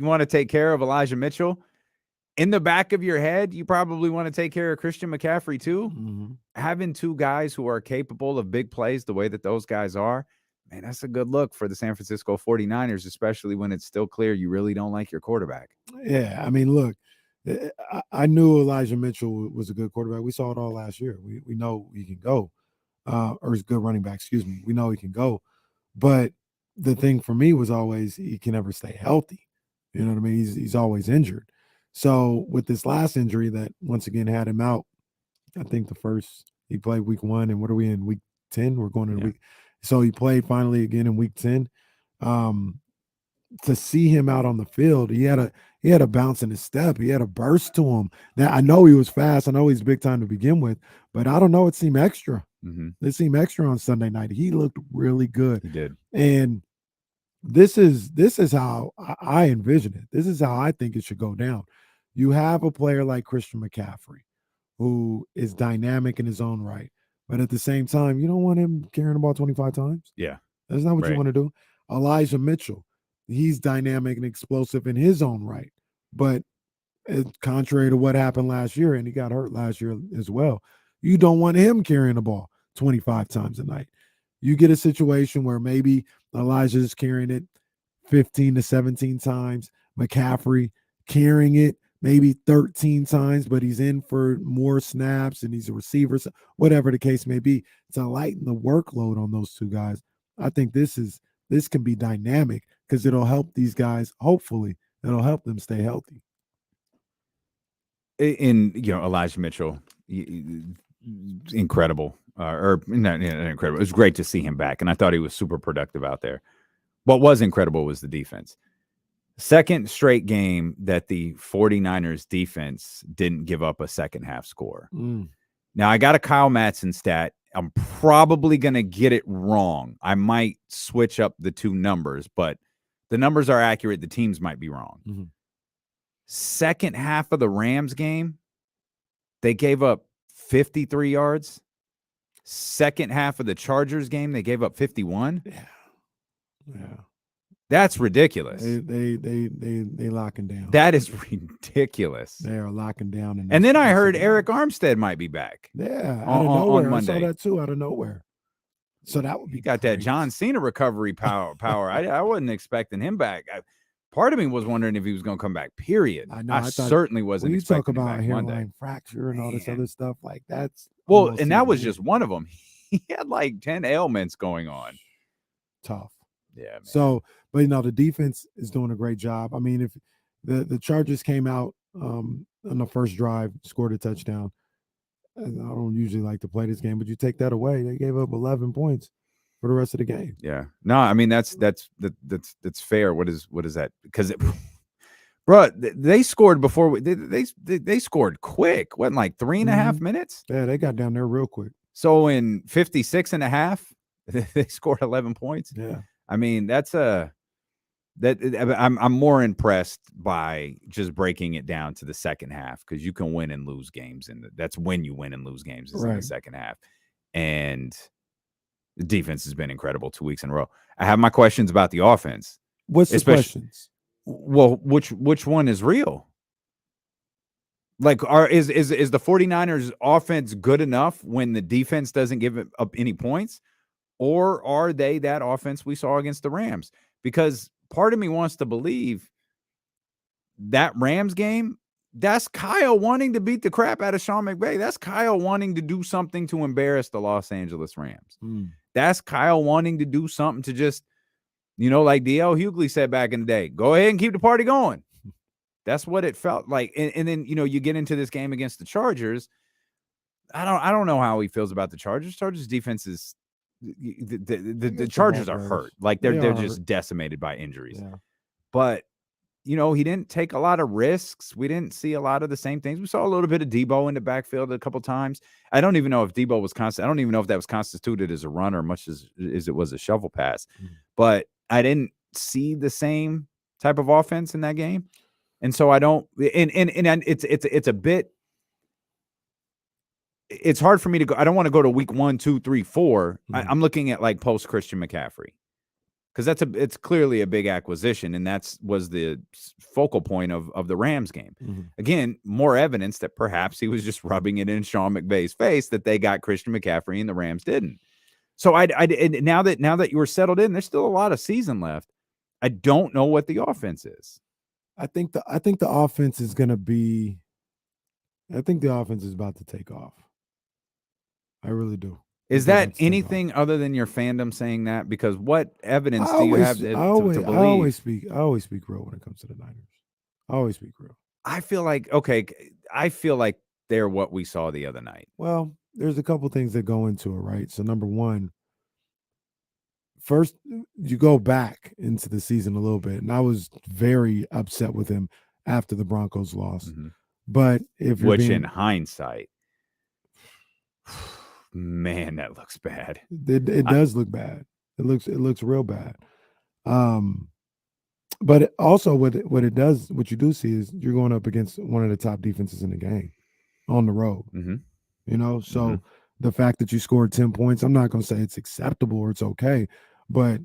want to take care of Elijah Mitchell, in the back of your head, you probably want to take care of Christian McCaffrey too. Mm-hmm. Having two guys who are capable of big plays the way that those guys are, man, that's a good look for the San Francisco 49ers, especially when it's still clear you really don't like your quarterback. Yeah, I mean, look, I knew Elijah Mitchell was a good quarterback. We saw it all last year. We know he can go. Or he's a good running back, excuse me. We know he can go. But the thing for me was always he can never stay healthy. You know what I mean? He's always injured. So with this last injury that once again had him out, I think he played week 1, and what are we in, week 10? We're going into week. So he played finally again in week 10. To see him out on the field, he had a bounce in his step. He had a burst to him. Now I know he was fast. I know he's big time to begin with, but I don't know. It seemed extra. It seemed extra on Sunday night. He looked really good. He did. And this is how I envision it. This is how I think it should go down. You have a player like Christian McCaffrey, who is dynamic in his own right. But at the same time, you don't want him carrying the ball 25 times. Yeah. That's not what you Right. want to do. Elijah Mitchell, he's dynamic and explosive in his own right. But contrary to what happened last year, and he got hurt last year as well, you don't want him carrying the ball 25 times a night. You get a situation where maybe Elijah's carrying it 15 to 17 times, McCaffrey carrying it maybe 13 times, but he's in for more snaps and he's a receiver, whatever the case may be, to lighten the workload on those two guys. I think this can be dynamic because it'll help these guys. Hopefully, it'll help them stay healthy. In Elijah Mitchell, incredible, or not incredible. It was great to see him back, and I thought he was super productive out there. What was incredible was the defense. Second straight game that the 49ers defense didn't give up a second half score. Now, I got a Kyle Madsen stat. I'm probably going to get it wrong. I might switch up the two numbers, but the numbers are accurate. The teams might be wrong. Second half of the Rams game, they gave up 53 yards. Second half of the Chargers game, they gave up 51. Yeah. That's ridiculous. They locking down. That is ridiculous. They are locking down. And then I heard Eric Armstead might be back. Yeah, out of nowhere. On Monday. I saw that too, out of nowhere. So that would be. You got that John Cena recovery power. I wasn't expecting him back. Part of me was wondering if he was going to come back. Period. I know. I certainly wasn't. When you expecting talk about him back hairline Monday. fracture and all this other stuff, like that's and that was just one of them. He had like 10 ailments going on. Tough. Yeah. Man. So, but the defense is doing a great job. I mean, if the Chargers came out on the first drive, scored a touchdown. And I don't usually like to play this game, but you take that away, they gave up 11 points for the rest of the game. Yeah. No, I mean that's fair. What is that? Because bro, they scored before they scored quick. Wasn't like 3.5 minutes? Yeah, they got down there real quick. So in 56 and a half, they scored 11 points. Yeah. I mean, I'm more impressed by just breaking it down to the second half, because you can win and lose games, and that's when you win and lose games is in the second half. And the defense has been incredible 2 weeks in a row. I have my questions about the offense. What's the questions? Well, which one is real? Like, is the 49ers offense good enough when the defense doesn't give up any points? Or are they that offense we saw against the Rams? Because part of me wants to believe that Rams game, that's Kyle wanting to beat the crap out of Sean McVay. That's Kyle wanting to do something to embarrass the Los Angeles Rams. That's Kyle wanting to do something to just, like D.L. Hughley said back in the day, go ahead and keep the party going. That's what it felt like. And then, you get into this game against the Chargers. I don't know how he feels about the Chargers. Chargers defense is the Chargers are hurt. Like they're just decimated by injuries. Yeah. But he didn't take a lot of risks. We didn't see a lot of the same things. We saw a little bit of Debo in the backfield a couple times. I don't even know if Debo was I don't even know if that was constituted as a runner, much as it was a shovel pass. But I didn't see the same type of offense in that game. And so I don't, and it's a bit, it's hard for me to go. I don't want to go to week 1, 2, 3, 4. I'm looking at like post Christian McCaffrey, because it's clearly a big acquisition, and was the focal point of the Rams game. Again, more evidence that perhaps he was just rubbing it in Sean McVay's face that they got Christian McCaffrey and the Rams didn't. So now that you were settled in, there's still a lot of season left. I don't know what the offense is. I think the offense is going to be. I think the offense is about to take off. I really do. Is that anything other than your fandom saying that? Because what evidence do you have to believe? I always speak real when it comes to the Niners. I always speak real. I feel like they're what we saw the other night. Well, there's a couple things that go into it, right? So number one, first, you go back into the season a little bit, and I was very upset with him after the Broncos lost. But in hindsight, man, that looks bad. It does look bad. It looks real bad. But also what you do see is you're going up against one of the top defenses in the game. on the road. Mhm. You know, so the fact that you scored 10 points, I'm not going to say it's acceptable or it's okay, but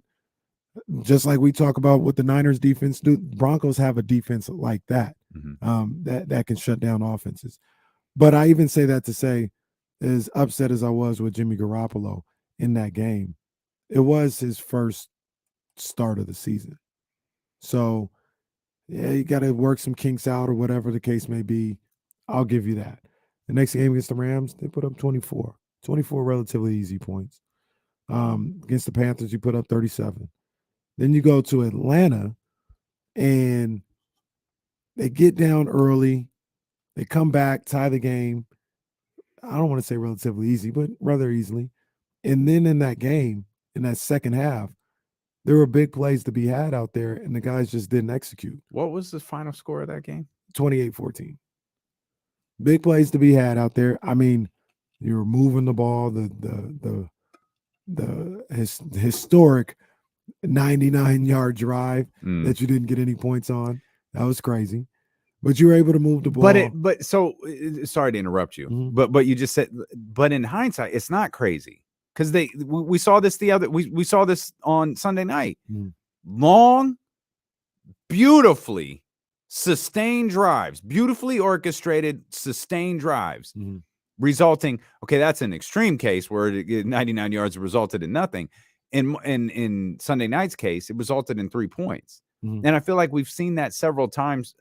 just like we talk about what the Niners defense do, Broncos have a defense like that, that can shut down offenses. But I even say that to say, as upset as I was with Jimmy Garoppolo in that game, it was his first start of the season. So, yeah, you got to work some kinks out or whatever the case may be. I'll give you that. The next game against the Rams, they put up 24 relatively easy points. Against the Panthers, you put up 37. Then you go to Atlanta, and they get down early. They come back, tie the game. I don't want to say relatively easy, but rather easily. And then in that game, in that second half, there were big plays to be had out there, and the guys just didn't execute. What was the final score of that game? 28-14. Big plays to be had out there. I mean, you were moving the ball, the historic 99-yard drive that you didn't get any points on. That was crazy. But you were able to move the ball. But sorry to interrupt you. But you just said, but in hindsight, it's not crazy. Because we saw this we saw this on Sunday night. Long, beautifully sustained drives, beautifully orchestrated, sustained drives, resulting. Okay, that's an extreme case where 99 yards resulted in nothing. In Sunday night's case, it resulted in 3 points. And I feel like we've seen that several times.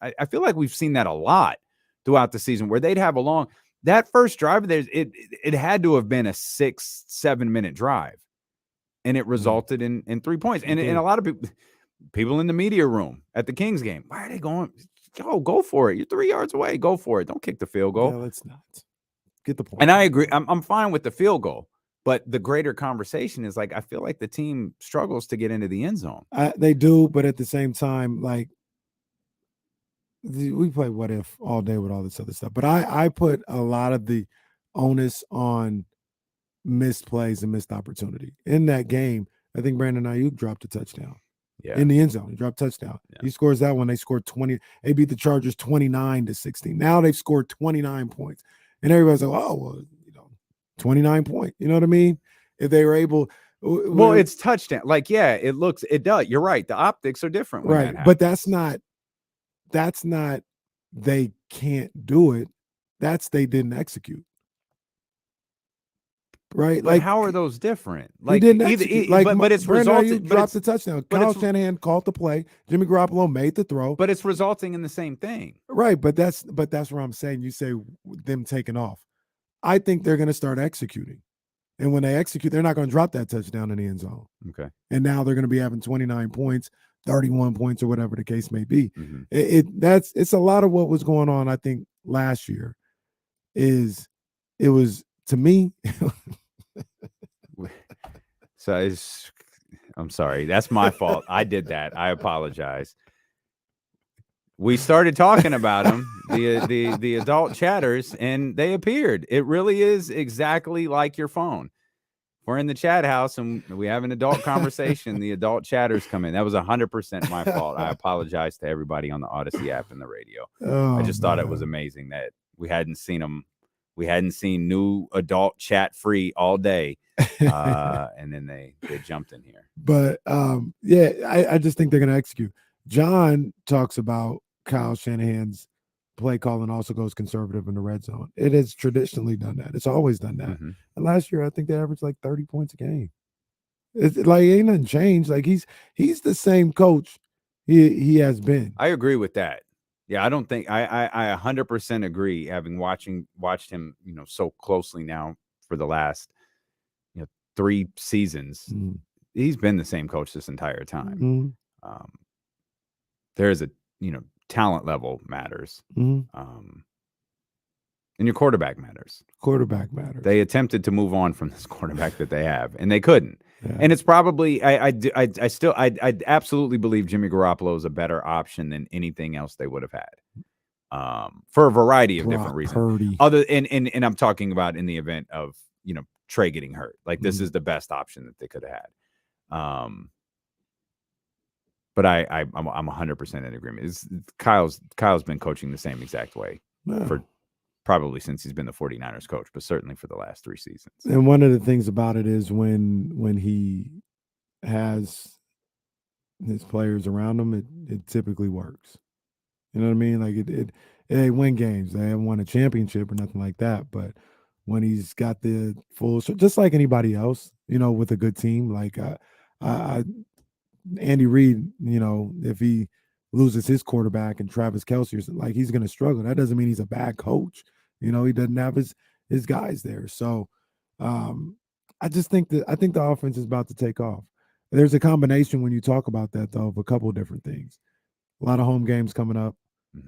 I feel like we've seen that a lot throughout the season where they'd have a long. That first drive, it had to have been a 6-7 minute drive, and it resulted in 3 points. And a lot of people in the media room at the Kings game, why are they going? Go for it. You're 3 yards away. Go for it. Don't kick the field goal. Yeah, let's not get the point. And I agree. I'm fine with the field goal, but the greater conversation is like I feel like the team struggles to get into the end zone. They do, but at the same time, like. We play what if all day with all this other stuff, but I put a lot of the onus on missed plays and missed opportunity in that game. I think Brandon Ayuk dropped a touchdown in the end zone. He dropped a touchdown. Yeah. He scores that one. They scored 20. They beat the Chargers 29-16. Now they've scored 29 points, and everybody's like, "Oh, well, 29 points." You know what I mean? If they were able. Well, it's touchdown. Like, yeah, it does. You're right. The optics are different. Right, but that's not they can't do it. That's they didn't execute. Right? But like, how are those different? Like, he didn't execute. but it's resulting. Dropped the touchdown. Kyle Shanahan called the play. Jimmy Garoppolo made the throw. But it's resulting in the same thing. Right, but that's what I'm saying. You say them taking off. I think they're going to start executing. And when they execute, they're not going to drop that touchdown in the end zone. Okay. And now they're going to be having 29 points. 31 points or whatever the case may be. It's a lot of what was going on. I think last year it was to me. So I'm sorry. That's my fault. I did that. I apologize. We started talking about them, the adult chatters, and they appeared. It really is exactly like your phone. We're in the chat house and we have an adult conversation. The adult chatters come in. That was 100% my fault. I apologize to everybody on the Odyssey app and the radio. I just thought it was amazing that we hadn't seen them. We hadn't seen new adult chat free all day. And then they jumped in here. But yeah, I just think they're going to execute. John talks about Kyle Shanahan's play calling also goes conservative in the red zone. It has traditionally done that. It's always done that. And last year, I think they averaged like 30 points a game. It's like ain't nothing changed. Like he's the same coach he has been. I agree with that. Yeah, I don't think I 100% agree. Having watched him, so closely now for the last 3 seasons, he's been the same coach this entire time. There's a talent level matters. And your quarterback matters. Quarterback matters. They attempted to move on from this quarterback that they have, and they couldn't. Yeah. And it's probably I absolutely believe Jimmy Garoppolo is a better option than anything else they would have had, for a variety of different reasons. Other and I'm talking about in the event of Trey getting hurt. Like this is the best option that they could have had. But I'm 100% in agreement. Kyle's been coaching the same exact way for probably since he's been the 49ers coach, but certainly for the last 3 seasons. And one of the things about it is when he has his players around him, it typically works. You know what I mean? Like they win games. They haven't won a championship or nothing like that. But when he's got the full, just like anybody else, with a good team, like Andy Reid, if he loses his quarterback and Travis Kelce, like he's going to struggle. That doesn't mean he's a bad coach. He doesn't have his guys there. So I just think the offense is about to take off. There's a combination when you talk about that, though, of a couple of different things. A lot of home games coming up.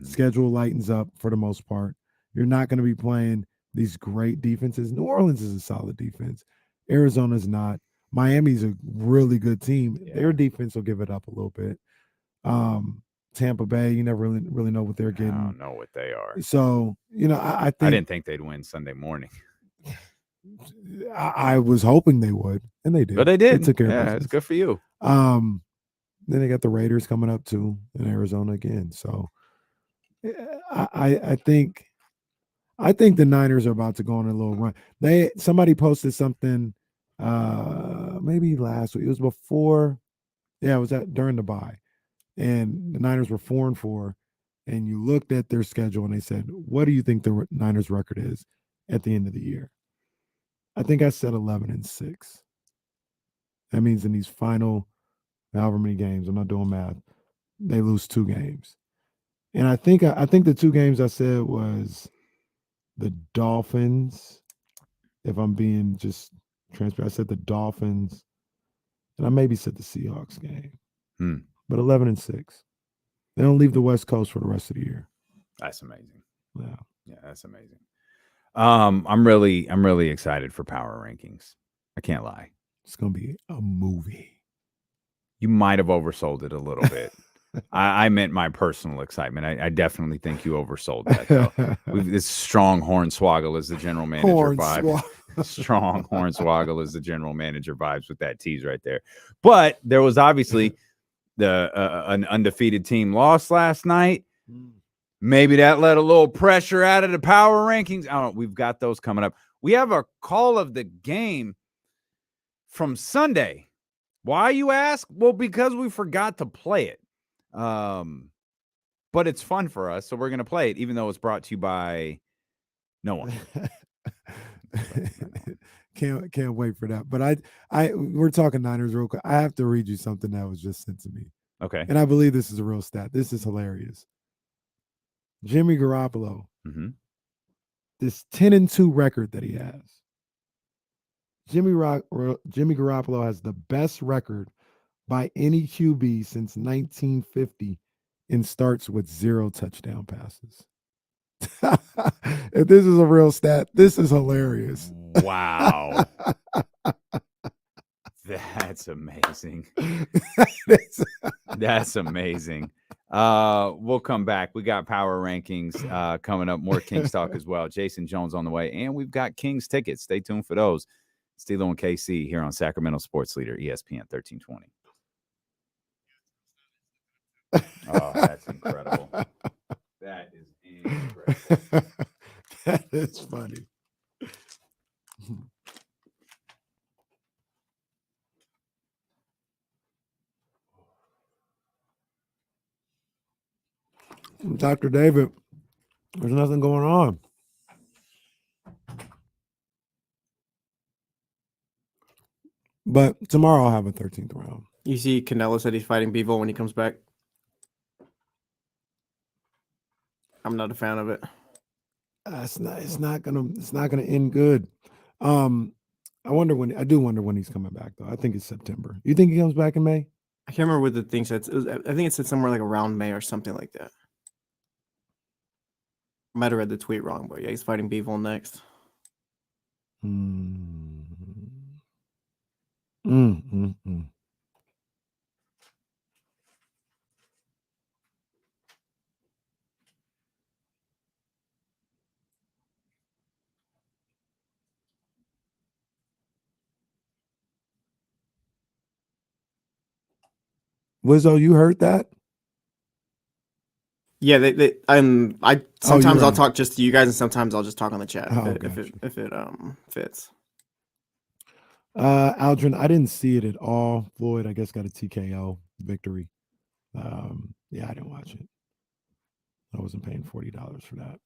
Schedule lightens up for the most part. You're not going to be playing these great defenses. New Orleans is a solid defense. Arizona's not. Miami's a really good team. Yeah. Their defense will give it up a little bit. Tampa Bay, you never really know what they're getting. I don't know what they are. So, I think I didn't think they'd win Sunday morning. I was hoping they would, and they did. But they did. They took care of business. business. It's good for you. Then they got the Raiders coming up too in Arizona again. So I think the Niners are about to go on a little run. Somebody posted something maybe last week. It was before, it was during the bye. And the Niners were 4-4. And you looked at their schedule and they said, what do you think the Niners record is at the end of the year? I think I said 11-6. That means in these final however many games, I'm not doing math, they lose 2 games. And I think the 2 games I said was the Dolphins. If I'm being just transparent, I said the Dolphins, and I maybe said the Seahawks game. But 11-6. They don't leave the West Coast for the rest of the year. That's amazing. Yeah, that's amazing. I'm really excited for power rankings. I can't lie. It's gonna be a movie. You might have oversold it a little bit. I meant my personal excitement. I definitely think you oversold that, though. This strong Hornswoggle is the general manager vibe. Strong Hornswoggle is the general manager vibes with that tease right there. But there was obviously an undefeated team lost last night. Maybe that let a little pressure out of the power rankings. I don't know. We've got those coming up. We have a call of the game from Sunday. Why, you ask? Well, because we forgot to play it. But it's fun for us, so we're going to play it, even though it's brought to you by no one. Can't wait for that. But we're talking Niners real quick. I have to read you something that was just sent to me. Okay. And I believe this is a real stat. This is hilarious. Jimmy Garoppolo, this 10-2 record that he has. Jimmy Garoppolo has the best record by any QB since 1950 and starts with 0 touchdown passes. If this is a real stat, this is hilarious. Wow. That's amazing. That's amazing. We'll come back. We got power rankings coming up, more Kings talk as well. Jason Jones on the way, and we've got Kings tickets. Stay tuned for those. Steelo and KC here on Sacramento Sports Leader, ESPN 1320. Oh, that's incredible. That is incredible. That is funny. Dr. David, there's nothing going on. But tomorrow I'll have a 13th round. You see, Canelo said he's fighting Bivol when he comes back. I'm not a fan of it. It's not gonna end good. I do wonder when he's coming back though. I think it's September. You think he comes back in May? I can't remember what the thing said. I think it said somewhere like around May or something like that. I might have read the tweet wrong, but yeah, he's fighting Bivol next. Wizzo, you heard that? Yeah, I sometimes you're I'll right. talk just to you guys, and sometimes I'll just talk on the chat Oh, if gotcha. it fits. Aldrin, I didn't see it at all. Floyd, I guess, got a TKO victory. Yeah, I didn't watch it. I wasn't paying $40 for that.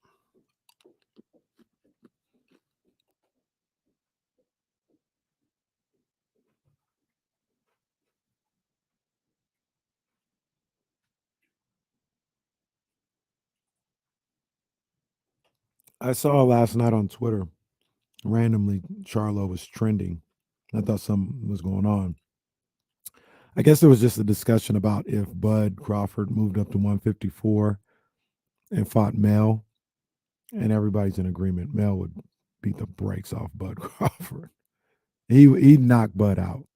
I saw last night on Twitter, randomly, Charlo was trending. I thought something was going on. I guess there was just a discussion about if Bud Crawford moved up to 154 and fought Mel, and everybody's in agreement. Mel would beat the brakes off Bud Crawford. He'd knock Bud out.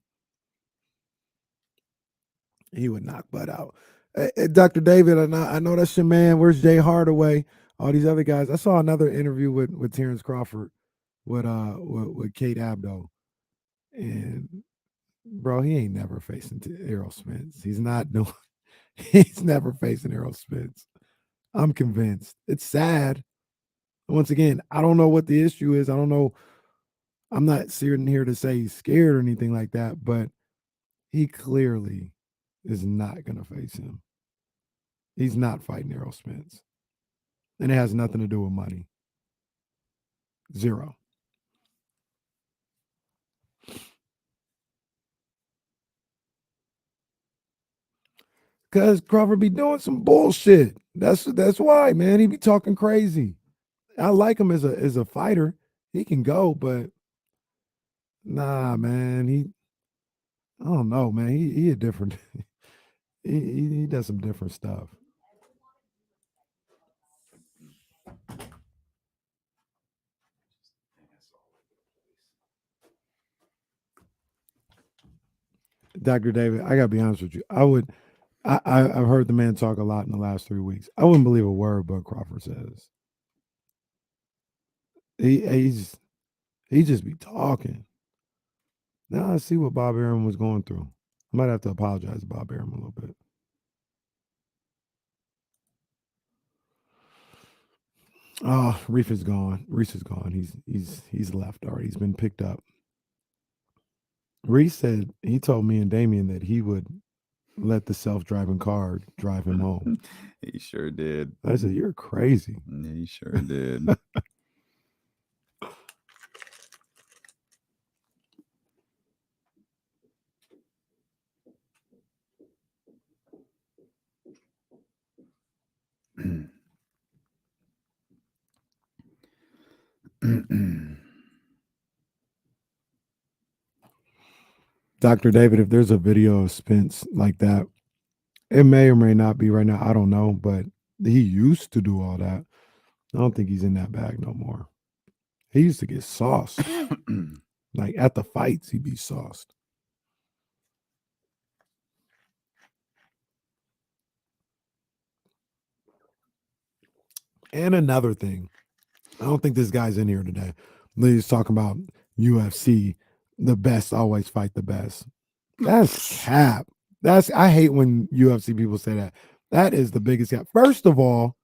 He would knock Bud out. Dr. David, I know that's your man. Where's Jay Hardaway? All these other guys. I saw another interview with Terrence Crawford with Kate Abdo, and bro, he ain't never facing Errol Spence. He's not doing. He's never facing Errol Spence. I'm convinced. It's sad. Once again, I don't know what the issue is. I don't know. I'm not sitting here to say he's scared or anything like that, but he clearly is not going to face him. He's not fighting Errol Spence. And it has nothing to do with money. Zero. Because Crawford be doing some bullshit. That's why, man. He be talking crazy. I like him as a fighter. He can go, but nah, man. I don't know, man. He a different. he does some different stuff. Dr. David, I gotta be honest with you. I've heard the man talk a lot in the last 3 weeks. I wouldn't believe a word Bud Crawford says. He just be talking. Now I see what Bob Arum was going through. I might have to apologize to Bob Arum a little bit. Oh, Reese is gone. He's left already. He's been picked up. Reese said he told me and Damien that he would let the self-driving car drive him home. He sure did. I said, "You're crazy." He sure did. Dr. David, if there's a video of Spence like that, it may or may not be right now. I don't know, but he used to do all that. I don't think he's in that bag no more. He used to get sauced. Like at the fights, he'd be sauced. And another thing, I don't think this guy's in here today. He's talking about UFC, the best always fight the best. That's cap. I hate when UFC people say that. That is the biggest cap. First of all,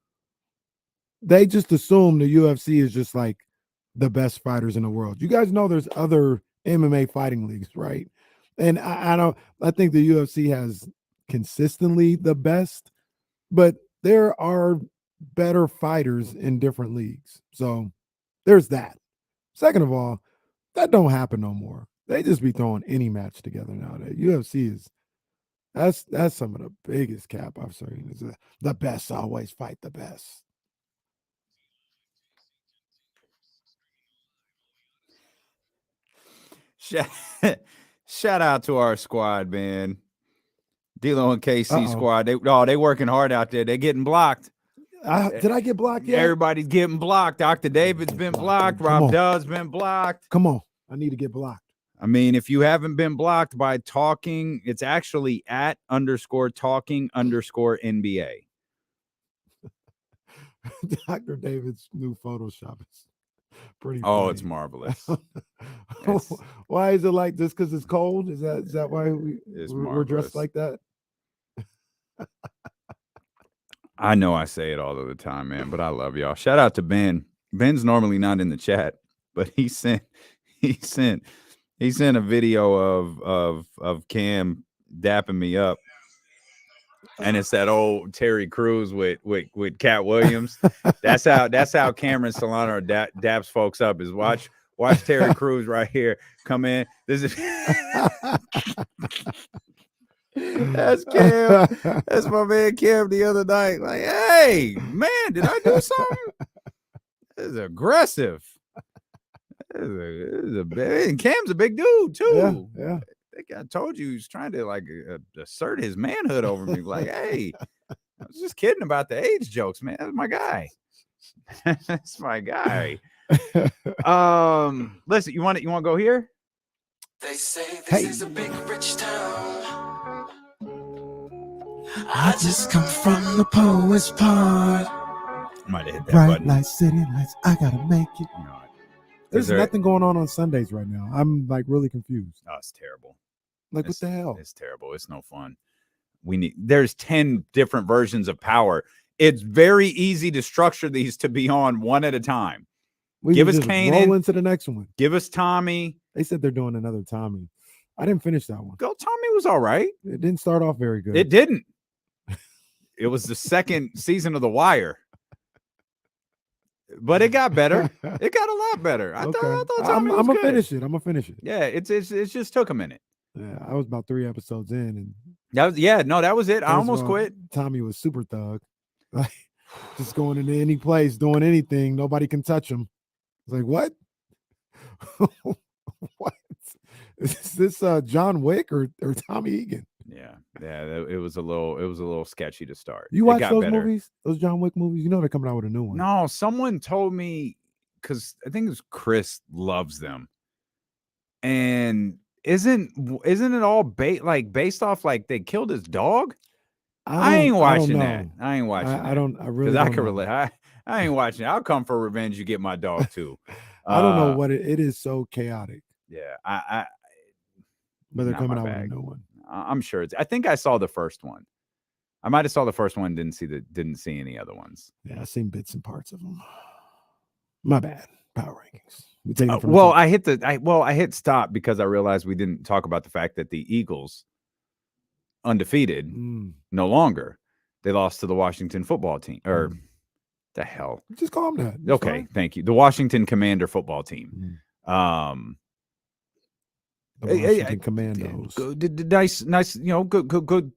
they just assume the UFC is just like the best fighters in the world. You guys know there's other MMA fighting leagues, right? And I think the UFC has consistently the best, but there are better fighters in different leagues. So there's that. Second of all, that don't happen no more. They just be throwing any match together nowadays. UFC is that's some of the biggest cap I've seen. Is the best always fight the best. Shout out to our squad, man. D-Lo and KC Uh-oh. squad. They working hard out there. They're getting blocked. Did I get blocked yet? Everybody's getting blocked. Dr. David's been blocked. Rob Dove's been blocked. Come on. I need to get blocked. I mean, if you haven't been blocked by talking, it's actually @_talking_NBA. Dr. David's new Photoshop is pretty Oh, funny. it's marvelous. Why is it like this? Because it's cold? Is that why we're dressed like that? I know I say it all of the time, man, but I love y'all. Shout out to Ben. Ben's normally not in the chat, but he sent a video of Cam dapping me up. And it's that old Terry Crews with Cat Williams. That's how Cameron Solano daps folks up. Is watch Terry Crews right here come in. This is that's Cam. That's my man Cam the other night. Like, hey man, did I do something? This is aggressive. Cam's a big dude too. Yeah. I think I told you he's trying to like assert his manhood over me. Like, hey, I was just kidding about the age jokes, man. That's my guy. That's my guy. Listen, you want to go here? They say this is a big rich town. I just come from the poet's part. Might have hit that Bright button. lights, city lights. I gotta make it. No, There's nothing going on Sundays right now. I'm like really confused. Oh, it's terrible. Like, what the hell? It's terrible. It's no fun. There's 10 different versions of power. It's very easy to structure these to be on one at a time. Give us Kanan. Roll into the next one. Give us Tommy. They said they're doing another Tommy. I didn't finish that one. Tommy was all right. It didn't start off very good. It didn't. It was the second season of The Wire. But it got better. It got a lot better. I thought Tommy was I'm gonna good. finish it. I'm gonna finish it. Yeah, it just took a minute. Yeah, I was about 3 episodes in, and that was it. I almost quit. Tommy was super thug, like just going into any place, doing anything. Nobody can touch him. It's like, what? What is this? John Wick or Tommy Egan? Yeah. It was a little sketchy to start. You watch those better. movies, those John Wick movies? You know they're coming out with a new one. No, someone told me because I think it was Chris loves them, and isn't it all based off like they killed his dog? I ain't watching that. I ain't watching. I really. I can relate. I ain't watching. I'll come for revenge. You get my dog too. I don't know what it is. So chaotic. Yeah, but they're coming out with a new one. I'm sure I think I saw the first one. I might have saw the first one. Didn't see any other ones. Yeah, I've seen bits and parts of them. My bad. Power rankings. I hit stop because I realized we didn't talk about the fact that the Eagles, undefeated, no longer. They lost to the Washington football team. Or the hell? Just call them that. That's okay, fine. Thank you. The Washington Commander football team. The Washington Commandos. Nice. Good.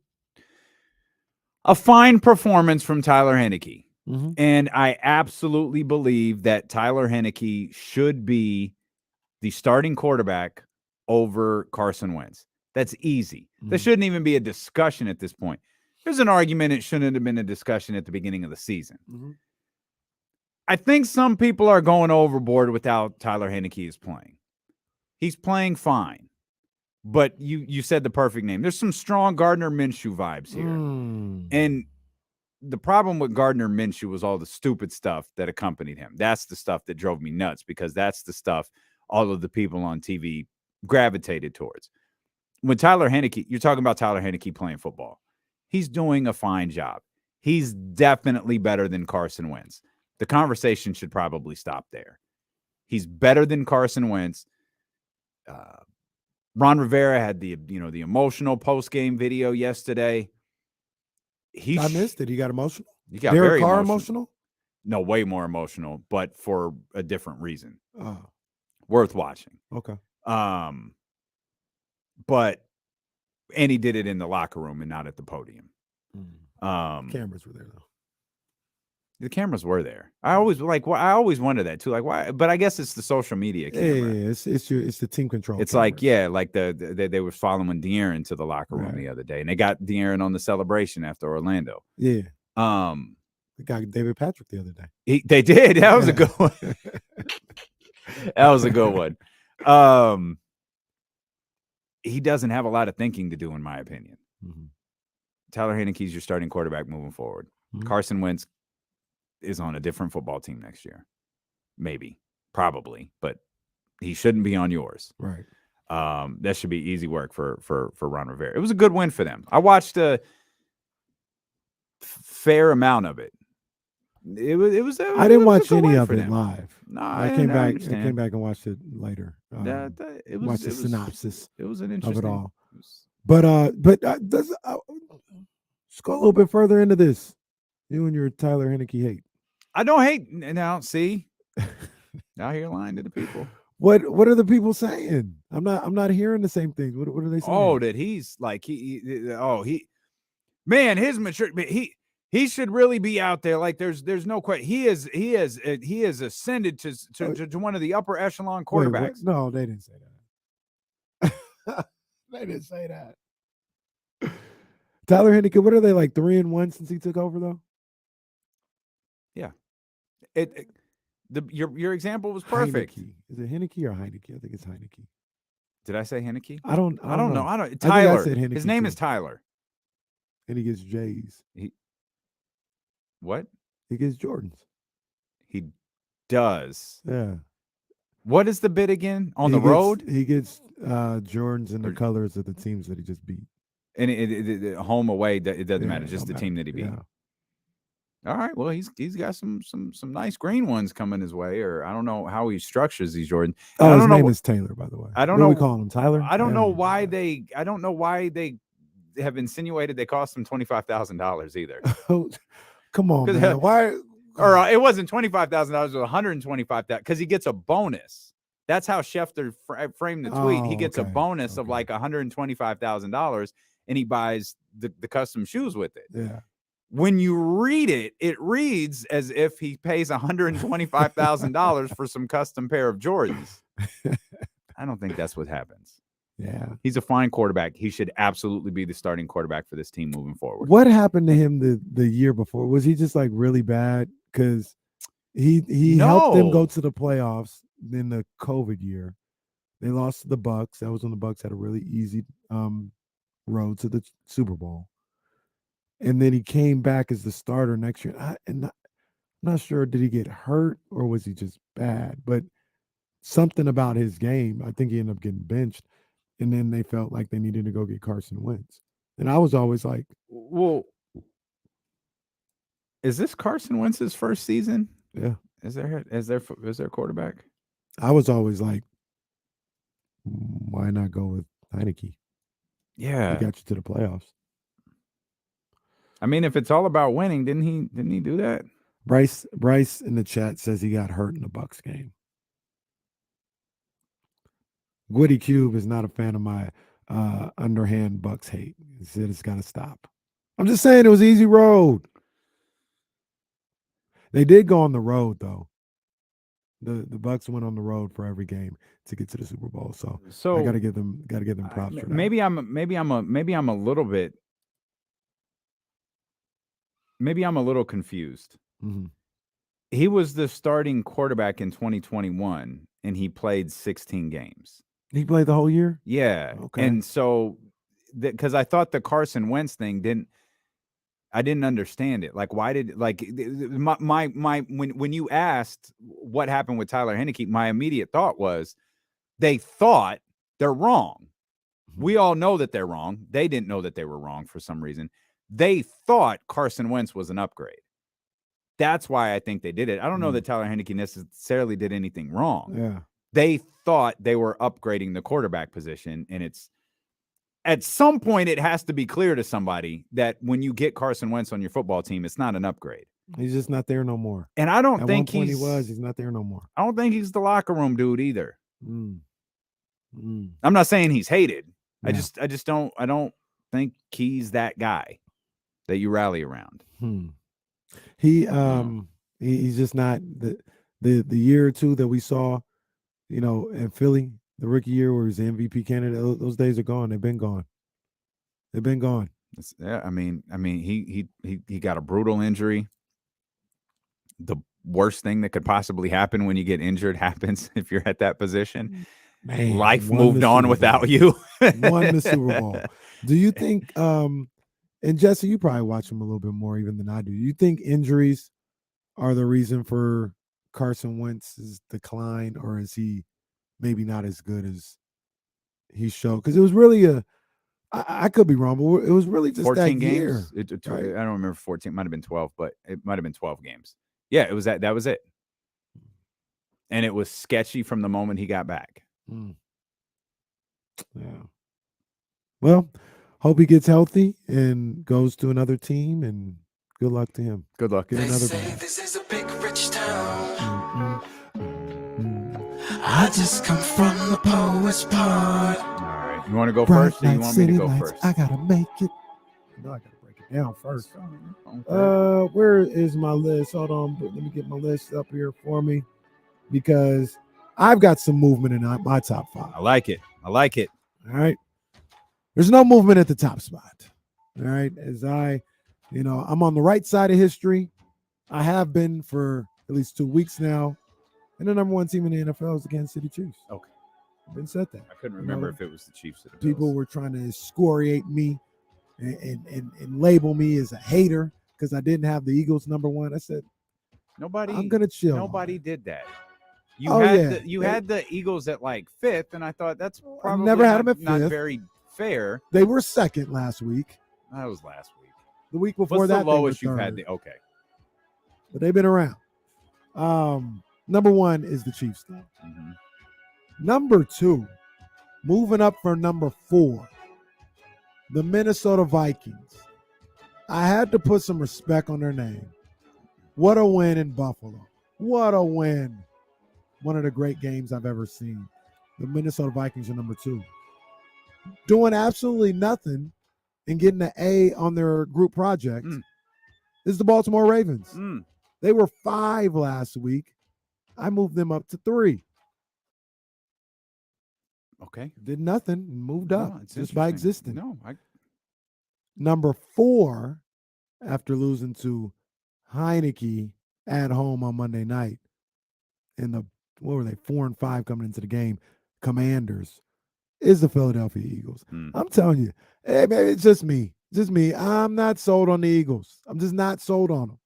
A fine performance from Tyler Heineke. Mm-hmm. And I absolutely believe that Tyler Heineke should be the starting quarterback over Carson Wentz. That's easy. There shouldn't even be a discussion at this point. There's an argument it shouldn't have been a discussion at the beginning of the season. Mm-hmm. I think some people are going overboard with how Tyler Heineke is playing. He's playing fine. But you said the perfect name. There's some strong Gardner Minshew vibes here. And the problem with Gardner Minshew was all the stupid stuff that accompanied him. That's the stuff that drove me nuts because that's the stuff all of the people on TV gravitated towards. When Tyler Heineke, you're talking about Tyler Heineke playing football. He's doing a fine job. He's definitely better than Carson Wentz. The conversation should probably stop there. He's better than Carson Wentz. Ron Rivera had the emotional post-game video yesterday. I missed it. He got emotional. He got Derek very Carr emotional. No, way more emotional, but for a different reason. Oh. Worth watching. Okay. But he did it in the locker room and not at the podium. Cameras were there though. The cameras were there. I always wonder that too. Like why? But I guess it's the social media camera. Yeah, it's the team control. It's cameras. like they were following De'Aaron to the locker room the other day, and they got De'Aaron on the celebration after Orlando. Yeah. They got David Patrick the other day. They did. That was a good one. That was a good one. He doesn't have a lot of thinking to do, in my opinion. Mm-hmm. Tyler Heineke's your starting quarterback moving forward. Mm-hmm. Carson Wentz is on a different football team next year. Maybe, probably, but he shouldn't be on yours. Right. That should be easy work for Ron Rivera. It was a good win for them. I watched fair amount of it. It was. I didn't watch a any win of for it them. live. No, I came back. I understand. came back and watched it later. It Watched the was synopsis It was an of interesting. it all. But let's go a little bit further into this. You and your Tyler Heineke hate. I don't hate now. See, out here lying to the people. What are the people saying? I'm not hearing the same things. What are they saying? Oh, that he's like man, his mature. He should really be out there. Like there's no question. He has ascended to one of the upper echelon quarterbacks. No, they didn't say that. They didn't say that. Tyler Heineke, what are they like 3-1 since he took over though? Yeah, your example was perfect. Heineke. Is it Heineke or Heineke? I think it's Heineke. Did I say Heineke? I don't know. Tyler. I said Heineke His name too. is Tyler. And he gets J's. What? He gets Jordans. He does. Yeah. What is the bid again? On the road? He gets Jordans in the colors of the teams that he just beat. And it home away, it doesn't matter. Just the team that he beat. Yeah. All right. Well, he's got some nice green ones coming his way, or I don't know how he structures these Jordans. Oh, his name is Taylor, by the way. I don't know. know. We call him Tyler. I don't know why they. I don't know why they have insinuated they cost him $25,000 either. Come on, man. Why? Or it wasn't $25,000. It was $125,000 because he gets a bonus. That's how Schefter framed the tweet. He gets a bonus of like $125,000, and he buys the custom shoes with it. Yeah. When you read it, it reads as if he pays $125,000 for some custom pair of Jordans. I don't think that's what happens. Yeah. He's a fine quarterback. He should absolutely be the starting quarterback for this team moving forward. What happened to him the year before? Was he just like really bad? Because he helped them go to the playoffs in the COVID year. They lost to the Bucks. That was when the Bucks had a really easy road to the Super Bowl. And then he came back as the starter next year. I'm not sure, did he get hurt or was he just bad? But something about his game, I think he ended up getting benched. And then they felt like they needed to go get Carson Wentz. And I was always like, well, is this Carson Wentz's first season? Yeah. Is there quarterback? I was always like, why not go with Heineke? Yeah. He got you to the playoffs. I mean, if it's all about winning, didn't he do that? Bryce in the chat says he got hurt in the Bucks game. Woody Cube is not a fan of my underhand Bucks hate. He said it's got to stop. I'm just saying it was an easy road. They did go on the road though. The Bucks went on the road for every game to get to the Super Bowl. So I got to give them props for that. Maybe I'm a little confused. Mm-hmm. He was the starting quarterback in 2021, and he played 16 games. He played the whole year? Yeah. Okay. And so, because I thought the Carson Wentz thing I didn't understand it. Like, why did when you asked what happened with Tyler Heineke, my immediate thought was they thought they're wrong. Mm-hmm. We all know that they're wrong. They didn't know that they were wrong for some reason. They thought Carson Wentz was an upgrade. That's why I think they did it. I don't know that Tyler Heineke necessarily did anything wrong. Yeah. They thought they were upgrading the quarterback position, and it's at some point it has to be clear to somebody that when you get Carson Wentz on your football team, it's not an upgrade. He's just not there no more. And I don't think he's not there no more. I don't think he's the locker room dude either. Mm. Mm. I'm not saying he's hated. Yeah. I don't think he's that guy that you rally around. He's just not the year or two that we saw, in Philly, the rookie year where he was the MVP candidate. Those days are gone. They've been gone. Yeah, I mean, he got a brutal injury. The worst thing that could possibly happen when you get injured happens if you're at that position. Man, life moved on without you. Won the Super Bowl. Do you think? And Jesse, you probably watch him a little bit more even than I do. You think injuries are the reason for Carson Wentz's decline, or is he maybe not as good as he showed? Because it was really I could be wrong, but it was really just 14 that year. games. right? I don't remember 14. It might have been 12, but it might have been 12 games. Yeah, it was that. That was it. And it was sketchy from the moment he got back. Yeah. Well, hope he gets healthy and goes to another team, and good luck to him. Good luck. Get They another say bag. this is a big rich town. I just come from the poet's part. All right. You want to go Bright first, or you lights, want me to city go lights, first? I gotta make it. No, I gotta break it down first. Okay. Where is my list? Hold on, but let me get my list up here for me, because I've got some movement in my top 5. I like it. I like it. All right. There's no movement at the top spot. All right. As I'm on the right side of history. I have been for at least 2 weeks now. And the number 1 team in the NFL is the Kansas City Chiefs. Okay. I've been said that. I couldn't remember if it was the Chiefs or the People Bills. were trying to excoriate me and label me as a hater because I didn't have the Eagles number 1. I said, Nobody. I'm gonna chill. Nobody did that. You Oh, had yeah. had the Eagles at like 5th, and I thought that's probably never had them at not 5th. very fair. They were 2nd last week. That was last week. The week before What's that, the lowest they were you've had? 3rd. Okay. But they've been around. Number 1 is the Chiefs, though. Mhm. Number 2, moving up for number 4, the Minnesota Vikings. I had to put some respect on their name. What a win in Buffalo. What a win. One of the great games I've ever seen. The Minnesota Vikings are number 2. Doing absolutely nothing and getting an A on their group project is the Baltimore Ravens. They were 5 last week. I moved them up to 3. Okay. Did nothing and moved up it's just by interesting. existing. No, Number 4, after losing to Heineke at home on Monday night, in the, what were they, 4-5 coming into the game, Commanders, is the Philadelphia Eagles. I'm telling you, hey, man, it's just me. Just me. I'm not sold on the Eagles. I'm just not sold on them.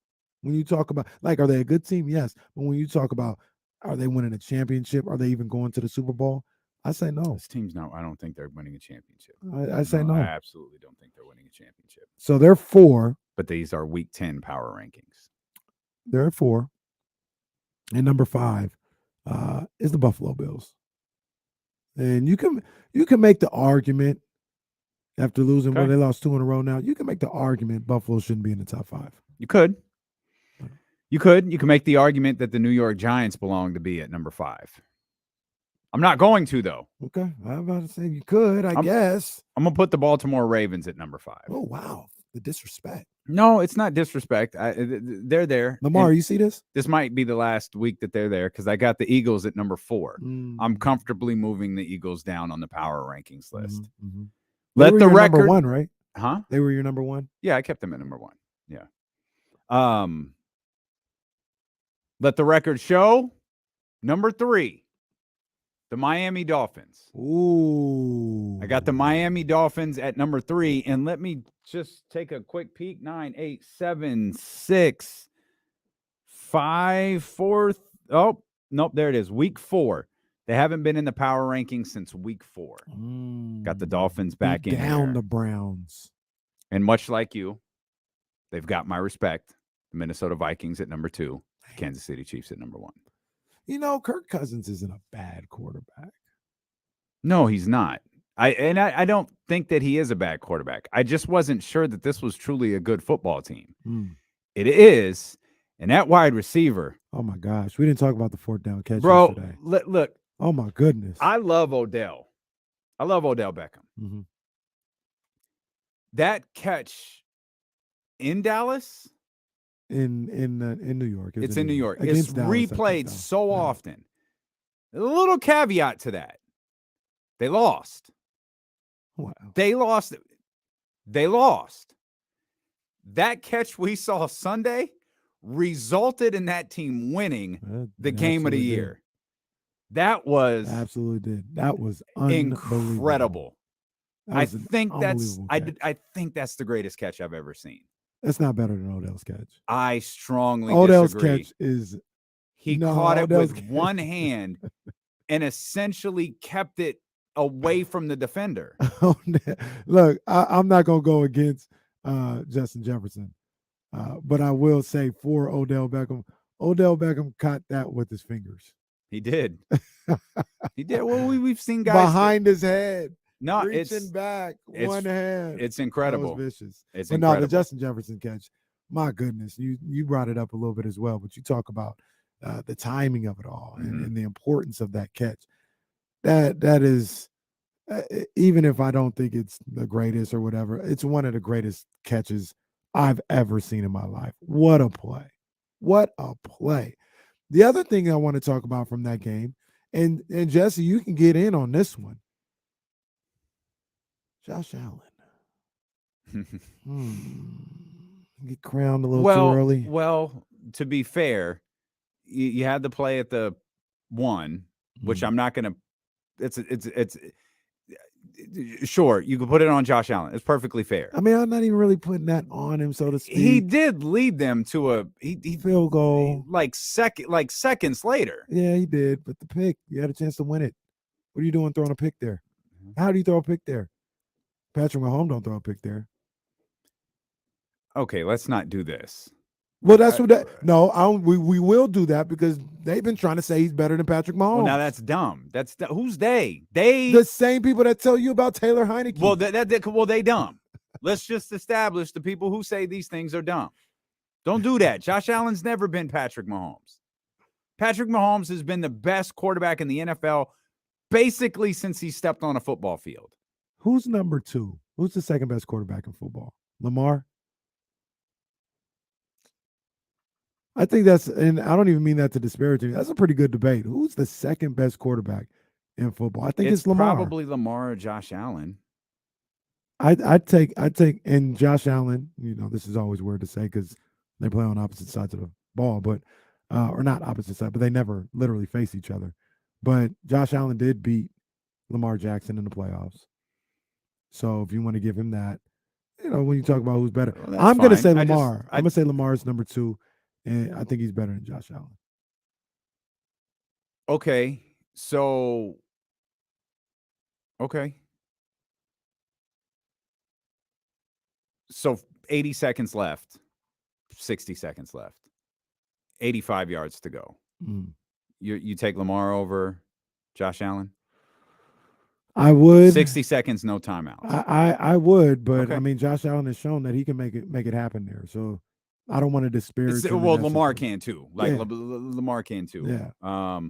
When you talk about, like, are they a good team? Yes. But when you talk about, are they winning a championship? Are they even going to the Super Bowl? I say no. This team's not. I don't think they're winning a championship. I say no. I absolutely don't think they're winning a championship. So they're 4. But these are Week 10 power rankings. They're at 4. And number 5 is the Buffalo Bills. And you can make the argument after losing, well, they lost 2 in a row now. You can make the argument Buffalo shouldn't be in the top 5. You could. You can make the argument that the New York Giants belong to be at number 5. I'm not going to, though. Okay. I'm about to say you could, I guess. I'm going to put the Baltimore Ravens at number 5. Oh, wow. The disrespect. No, it's not disrespect. They're there. Lamar, And you see this? This might be the last week that they're there because I got the Eagles at number 4. I'm comfortably moving the Eagles down on the power rankings list. Let the record. Number 1, right? Huh? They were your number 1? Yeah, I kept them at number 1. Yeah. Let the record show. Number 3, the Miami Dolphins. Ooh. I got the Miami Dolphins at number 3. And let me just take a quick peek. 9, 8, 7, 6, 5, 4. Oh, nope. There it is. Week 4. They haven't been in the power rankings since week 4. Got the Dolphins back in down there. the Browns. And much like you, they've got my respect. The Minnesota Vikings at number 2. Kansas City Chiefs at number 1. You know, Kirk Cousins isn't a bad quarterback. No, he's not. I don't think that he is a bad quarterback. I just wasn't sure that this was truly a good football team. It is. And that wide receiver. Oh, my gosh. We didn't talk about the 4th down catch yesterday. Bro, Look. Oh, my goodness. I love Odell. I love Odell Beckham. That catch in Dallas. In New York. It's in New York. It's replayed so often. A little caveat to that. They lost. Wow. They lost. They lost. That catch we saw Sunday resulted in that team winning the game of the year. That was absolutely did. That was incredible. I think that's the greatest catch I've ever seen. That's not better than Odell's catch. I strongly Odell's disagree. catch is he caught it with one hand and essentially kept it away from the defender. Look, I'm not gonna go against Justin Jefferson, but I will say for Odell Beckham caught that with his fingers. He did. He did. Well, we've seen guys behind his head. No, reaching back, one hand. It's incredible. That was vicious. It's but incredible. No, the Justin Jefferson catch. My goodness, you brought it up a little bit as well. But you talk about the timing of it all and the importance of that catch. That is, even if I don't think it's the greatest or whatever, it's one of the greatest catches I've ever seen in my life. What a play! What a play! The other thing I want to talk about from that game, and Jesse, you can get in on this one. Josh Allen. Get crowned a little too early. Well, to be fair, you had the play at the 1, which I'm not going to. It's sure you can put it on Josh Allen. It's perfectly fair. I mean, I'm not even really putting that on him, so to speak. He did lead them to a field goal like seconds later. Yeah, he did. But the pick, you had a chance to win it. What are you doing throwing a pick there? How do you throw a pick there? Patrick Mahomes don't throw a pick there. Okay, let's not do this. Well, that's what that. No, we will do that because they've been trying to say he's better than Patrick Mahomes. Well, now that's dumb. Who's they? The same people that tell you about Taylor Heineke. Well, they dumb. Let's just establish the people who say these things are dumb. Don't do that. Josh Allen's never been Patrick Mahomes. Patrick Mahomes has been the best quarterback in the NFL basically since he stepped on a football field. Who's number 2? Who's the second best quarterback in football? Lamar? I think that's, and I don't even mean that to disparage him. That's a pretty good debate. Who's the second best quarterback in football? I think it's Lamar. Probably Lamar or Josh Allen. I'd take, and Josh Allen, this is always weird to say because they play on opposite sides of the ball, but, or not opposite side, but they never literally face each other. But Josh Allen did beat Lamar Jackson in the playoffs. So if you want to give him that, when you talk about who's better, I'm going to say Lamar. I'm going to say Lamar's number 2, and I think he's better than Josh Allen. Okay. So 80 seconds left, 60 seconds left, 85 yards to go. You take Lamar over Josh Allen? I would. 60 seconds, no timeouts. I would, but Okay. I mean, Josh Allen has shown that he can make it happen there. So I don't want to disparage. Well, Lamar can too. Lamar can too. Yeah.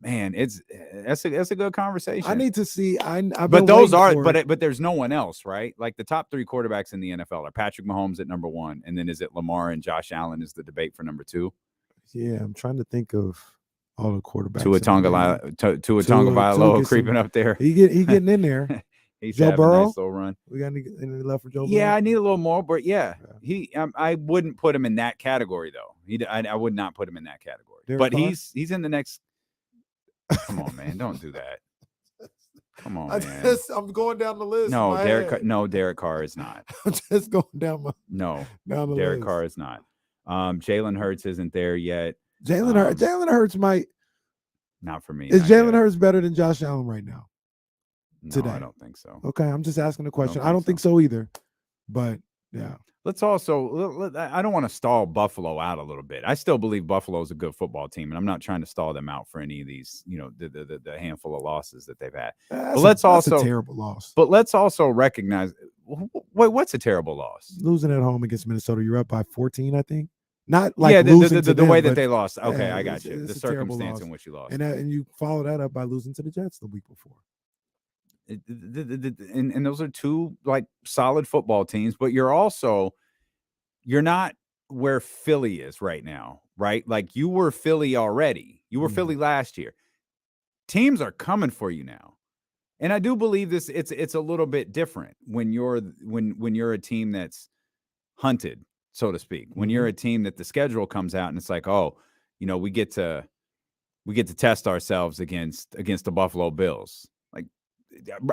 Man, that's a good conversation. I need to see. But there's no one else, right? Like the top 3 quarterbacks in the NFL are Patrick Mahomes at number 1, and then is it Lamar and Josh Allen is the debate for number 2? Yeah, I'm trying to think of all the quarterbacks. Tua Tagovailoa creeping up there. He getting in there. He's Joe having Burrow? a nice little run. We got any left for Joe Burrow? Yeah, I need a little more, but yeah. I wouldn't put him in that category though. I would not put him in that category. Derek Carr? He's in the next. Come on, man, don't do that. Come on, man. I'm going down the list. No, Derek Carr is not. I'm just going down down the Derek list. Carr is not. Jalen Hurts isn't there yet. Jalen Hurts might. Not for me. Is Jalen Hurts better than Josh Allen right now? No, today? I don't think so. Okay, I'm just asking the question. I don't think so either. But yeah. Let's also. I don't want to stall Buffalo out a little bit. I still believe Buffalo is a good football team, and I'm not trying to stall them out for any of these, the handful of losses that they've had. That's a terrible loss. But let's also recognize. Wait, what's a terrible loss? Losing at home against Minnesota. You're up by 14, I think. Not like losing to the them, way that they lost. Okay, yeah, I got you. The circumstance in which you lost, and you follow that up by losing to the Jets the week before. And those are 2 like solid football teams, but you're not where Philly is right now, right? Like you were Philly already. You were Philly last year. Teams are coming for you now. And I do believe this it's a little bit different when you're a team that's hunted, so to speak. When you're a team that the schedule comes out and it's like, oh, we get to test ourselves against the Buffalo Bills. Like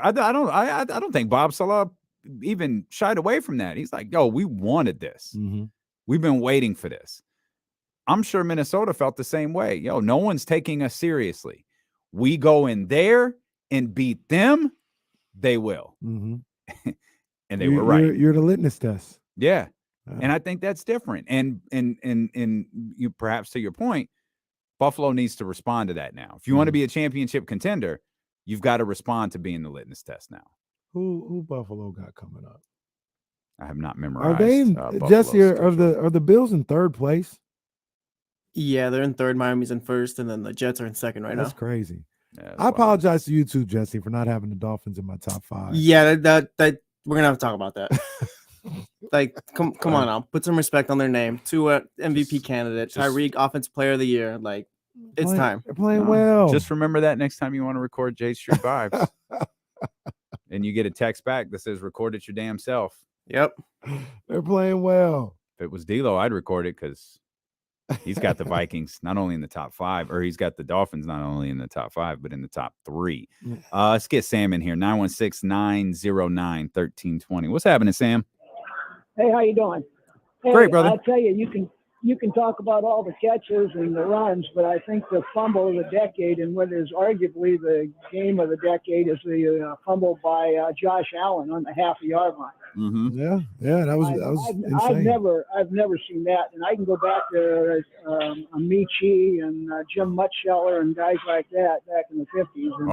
I don't think Bob Saleh even shied away from that. He's like, yo, we wanted this. We've been waiting for this. I'm sure Minnesota felt the same way. Yo, no one's taking us seriously. We go in there and beat them, they will. Mhm. And they were right. You're the litmus test. Yeah. And I think that's different. And you, perhaps to your point, Buffalo needs to respond to that now. If you want to be a championship contender, you've got to respond to being the litmus test now. Who Buffalo got coming up? I have not Are memorized. they in, Buffalo's Jesse? Are schedule. the Bills in third place? Yeah, they're in third. Miami's in first, and then the Jets are in second right That's now. crazy. Yeah, that's I wild. apologize to you too, Jesse, for not having the Dolphins in my top 5. Yeah, that we're gonna have to talk about that. Like, come on now, put some respect on their name. 2 MVP candidates, Tyreek Offensive Player of the Year. Like, it's time. They're playing No, well. Just remember that next time you want to record J Street Vibes. And you get a text back that says, record it your damn self. Yep. They're playing well. If it was D'Lo, I'd record it because he's got the Vikings not only in the top 5, or he's got the Dolphins not only in the top 5, but in the top 3. Let's get Sam in here. 916-909-1320. What's happening, Sam? Hey, how you doing? Hey, Great, brother. I'll tell you, you can talk about all the catches and the runs, but I think the fumble of the decade, and what is arguably the game of the decade, is the fumble by Josh Allen on the half-yard line. Mm-hmm. Yeah, that was insane. I've never seen that, and I can go back to Amici and Jim Mutscheller and guys like that back in the 50s. And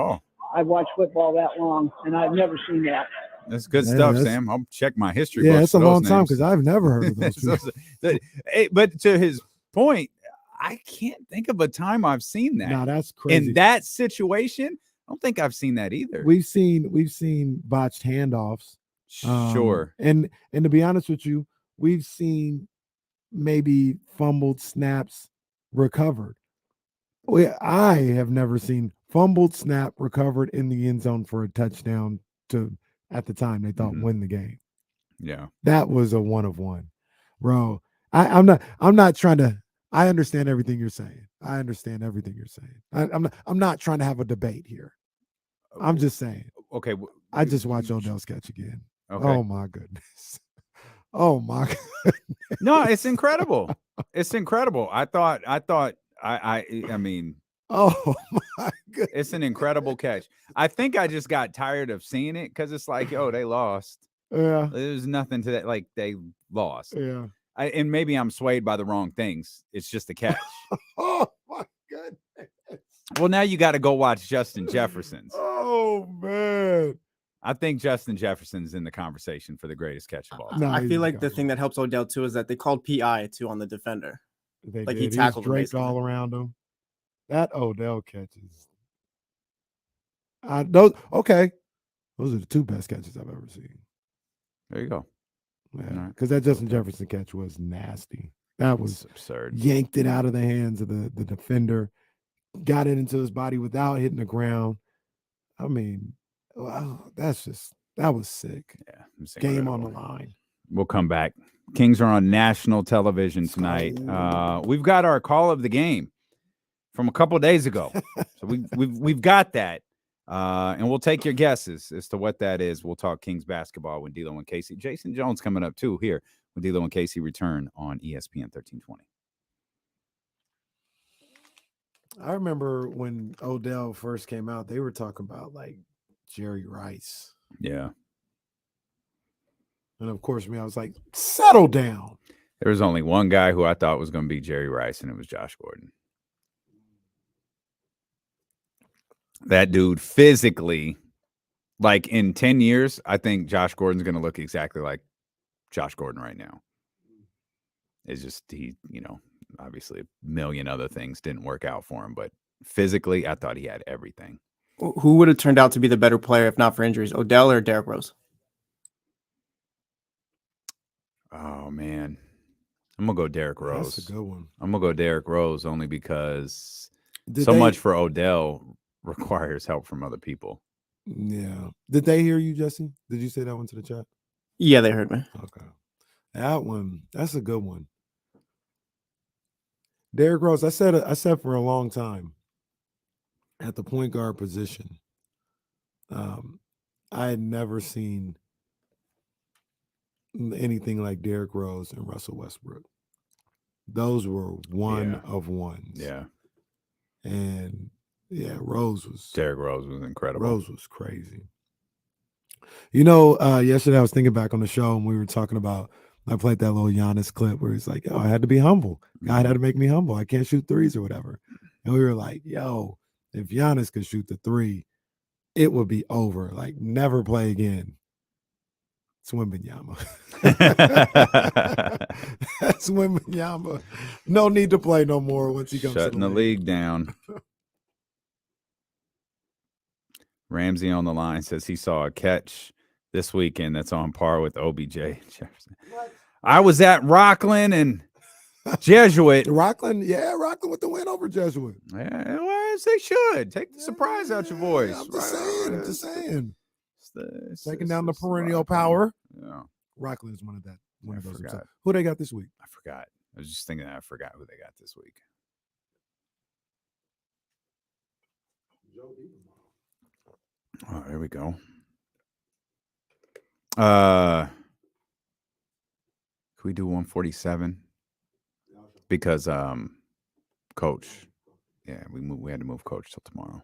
I've watched football that long, and I've never seen that. That's good stuff, Sam. I'll check my history. Yeah, books it's a for long those time names. because I've never heard of those people. Hey, but to his point, I can't think of a time I've seen that. No, that's crazy. In that situation, I don't think I've seen that either. We've seen botched handoffs. Sure. And to be honest with you, we've seen maybe fumbled snaps recovered. I have never seen fumbled snap recovered in the end zone for a touchdown to, at the time they thought, win the game. Yeah. That was a 1 of 1. Bro, I'm not trying to. I understand everything you're saying. I'm not trying to have a debate here. I'm just saying. Okay. I just watched Odell's catch again. Okay. Oh my goodness. Oh my goodness. No, it's incredible. It's incredible. I mean, oh my goodness. It's an incredible catch. I think I just got tired of seeing it because it's like, oh, they lost. Yeah. There's nothing to that. Like, they lost. Yeah. And maybe I'm swayed by the wrong things. It's just a catch. Oh my goodness. Well, now you got to go watch Justin Jefferson's. Oh man. I think Justin Jefferson's in the conversation for the greatest catch of all time. No, I feel like the thing that helps Odell too is that they called PI too on the defender. Like he tackled him draped basically. all around him. That Odell catches. Those are the 2 best catches I've ever seen. There you go. Yeah, because that Justin Jefferson catch was nasty. That was absurd. Yanked it out of the hands of the defender, got it into his body without hitting the ground. I mean, wow, that was sick. Yeah. Game on the line. We'll come back. Kings are on national television tonight. We've got our call of the game from a couple of days ago. So we've got that. And we'll take your guesses as to what that is. We'll talk Kings basketball when D'Lo and Casey. Jason Jones coming up too here when D'Lo and Casey return on ESPN 1320. I remember when Odell first came out, they were talking about like Jerry Rice. Yeah. And of course, I was like, settle down. There was only one guy who I thought was going to be Jerry Rice, and it was Josh Gordon. That dude physically, like in 10 years, I think Josh Gordon's going to look exactly like Josh Gordon right now. It's just, obviously a million other things didn't work out for him, but physically, I thought he had everything. Who would have turned out to be the better player if not for injuries, Odell or Derrick Rose? Oh, man. I'm going to go Derrick Rose. That's a good one. I'm going to go Derrick Rose only because Did much for Odell requires help from other people. Yeah. Did they hear you, Jesse? Did you say that one to the chat? Yeah, they heard me. Okay. That one, that's a good one. Derrick Rose, I said for a long time at the point guard position, I had never seen anything like Derrick Rose and Russell Westbrook. Those were one of ones. Yeah. And Yeah, Rose was Derrick Rose was incredible. Rose was crazy. You know, yesterday I was thinking back on the show and we were talking about. I played that little Giannis clip where he's like, "Oh, I had to be humble. God had to make me humble. I can't shoot threes or whatever." And we were like, "Yo, if Giannis could shoot the three, it would be over. Like, never play again." It's Wembanyama. That's Wembanyama. No need to play no more once he comes Shutting to the league down. Ramsey on the line says he saw a catch this weekend that's on par with OBJ. I was at Rockland and Jesuit. Rockland with the win over Jesuit. Yeah, well, they should. Take the surprise out your voice. I'm just saying. It's Taking down the perennial power. Yeah. Rockland is one of those. Forgot. Who they got this week? I forgot. I was just thinking that I forgot who they got this week. Oh, there we go. Can we do 147? Because coach. Yeah, we had to move coach till tomorrow.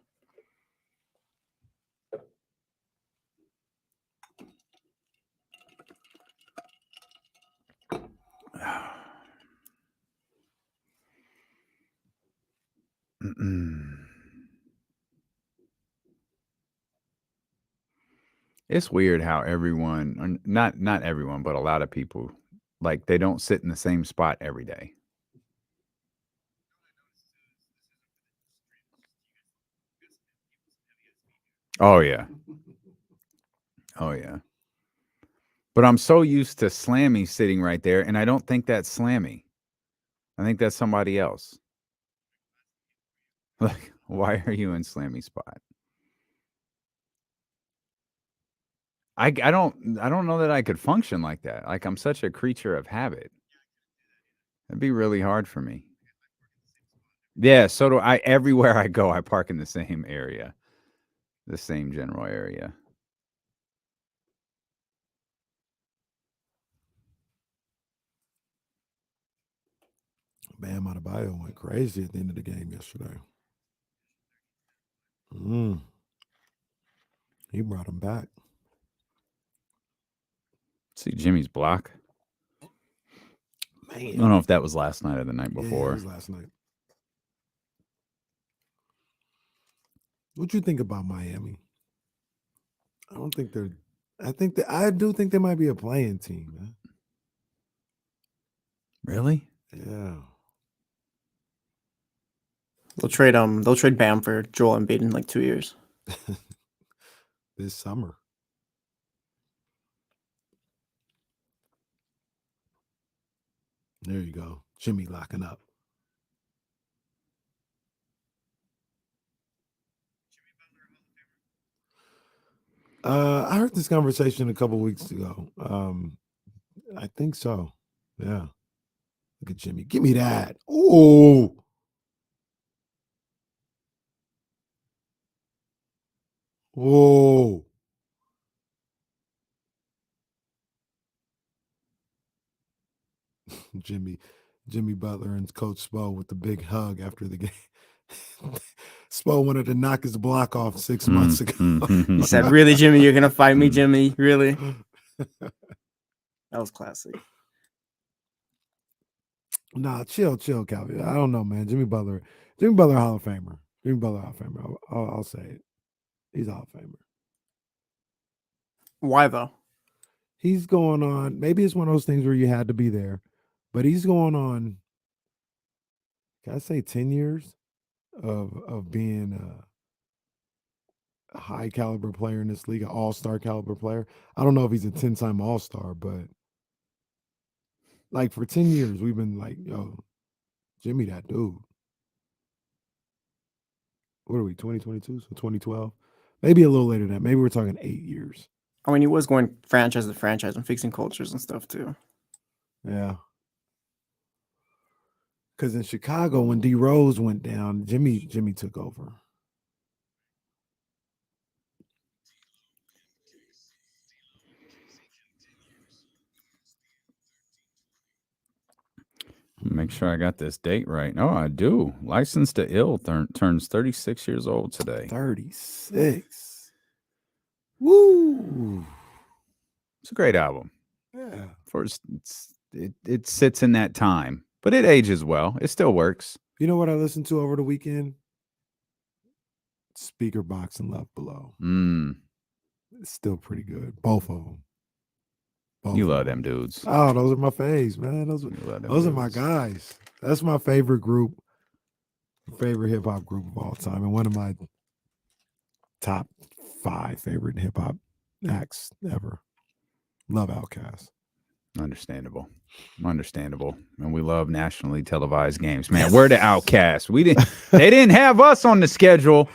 It's weird how everyone, not everyone, but a lot of people, like they don't sit in the same spot every day. Oh yeah. Oh yeah. But I'm so used to Slammy sitting right there, and I don't think that's Slammy. I think that's somebody else. Like, why are you in Slammy's spot? I don't know that I could function like that. Like I'm such a creature of habit. It'd be really hard for me. Yeah, so do I. Everywhere I go, I park in the same area, the same general area. Bam Adebayo went crazy at the end of the game yesterday. He brought him back. See Jimmy's block. Man. I don't know if that was last night or the night before. Yeah, it was last night. What you think about Miami? I do think they might be a playing team, man. Really? Yeah. They'll trade Bam for Joel Embiid in like 2 years. This summer. There you go. Jimmy locking up. I heard this conversation a couple weeks ago. I think so. Yeah. Look at Jimmy. Give me that. Oh. Whoa. Jimmy Butler and Coach Spo with the big hug after the game. Spo wanted to knock his block off 6 months ago. He said, "Really, Jimmy? You're gonna fight me, Jimmy? Really?" That was classic. Nah, chill, Calvin. I don't know, man. Jimmy Butler, Hall of Famer. Jimmy Butler, Hall of Famer. I'll say it. He's a Hall of Famer. Why though? He's going on. Maybe it's one of those things where you had to be there, but he's going on. Can I say 10 years of being a high caliber player in this league, an all-star caliber player? I don't know if he's a 10-time all-star, but like for 10 years, we've been like, yo, Jimmy, that dude. What are we, 2022? So 2012? Maybe a little later than that. Maybe we're talking 8 years. I mean, he was going franchise to franchise and fixing cultures and stuff too. Yeah. Because in Chicago, when D Rose went down, Jimmy took over. make sure I got this date right. Oh, I do. Licensed to Ill turns 36 years old today. 36. Woo. It's a great album. Yeah. First, it sits in that time, but it ages well. It still works. You know what I listened to over the weekend? Speaker Box and Love Below. It's still pretty good. Both of them. You love them dudes. Oh, those are my faves, man. Those are my guys. That's my favorite group, favorite hip hop group of all time, and one of my top 5 favorite hip hop acts ever. Love Outkast. Understandable. And we love nationally televised games, man. We're the Outcasts. They didn't have us on the schedule.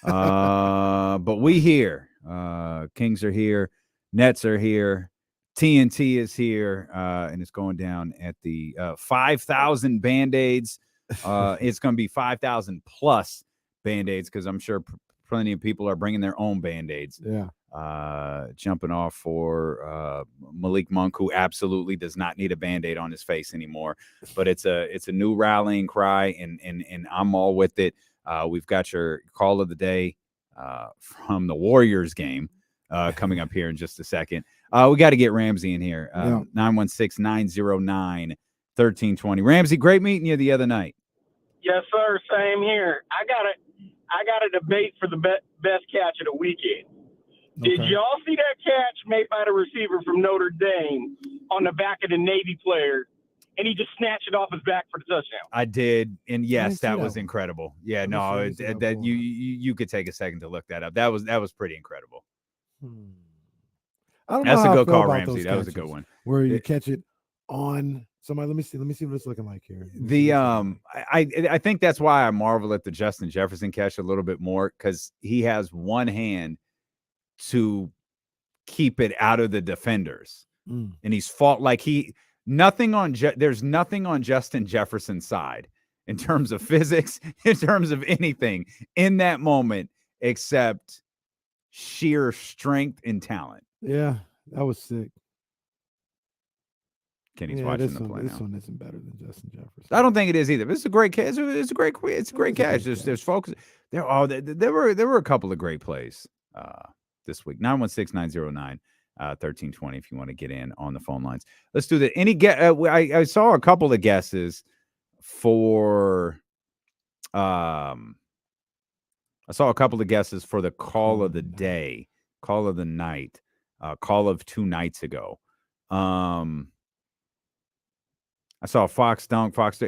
But we here. Kings are here. Nets are here. TNT is here. And it's going down at the 5,000 Band-Aids. It's going to be 5,000 plus Band-Aids because I'm sure plenty of people are bringing their own Band-Aids. Yeah. Jumping off for Malik Monk, who absolutely does not need a Band-Aid on his face anymore. But it's a new rallying cry, and I'm all with it. We've got your call of the day from the Warriors game coming up here in just a second. We got to get Ramsey in here. 916-909-1320. Ramsey, great meeting you the other night. Yes, sir. Same here. I got a debate for the best catch of the weekend. Did y'all see that catch made by the receiver from Notre Dame on the back of the Navy player, and he just snatched it off his back for the touchdown? I did, and yes, that was incredible. Yeah, no, that you could take a second to look that up. That was pretty incredible. I don't That's know a how I good feel call, about Ramsey. those That was a catches good one. Where you catch it on somebody. Let me see what it's looking like here. I think that's why I marvel at the Justin Jefferson catch a little bit more, because he has one hand to keep it out of the defenders, and he's fought like there's nothing on Justin Jefferson's side in terms of physics, in terms of anything in that moment, except sheer strength and talent. Yeah, that was sick. Kenny's watching the play This now. one isn't better than Justin Jefferson. I don't think it is either. But it's a great catch. It's a great catch. There's folks. There were a couple of great plays this week. 916-909-1320 if you want to get in on the phone lines. Let's do that. I saw a couple of guesses for the call of the day, call of the night, call of 2 nights ago. I saw Fox dunk, Fox.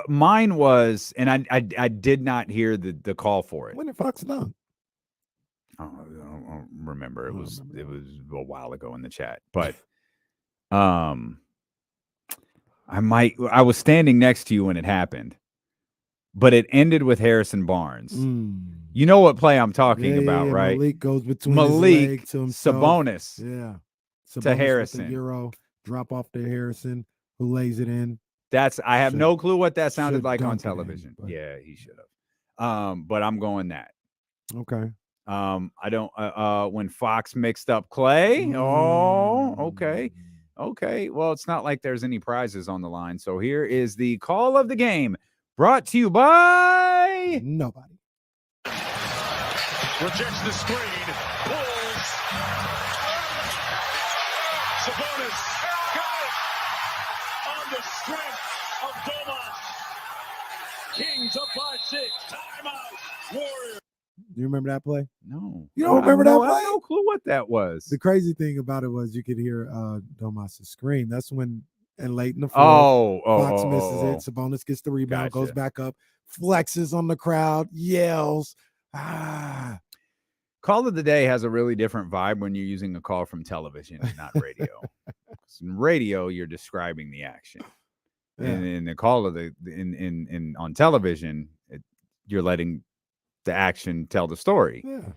Mine was, and I did not hear the call for it. When did Fox dunk? I don't remember. It was a while ago in the chat, but I was standing next to you when it happened, but it ended with Harrison Barnes. You know what play I'm talking about, right? Malik goes between his leg to himself. Sabonis. Yeah. To Harrison. Euro, drop off to Harrison, who lays it in. I have no clue what that sounded like on television. Yeah, he should have. But I'm going that. Okay. I don't when Fox mixed up Clay. Oh, okay. Okay. Well, it's not like there's any prizes on the line. So here is the call of the game, brought to you by nobody. Rejects the screen. Pulls. Sabonis got it on the strength of Domas. Kings up by 6. Timeout. Warriors. Do you remember that play? No. You don't remember that play? I have no clue what that was. The crazy thing about it was you could hear Domas' scream. That's when, and late in the fourth, Fox misses it. Sabonis gets the rebound, goes back up, flexes on the crowd, yells. Call of the day has a really different vibe when you're using a call from television and not radio. In radio, you're describing the action. Yeah. And in the call of in on television, you're letting the action tell the story. Yeah.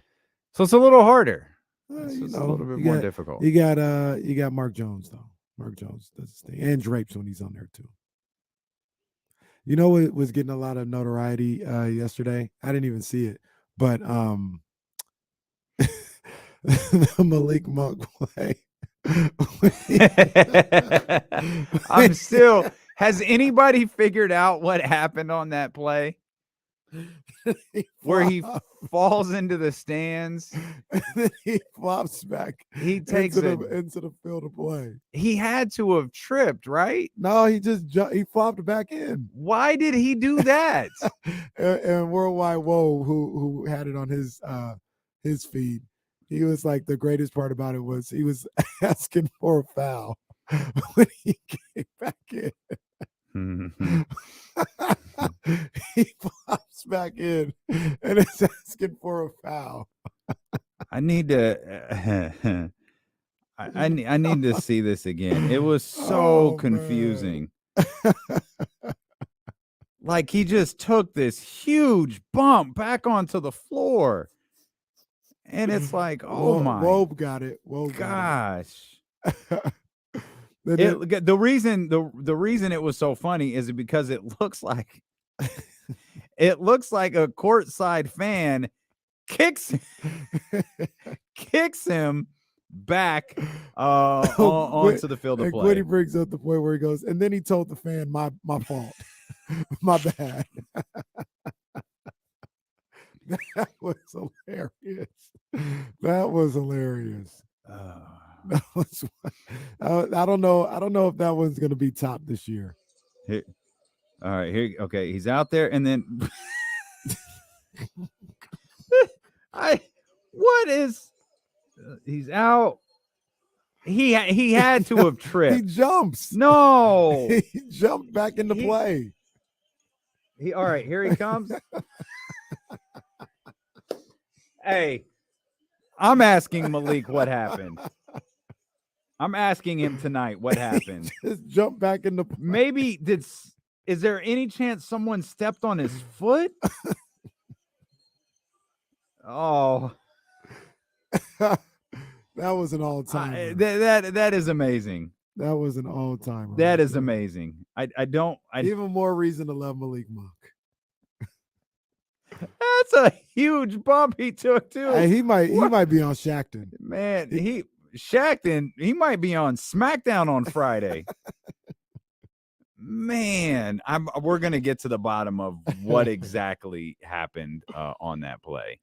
So it's a little harder. It's a little bit more difficult. You got Mark Jones though. Mark Jones does his thing, and Drapes when he's on there too. You know what was getting a lot of notoriety yesterday? I didn't even see it, but the Malik Monk play. Has anybody figured out what happened on that play? Where he falls into the stands. And then he flops back. He takes into the field of play. He had to have tripped, right? No, he just he flopped back in. Why did he do that? and Worldwide Woe, who had it on his feed, he was like, the greatest part about it was he was asking for a foul when he came back in. He flops back in and is asking for a foul. I need to I need to see this again. It was so confusing. Like he just took this huge bump back onto the floor. And it's like, oh my Wobe got it. Wobe gosh. The reason it was so funny is because it looks like a courtside fan kicks him back onto the field of play. Quiddy brings up the point where he goes, and then he told the fan, my fault. My bad. That was hilarious. That was hilarious. That was, I don't know if that one's gonna be top this year. Here, all right, here. Okay, he's out there, and then he's out. He had to have tripped. He jumps. No, he jumped back into play. All right, here he comes. Hey, I'm asking Malik what happened. I'm asking him tonight what happened. Just jump back into play. Maybe is there any chance someone stepped on his foot? Oh. That was an all-timer. That is amazing. That was an all-timer. That is amazing. I even more reason to love Malik Monk. That's a huge bump he took too. Hey, he might be on Shackton. Man, Shackton, he might be on SmackDown on Friday. Man, we're gonna get to the bottom of what exactly happened on that play.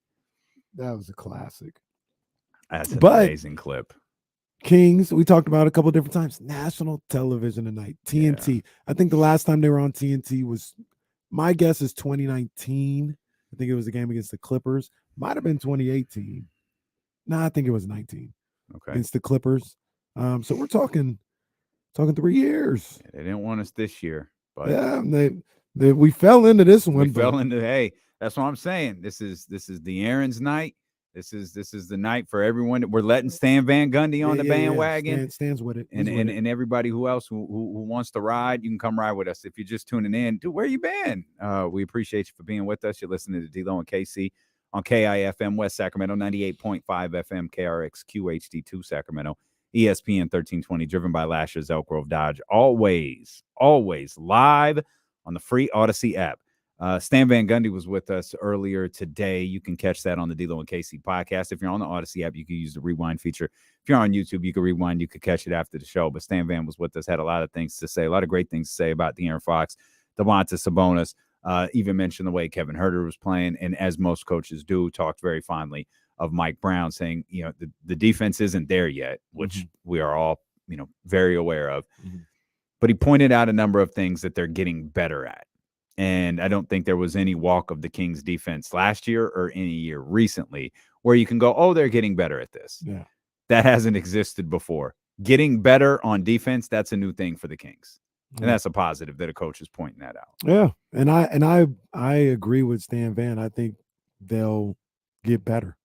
That was a classic. That's an amazing clip. Kings, we talked about it a couple of different times. National television tonight. TNT. Yeah. I think the last time they were on TNT was, my guess is 2019. I think it was a game against the Clippers. Might have been 2018. No, I think it was 19. Okay. Against the Clippers. So we're talking 3 years. They didn't want us this year, but yeah, we fell into this one. Hey, that's what I'm saying. This is the Aaron's night. This is the night for everyone. We're letting Stan Van Gundy on the bandwagon. Yeah. Stan's with it. And everybody who wants to ride, you can come ride with us. If you're just tuning in, dude, where you been? We appreciate you for being with us. You're listening to D-Lo and KC on KIFM West Sacramento, 98.5 FM, KRX QHD2 Sacramento, ESPN 1320, driven by Lashes, Elk Grove Dodge. Always live on the free Odyssey app. Stan Van Gundy was with us earlier today. You can catch that on the D-Lo and KC podcast. If you're on the Odyssey app, you can use the rewind feature. If you're on YouTube, you can rewind. You could catch it after the show. But Stan Van was with us, had a lot of things to say, a lot of great things to say about De'Aaron Fox, Domantas Sabonis, even mentioned the way Kevin Huerter was playing. And as most coaches do, talked very fondly of Mike Brown, saying, the defense isn't there yet, which we are all, very aware of. But he pointed out a number of things that they're getting better at. And I don't think there was any walk of the Kings defense last year or any year recently where you can go, oh, they're getting better at this. Yeah. That hasn't existed before. Getting better on defense, that's a new thing for the Kings. And that's a positive that a coach is pointing that out. Yeah. And I agree with Stan Van. I think they'll get better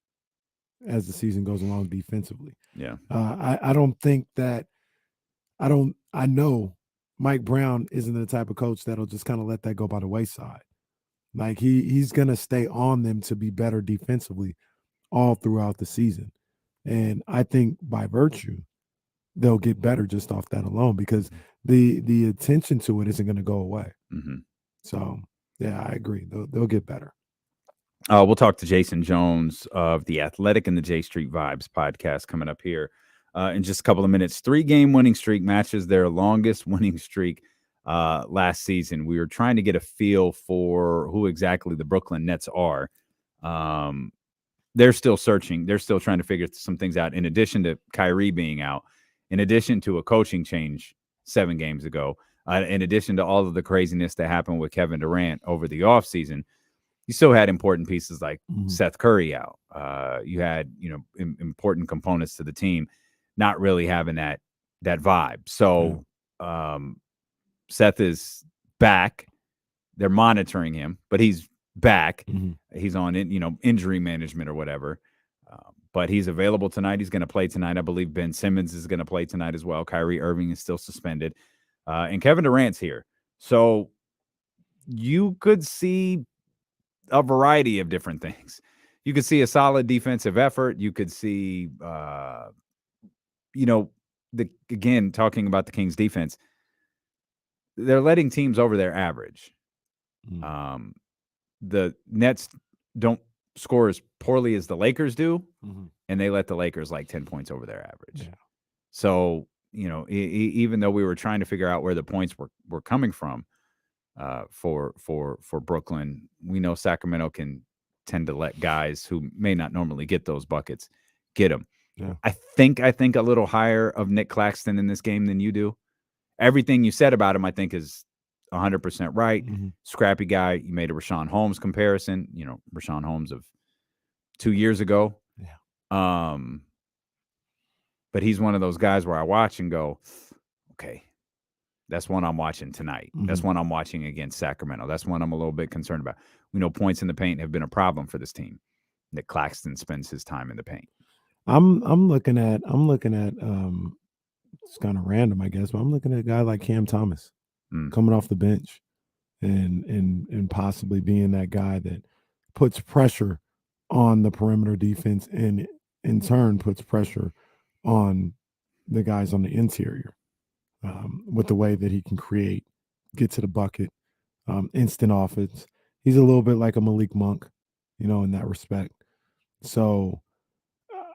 as the season goes along defensively. Yeah. I don't think that I know Mike Brown isn't the type of coach that'll just kind of let that go by the wayside. Like he's going to stay on them to be better defensively all throughout the season. And I think by virtue, they'll get better just off that alone because the attention to it isn't going to go away. So, yeah, I agree. They'll get better. We'll talk to Jason Jones of The Athletic and the J Street Vibes podcast coming up here in just a couple of minutes. 3-game winning streak matches their longest winning streak last season. We were trying to get a feel for who exactly the Brooklyn Nets are. They're still searching. They're still trying to figure some things out. In addition to Kyrie being out, in addition to a coaching change 7 games ago, in addition to all of the craziness that happened with Kevin Durant over the offseason, you still had important pieces like Seth Curry out. You had, important components to the team not really having that vibe. So Seth is back. They're monitoring him, but he's back. He's on injury management or whatever. But he's available tonight. He's going to play tonight. I believe Ben Simmons is going to play tonight as well. Kyrie Irving is still suspended. And Kevin Durant's here. So you could see a variety of different things. You could see a solid defensive effort. You could see, again, talking about the Kings defense, they're letting teams over their average. The Nets don't score as poorly as the Lakers do, and they let the Lakers like 10 points over their average. Yeah. So, even though we were trying to figure out where the points were coming from for Brooklyn, we know Sacramento can tend to let guys who may not normally get those buckets get them. Yeah. I think a little higher of Nick Claxton in this game than you do. Everything you said about him, I think, is 100% right. Scrappy guy. You made a Rashawn Holmes comparison. Rashawn Holmes of 2 years ago. Yeah. But he's one of those guys where I watch and go, okay, that's one I'm watching tonight. That's one I'm watching against Sacramento. That's one I'm a little bit concerned about. We know points in the paint have been a problem for this team. Nick Claxton spends his time in the paint. I'm looking at it's kind of random, I guess, but I'm looking at a guy like Cam Thomas coming off the bench and possibly being that guy that puts pressure on the perimeter defense and in turn puts pressure on the guys on the interior with the way that he can create, get to the bucket, instant offense. He's a little bit like a Malik Monk, in that respect. So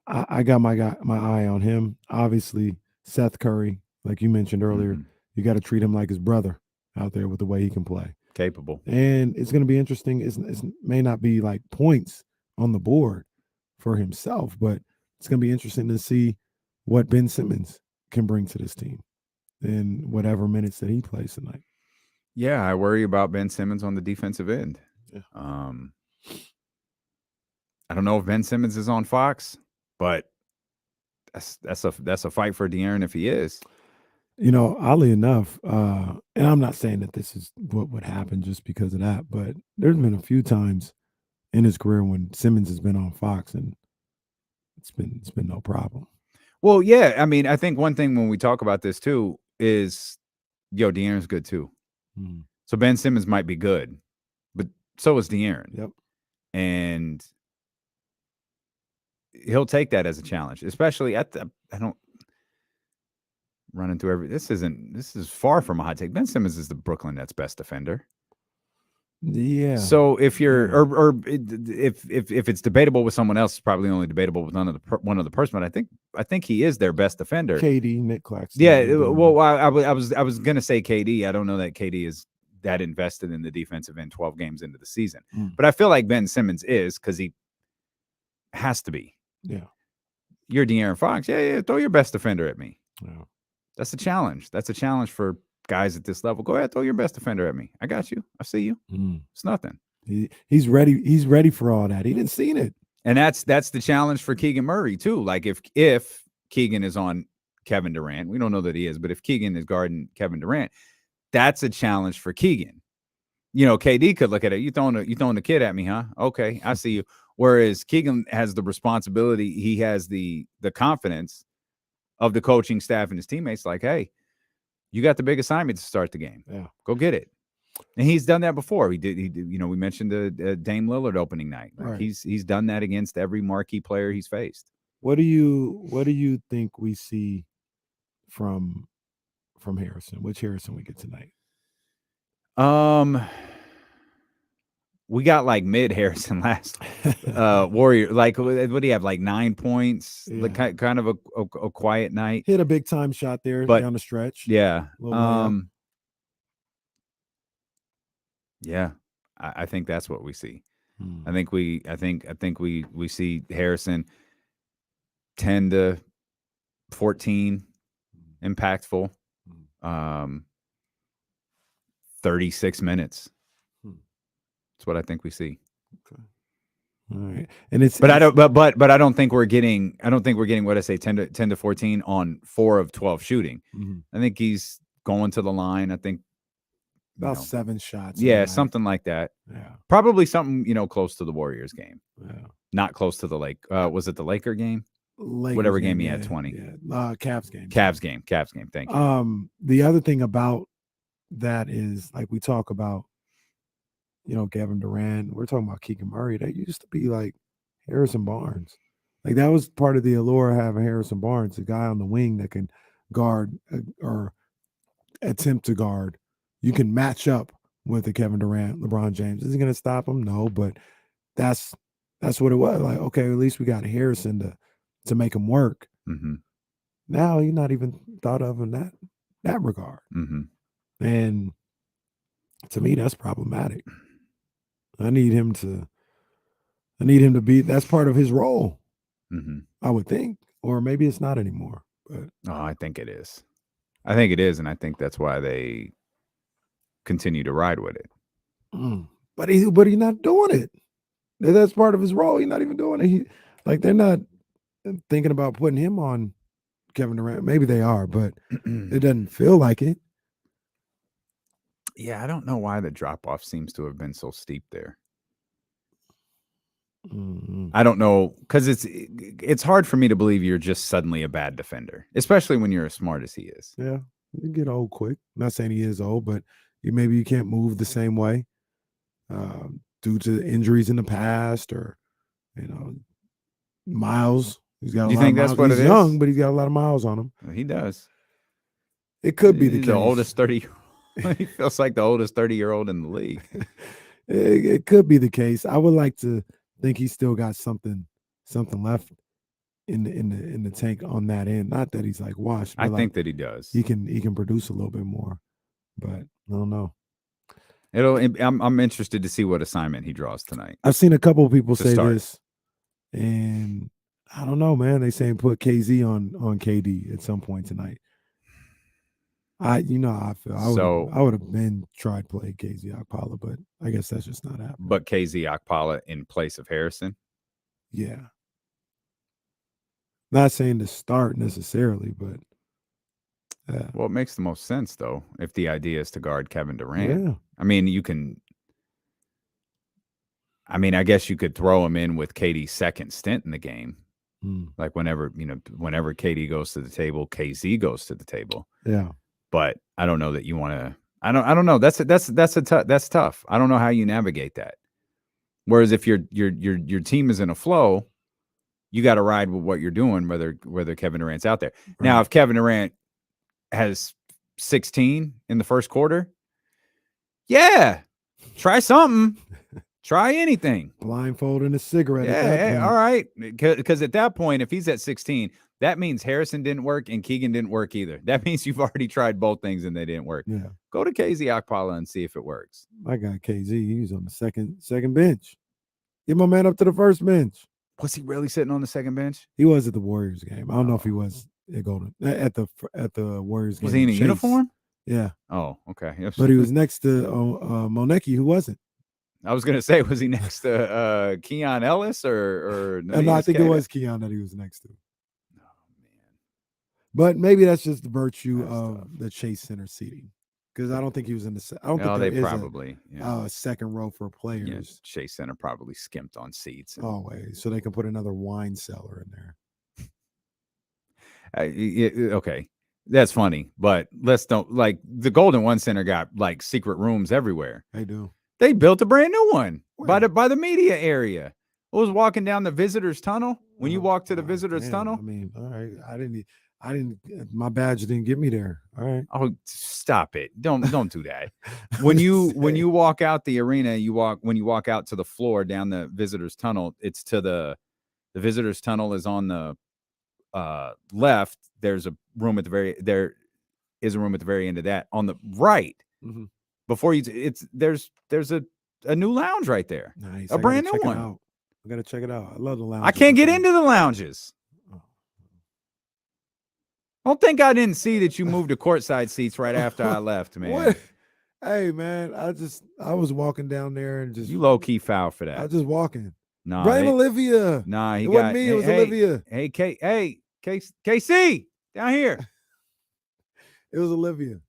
I got my eye on him. Obviously, Seth Curry, like you mentioned earlier, you got to treat him like his brother out there with the way he can play. Capable. And it's going to be interesting. It may not be like points on the board for himself, but it's going to be interesting to see what Ben Simmons can bring to this team in whatever minutes that he plays tonight. Yeah, I worry about Ben Simmons on the defensive end. Yeah. I don't know if Ben Simmons is on Fox, but that's a fight for De'Aaron if he is. Oddly enough, and I'm not saying that this is what would happen just because of that, but there's been a few times in his career when Simmons has been on Fox and it's been no problem. Well, yeah, I mean, I think one thing when we talk about this too is, De'Aaron's good too. So Ben Simmons might be good, but so is De'Aaron. Yep. And he'll take that as a challenge, especially I don't running through this is far from a hot take. Ben Simmons is the Brooklyn Nets best defender. Yeah. So if you're or if it's debatable with someone else, it's probably only debatable with one other person. But I think he is their best defender. KD, Nick Claxton. Yeah. Well, I was gonna say KD. I don't know that KD is that invested in the defensive end 12 games into the season, but I feel like Ben Simmons is because he has to be. Yeah. You're De'Aaron Fox. Yeah. Throw your best defender at me. Yeah. That's a challenge. That's a challenge for guys at this level. Go ahead, throw your best defender at me. I got you. I see you. It's nothing. He's ready. He's ready for all that. He didn't see it. And that's the challenge for Keegan Murray too. Like if Keegan is on Kevin Durant, we don't know that he is, but if Keegan is guarding Kevin Durant, that's a challenge for Keegan. KD could look at it. You throwing the kid at me, huh? Okay, I see you. Whereas Keegan has the responsibility. He has the confidence of the coaching staff and his teammates. Like, hey, you got the big assignment to start the game. Yeah, go get it. And he's done that before. He did. We mentioned the Dame Lillard opening night. Like right. He's done that against every marquee player he's faced. What do you think we see from Harrison? Which Harrison we get tonight? We got like mid Harrison last Warrior. Like, what do you have? Like 9 points. Yeah. Like kind of a quiet night. Hit a big time shot there down the stretch. Yeah. Yeah, I think that's what we see. Hmm. I think we see Harrison 10 to 14 impactful. 36 minutes. That's what I think we see. Okay. All right. And it's But I don't but I don't think we're getting what I say 10 to 14 on 4 of 12 shooting. Mhm. I think he's going to the line. I think about 7 shots. Yeah, something like that. Yeah. Probably something, close to the Warriors game. Yeah. Not close to the was it the Laker game? Lakers Whatever game he had 20. Yeah. Cavs game. Cavs game. Thank you. The other thing about that is like we talk about, Kevin Durant. We're talking about Keegan Murray. That used to be like Harrison Barnes. Like that was part of the allure of having Harrison Barnes, a guy on the wing that can guard or attempt to guard. You can match up with a Kevin Durant, LeBron James. Is he going to stop him? No, but that's what it was. Like, okay, at least we got Harrison to make him work. Mm-hmm. Now he's not even thought of in that regard. Mm-hmm. And to me, that's problematic. I need him to be. That's part of his role. Mm-hmm. I would think, or maybe it's not anymore. But I think it is. I think it is, and I think that's why they continue to ride with it. But he's not doing it. That's part of his role. He's not even doing it. They're not thinking about putting him on Kevin Durant. Maybe they are, but it doesn't feel like it. Yeah, I don't know why the drop off seems to have been so steep there. Mm-hmm. I don't know, because it's hard for me to believe you're just suddenly a bad defender, especially when you're as smart as he is. Yeah, you get old quick. I'm not saying he is old, but maybe you can't move the same way due to injuries in the past, or miles. He's got. Do you think that's what it is? He's young, but he's got a lot of miles on him. He does. It could be the He's case. The oldest 30. He feels like the oldest 30-year-old in the league. It could be the case. I would like to think he's still got something left in the tank on that end. Not that he's like washed. But I think that he does. He can produce a little bit more, but I don't know. I'm interested to see what assignment he draws tonight. I've seen a couple of people say start. this, and I don't know, man. They saying put KZ on KD at some point tonight. I feel. I would have been tried play KZ Okpala, but I guess that's just not happening. But KZ Okpala in place of Harrison? Yeah. Not saying to start necessarily, but well, it makes the most sense though, if the idea is to guard Kevin Durant. Yeah. I mean, I guess you could throw him in with KD's second stint in the game. Like whenever KD goes to the table, KZ goes to the table. Yeah. But I don't know that you want to. I don't know. That's tough. I don't know how you navigate that. Whereas if your team is in a flow, you got to ride with what you're doing, whether Kevin Durant's out there. Right. Now, if Kevin Durant has 16 in the first quarter, yeah, try something. Try anything. Blindfold and a cigarette. Yeah, all right. Because at that point, if he's at 16, that means Harrison didn't work and Keegan didn't work either. That means you've already tried both things and they didn't work. Yeah. Go to KZ Okpala and see if it works. I got KZ. He was on the second bench. Get my man up to the first bench. Was he really sitting on the second bench? He was at the Warriors game. I don't know if he was at the Warriors game. Was he in a uniform? Yeah. Oh, okay. Yes. But he was next to Monecki, who wasn't. I was gonna say, was he next to Keon Ellis or no, I think it was Keon that he was next to. Oh man! But maybe that's just the virtue of the Chase Center seating, because I don't think he was in the. I don't think they probably second row for players. Yeah, Chase Center probably skimped on seats. Always, so they can put another wine cellar in there. Okay, that's funny, but let's don't like the Golden One Center got like secret rooms everywhere. They do. They built a brand new one by the media area. I was walking down the visitors tunnel. When you walk to the visitors tunnel, I mean, all right, I didn't. My badge didn't get me there. All right. Oh, stop it! Don't do that. When you walk out the arena, when you walk out to the floor down the visitors tunnel. It's to the visitors tunnel is on the left. There is a room at the very end of that. On the right. Mm-hmm. before you. There's a new lounge right there, Nice. a brand new one. I gotta check it out. I love the lounge. I can't get into the lounges. Don't think I didn't see that you moved to courtside seats right after I left, man. What? Hey, man, I was walking down there and just You low key foul for that. I was just walking. Nah, Blame Olivia. Nah, it wasn't me. It was Olivia. Hey, KC, down here. It was Olivia.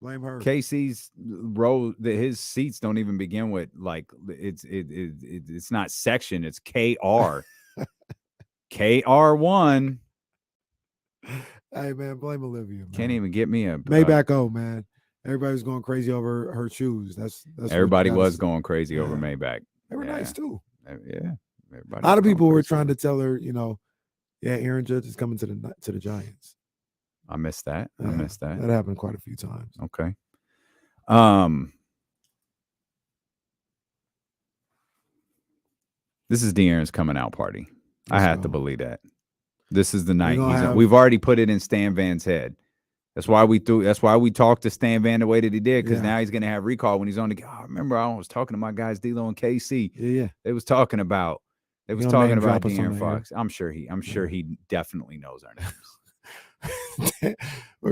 Blame her. Casey's row. His seats don't even begin with like it's not section. It's KR. KR1. Hey, man, blame Olivia. Man. Can't even get me a Maybach. Man. Everybody was going crazy over her shoes. That's everybody was going crazy over Maybach. They were nice too. Yeah, everybody. A lot of people were trying to tell her, Aaron Judge is coming to the Giants. I missed that. I missed that. That happened quite a few times. Okay. This is De'Aaron's coming out party. I have to believe that. This is the night. We've already put it in Stan Van's head. That's why we talked to Stan Van the way that he did, because now he's going to have recall when he's on the. Oh, remember, I was talking to my guys D'Lo and KC. Yeah. They was talking about De'Aaron Fox. I'm sure he definitely knows our names.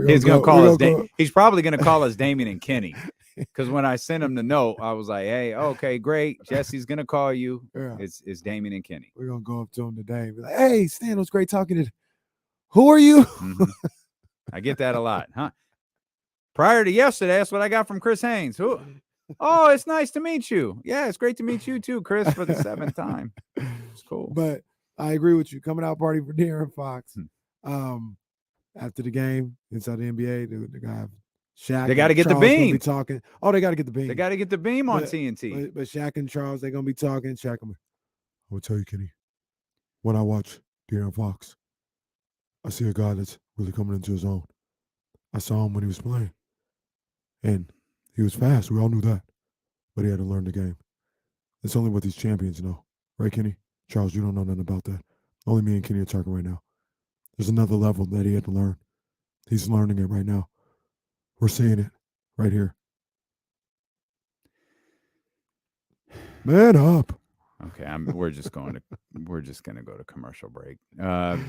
He's gonna call us. He's probably gonna call us Damien and Kenny, because when I sent him the note, I was like, "Hey, okay, great. Jesse's gonna call you. Yeah. It's Damien and Kenny. We're gonna go up to him today and be like, "Hey, Stan, it was great talking to. Who are you?" Mm-hmm. I get that a lot, huh? Prior to yesterday, that's what I got from Chris Haynes. Who? Oh, it's nice to meet you. Yeah, it's great to meet you too, Chris, for the 7th time. It's cool. But I agree with you. Coming out party for De'Aaron Fox. After the game inside the NBA, the guy Shaq. They got to get Charles the beam. Be talking. Oh, they got to get the beam. They got to get the beam on TNT. But Shaq and Charles, they're gonna be talking. Shaq, I will tell you, Kenny. When I watch De'Aaron Fox, I see a guy that's really coming into his own. I saw him when he was playing, and he was fast. We all knew that, but he had to learn the game. It's only what these champions know, right, Kenny? Charles, you don't know nothing about that. Only me and Kenny are talking right now. There's another level that he had to learn. He's learning it right now. We're seeing it right here. Man up. Okay, we're just gonna go to commercial break.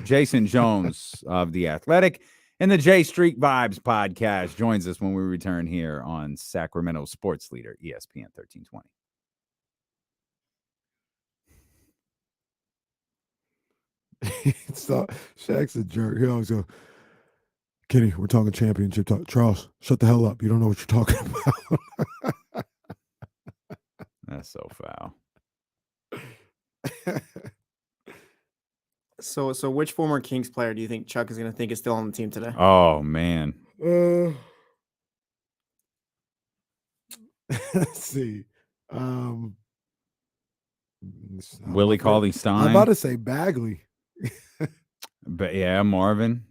Jason Jones of The Athletic and the J Street Vibes podcast joins us when we return here on Sacramento Sports Leader, ESPN 1320. So Shaq's a jerk. He always go, Kenny, we're talking championship talk. Charles, shut the hell up. You don't know what you're talking about. That's so foul. So which former Kings player do you think Chuck is going to think is still on the team today? Oh, man. Let's see. Willie Cauley-Stein. I'm about to say Bagley. But yeah, Marvin.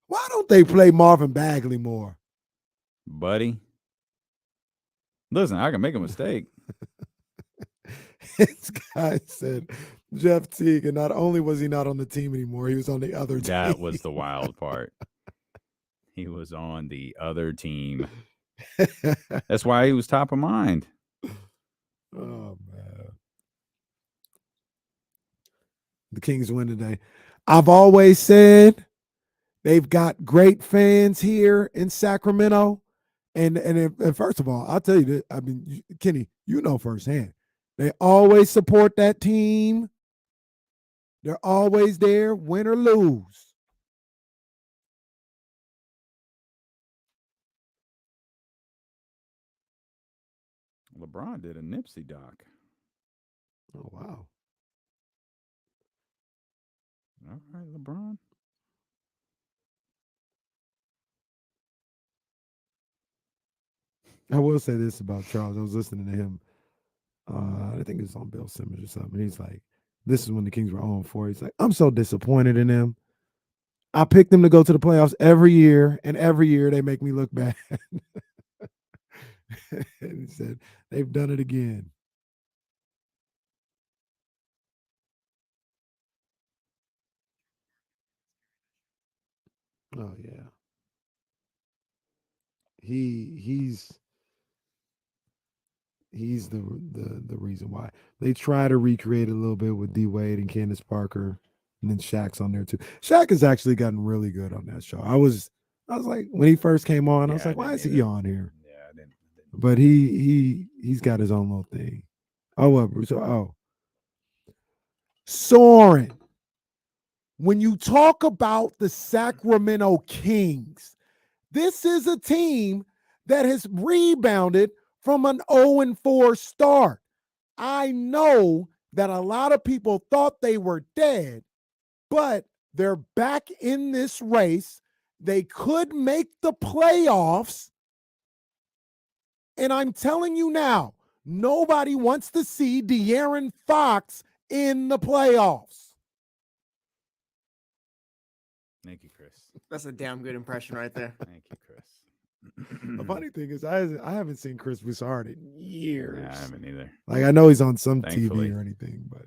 Why don't they play Marvin Bagley more? Buddy. Listen, I can make a mistake. This guy said Jeff Teague, and not only was he not on the team anymore, he was on the other team. That was the wild part. He was on the other team. That's why he was top of mind. Oh, man. The Kings win today. I've always said they've got great fans here in Sacramento. And first of all, I'll tell you this. I mean, Kenny, you know firsthand. They always support that team. They're always there, win or lose. LeBron did a Nipsey doc. Oh, wow. All right, LeBron. I will say this about Charles. I was listening to him. I think it was on Bill Simmons or something. He's like, this is when the Kings were 0-4. He's like, I'm so disappointed in them. I picked them to go to the playoffs every year, and every year they make me look bad. And he said, they've done it again. Oh, yeah. he's the reason why. They try to recreate a little bit with D Wade and Candace Parker, and then Shaq's on there too. Shaq has actually gotten really good on that show. I was like, when he first came on, I was like, why is he on here? Yeah, I didn't. But he's got his own little thing. Oh, what, Bruce? Oh, Soren. When you talk about the Sacramento Kings, this is a team that has rebounded from an 0-4 start. I know that a lot of people thought they were dead, but they're back in this race. They could make the playoffs. And I'm telling you now, nobody wants to see De'Aaron Fox in the playoffs. Thank you, Chris. That's a damn good impression right there. Thank you, Chris. The funny thing is, I haven't seen Chris Broussard in years. Yeah, I haven't either. Like, I know he's on some Thankfully. TV or anything, but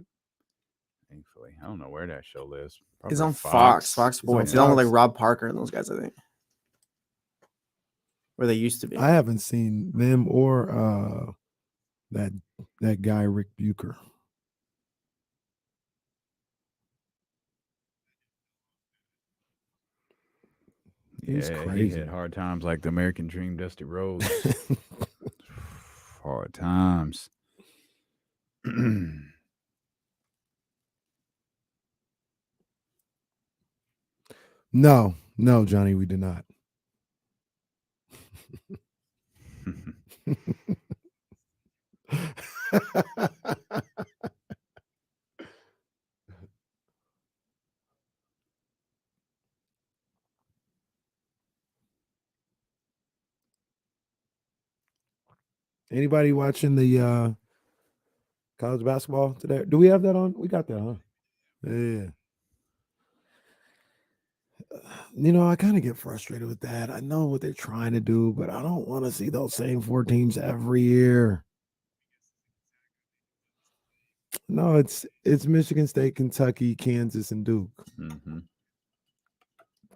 Thankfully, I don't know where that show lives. He's Probably on Fox Sports. He's on with like Fox. Rob Parker and those guys, I think. Where they used to be. I haven't seen them or that guy Rick Bucher. He's Yeah, crazy. he had hard times like the American Dream, Dusty Rhodes. Hard times. No, Johnny, we did not. Anybody watching the college basketball today? Do we have that on? We got that, huh? Yeah. You know, I kind of get frustrated with that. I know what they're trying to do, but I don't want to see those same 4 teams every year. No, it's Michigan State, Kentucky, Kansas, and Duke. Mm-hmm.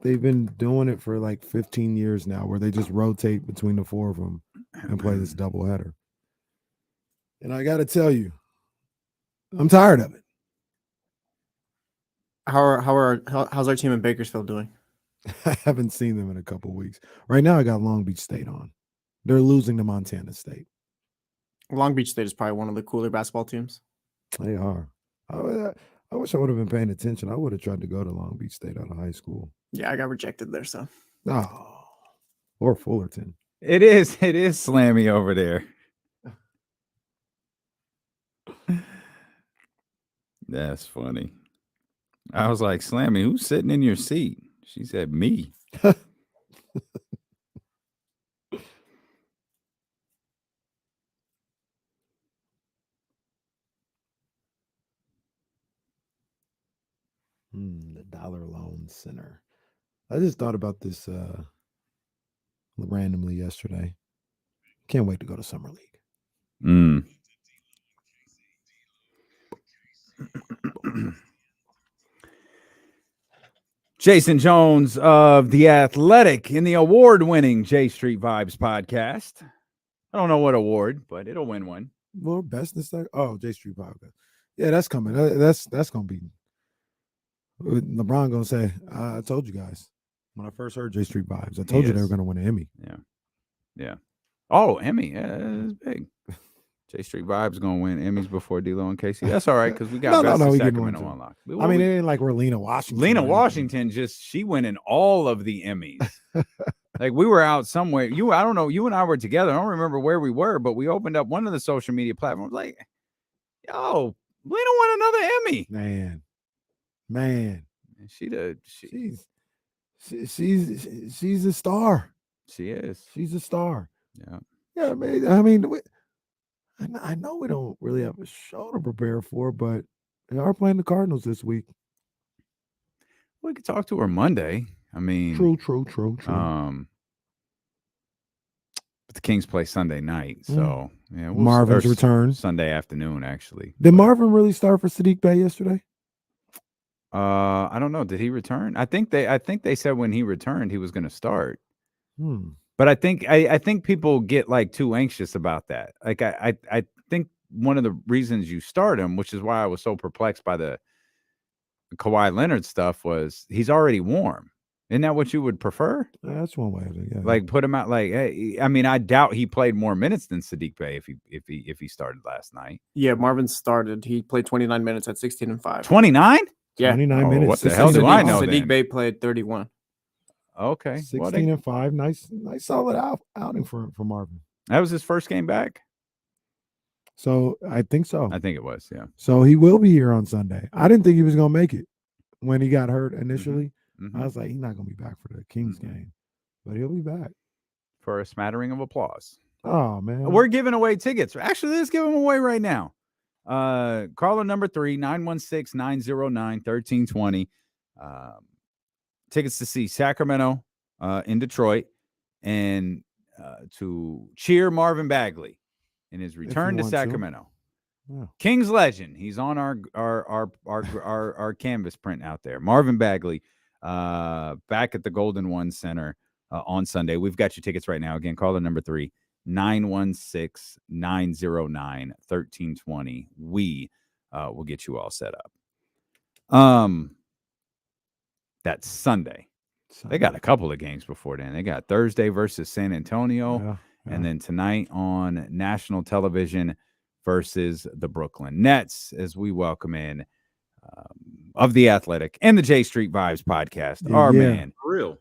They've been doing it for like 15 years now, where they just rotate between the 4 of them and play this doubleheader. And I got to tell you, I'm tired of it. How's our team in Bakersfield doing? I haven't seen them in a couple weeks. Right now, I got Long Beach State on. They're losing to Montana State. Long Beach State is probably one of the cooler basketball teams. They are. I wish I would have been paying attention. I would have tried to go to Long Beach State out of high school. Yeah, I got rejected there, so. Oh, or Fullerton. It is slammy over there. That's funny. I was like, Slammy, who's sitting in your seat? She said, me. The Dollar Loan Center. I just thought about this randomly yesterday. Can't wait to go to Summer League. Jason Jones of The Athletic in the award-winning J Street Vibes podcast. I don't know what award, but it'll win one. Well, best in stock. Oh, J Street podcast. Yeah, that's coming. That's gonna be. LeBron gonna say, "I told you guys when I first heard J Street Vibes. I told you they were gonna win an Emmy." Yeah. Oh, Emmy. Yeah, that's big. J Street Vibes gonna win Emmys before D-Lo and Casey. That's all right because we got Best of Sacramento on lock. I mean, it ain't like we're Lena Washington. Lena Washington she winning all of the Emmys. Like we were out somewhere. I don't know. You and I were together. I don't remember where we were, but we opened up one of the social media platforms. Like, yo, Lena won another Emmy. Man. She's a star. She is. She's a star. Yeah. Yeah, I mean, I know we don't really have a show to prepare for, but they are playing the Cardinals this week. We could talk to her Monday. I mean, true. But the Kings play Sunday night, so yeah. Marvin's return Sunday afternoon, actually. Did Marvin really start for Sadiq Bey yesterday? I don't know. Did he return? I think they said when he returned he was going to start. But I think people get like too anxious about that. Like I think one of the reasons you start him, which is why I was so perplexed by the Kawhi Leonard stuff, was he's already warm. Isn't that what you would prefer? That's one way. Yeah. Like put him out. Like, hey, I mean, I doubt he played more minutes than Sadiq Bey if he started last night. Yeah, Marvin started. He played 29 minutes at 16 and 5. 29? Yeah, 29 minutes. What the hell do I know? Sadiq Bey played 31. Okay, 16 and 5. Nice solid outing for Marvin. That was his first game back. So I think so. I think it was. Yeah. So he will be here on Sunday. I didn't think he was going to make it when he got hurt initially. Mm-hmm. I was like, he's not going to be back for the Kings game, but he'll be back for a smattering of applause. Oh man, we're giving away tickets. Actually, let's give them away right now. Caller number 3, 916-909-1320. Tickets to see Sacramento in Detroit and to cheer Marvin Bagley in his return to Sacramento. Yeah. Kings legend. He's on our canvas print out there. Marvin Bagley back at the Golden One Center on Sunday. We've got your tickets right now. Again, caller number 3, 916-909-1320. We will get you all set up. That's Sunday. They got a couple of games before then. They got Thursday versus San Antonio, and then tonight on national television versus the Brooklyn Nets, as we welcome in of The Athletic and the J Street Vibes podcast. Our man. For real.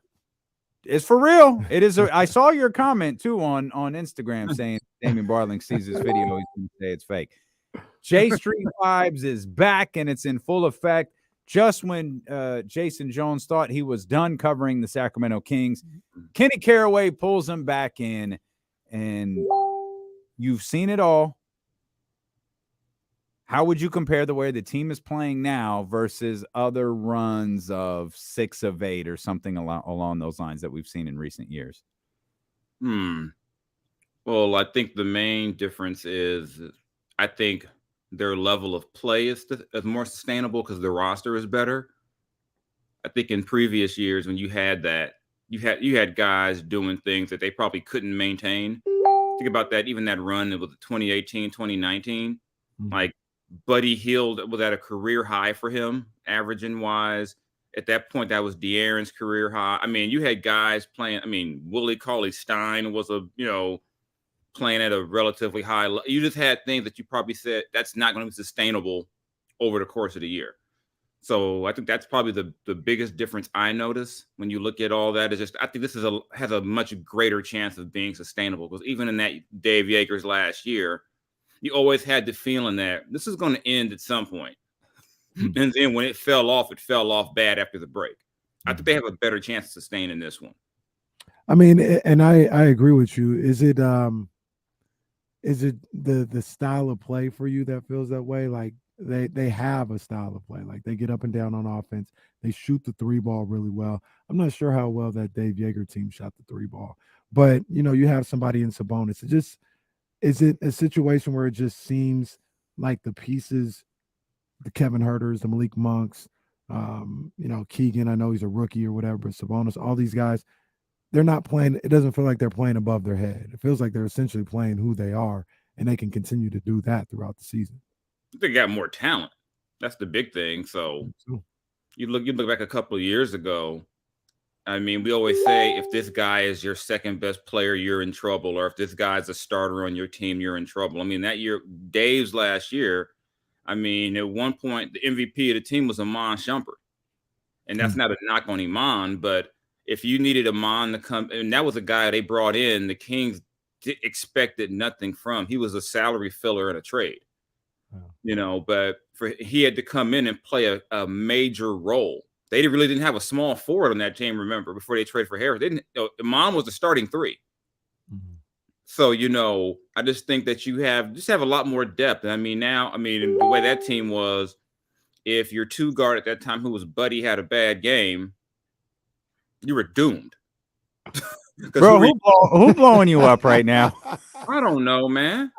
It's for real. It is. I saw your comment too on Instagram saying Damian Barling sees this video. He's going to say it's fake. J Street Vibes is back and it's in full effect. Just when Jason Jones thought he was done covering the Sacramento Kings, Kenny Caraway pulls him back in, and you've seen it all. How would you compare the way the team is playing now versus other runs of 6 of 8 or something along those lines that we've seen in recent years? Well, I think the main difference is I think their level of play is more sustainable because the roster is better. I think in previous years when you had that, you had guys doing things that they probably couldn't maintain. Think about that, even that run with 2018, 2019. Like Buddy Hield was at a career high for him, averaging wise. At that point, that was De'Aaron's career high. I mean, you had guys playing. I mean, Willie Cauley-Stein was playing at a relatively high level. You just had things that you probably said that's not going to be sustainable over the course of the year. So I think that's probably the biggest difference I notice when you look at all that. Is just I think this has a much greater chance of being sustainable, because even in that Dave Yeager's last year, you always had the feeling that this is going to end at some point. And then when it fell off bad after the break. I think they have a better chance of sustaining this one. I mean, and I agree with you. Is it the style of play for you that feels that way? Like they have a style of play. Like they get up and down on offense. They shoot the 3 ball really well. I'm not sure how well that Dave Yeager team shot the 3 ball, but you have somebody in Sabonis. Is it a situation where it just seems like the pieces, the Kevin Huerters, the Malik Monks, Keegan, I know he's a rookie or whatever, but Sabonis, all these guys, they're not playing. It doesn't feel like they're playing above their head. It feels like they're essentially playing who they are, and they can continue to do that throughout the season. They got more talent. That's the big thing. So you look back a couple of years ago. I mean, we always say if this guy is your second best player, you're in trouble. Or if this guy's a starter on your team, you're in trouble. I mean, that year, Dave's last year, I mean, at one point, the MVP of the team was Iman Shumpert. And that's not a knock on Iman, but if you needed Iman to come, and that was a guy they brought in, the Kings expected nothing from. He was a salary filler in a trade, but he had to come in and play a major role. They really didn't have a small forward on that team, remember, before they traded for Harris. Iman was the starting 3. So, I just think that you have a lot more depth. I mean, the way that team was, if your 2 guard at that time, who was Buddy, had a bad game, you were doomed. Bro, who blowing you up right now? I don't know, man.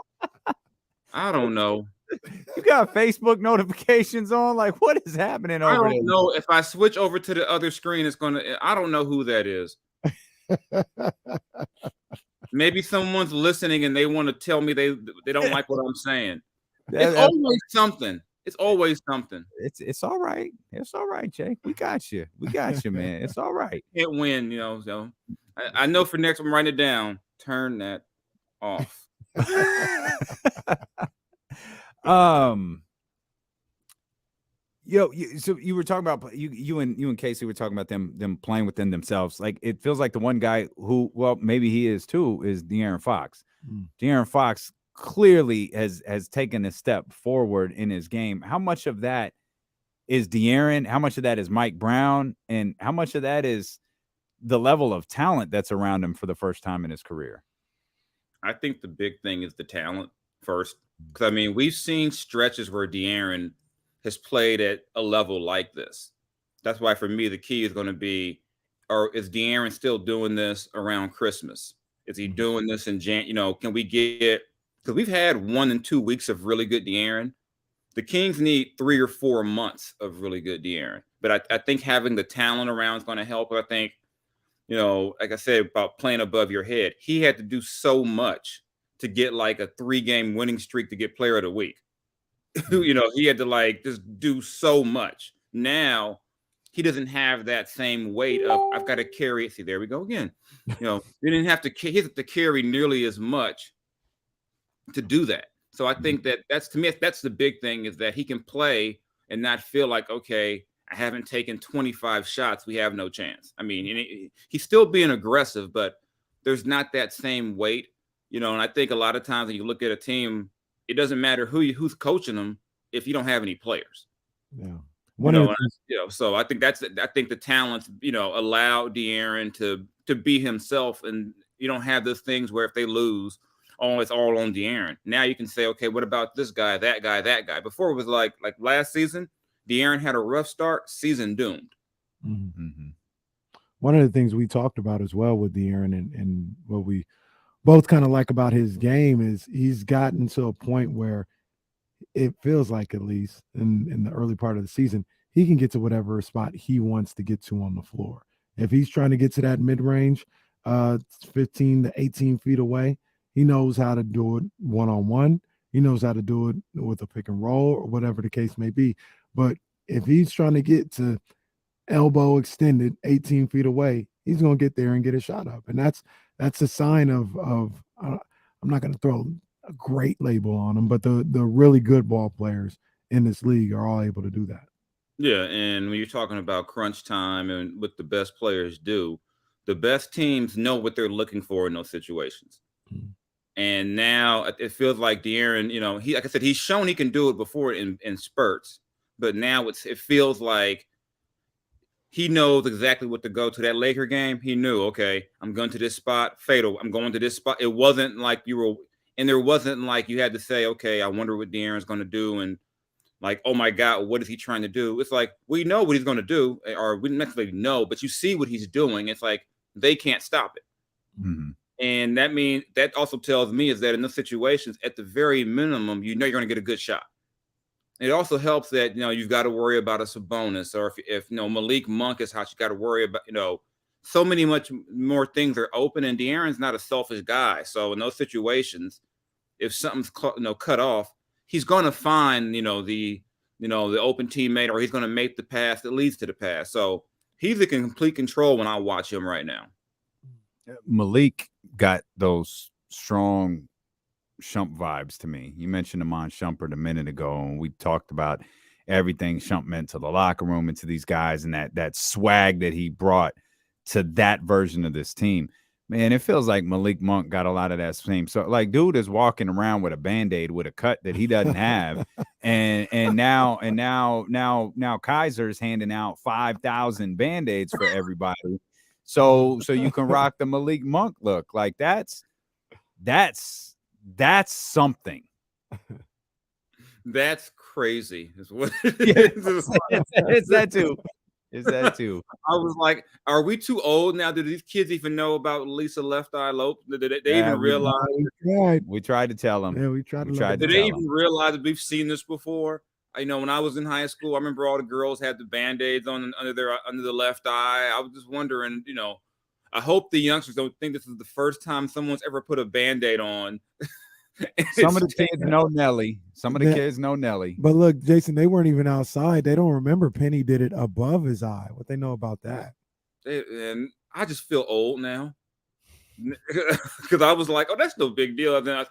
I don't know. You got Facebook notifications on? Like, what is happening over there? I don't know. If I switch over to the other screen, I don't know who that is. Maybe someone's listening and they want to tell me they don't like what I'm saying. That- It's that- always something. It's always something. It's all right. It's all right, Jake. We got you. We got you, man. It's all right. Can't win, So I know for next, I'm writing it down. Turn that off. So you were talking about you and Casey were talking about them playing within themselves. Like it feels like the one guy who, well, maybe he is too, is De'Aaron Fox. De'Aaron Fox clearly has taken a step forward in his game. How much of that is De'Aaron? How much of that is Mike Brown? And how much of that is the level of talent that's around him for the first time in his career? I think the big thing is the talent first. Because, I mean, we've seen stretches where De'Aaron has played at a level like this. That's why, for me, the key is going to be, or is De'Aaron still doing this around Christmas? Is he doing this in can we get, because we've had 1 and 2 weeks of really good De'Aaron. The Kings need 3 or 4 months of really good De'Aaron. But I think having the talent around is going to help. I think, like I said, about playing above your head, he had to do so much to get like a 3-game winning streak to get player of the week. He had to just do so much. Now he doesn't have that same weight of I've got to carry it. See, there we go again. He didn't have to. He had to carry nearly as much to do that. So I think that's the big thing, is that he can play and not feel like, okay, I haven't taken 25 shots, we have no chance. I mean, he's still being aggressive, but there's not that same weight, and I think a lot of times when you look at a team, it doesn't matter who's coaching them if you don't have any players. Yeah. So I think the talents, allow De'Aaron to be himself, and you don't have those things where if they lose, it's all on De'Aaron. Now you can say, okay, what about this guy, that guy, that guy? Before it was like last season, De'Aaron had a rough start, season doomed. Mm-hmm. One of the things we talked about as well with De'Aaron and what we both kind of like about his game is he's gotten to a point where it feels like, at least in the early part of the season, he can get to whatever spot he wants to get to on the floor. If he's trying to get to that mid-range, 15 to 18 feet away, he knows how to do it one-on-one. He knows how to do it with a pick and roll or whatever the case may be. But if he's trying to get to elbow extended 18 feet away, he's going to get there and get a shot up. And that's a sign of I'm not going to throw a great label on them, but the really good ball players in this league are all able to do that. Yeah, and when you're talking about crunch time and what the best players do, the best teams know what they're looking for in those situations. And now it feels like De'Aaron, he, like I said, he's shown he can do it before in spurts, but now it feels like he knows exactly what to go to. That Laker game, he knew, okay, I'm going to this spot, fatal. I'm going to this spot. It wasn't like there wasn't like you had to say, okay, I wonder what De'Aaron's going to do. And like, oh my God, what is he trying to do? It's like, we know what he's going to do, or we don't necessarily know, but you see what he's doing. It's like, they can't stop it. Mm-hmm. And that also tells me is that in those situations, at the very minimum, you're going to get a good shot. It also helps that, you've got to worry about a Sabonis, or if Malik Monk is hot, you got to worry about, so many much more things are open, and De'Aaron's not a selfish guy. So in those situations, if something's cut off, he's going to find, the open teammate, or he's going to make the pass that leads to the pass. So he's in complete control when I watch him right now. Malik got those strong Shump vibes to me. You mentioned Amon Shumpert a minute ago, and we talked about everything Shump meant to the locker room and to these guys, and that swag that he brought to that version of this team. Man, it feels like Malik Monk got a lot of that same. So, like, dude is walking around with a Band-Aid with a cut that he doesn't have, and now Kaiser's handing out 5,000 Band-Aids for everybody. So you can rock the Malik Monk look. Like that's something. That's crazy. Is what it's that too. Is that too? I was like, are we too old now? Do these kids even know about Lisa Left Eye Lope? Did they even realize? We tried to tell them. Yeah, we tried to tell Did they even realize that we've seen this before? When I was in high school, I remember all the girls had the Band-Aids under the left eye. I was just wondering, I hope the youngsters don't think this is the first time someone's ever put a Band-Aid on. Some of the kids know Nelly. Some of the kids know Nelly. But look, Jason, they weren't even outside. They don't remember Penny did it above his eye. What they know about that? And I just feel old now. Because I was like, oh, that's no big deal. And then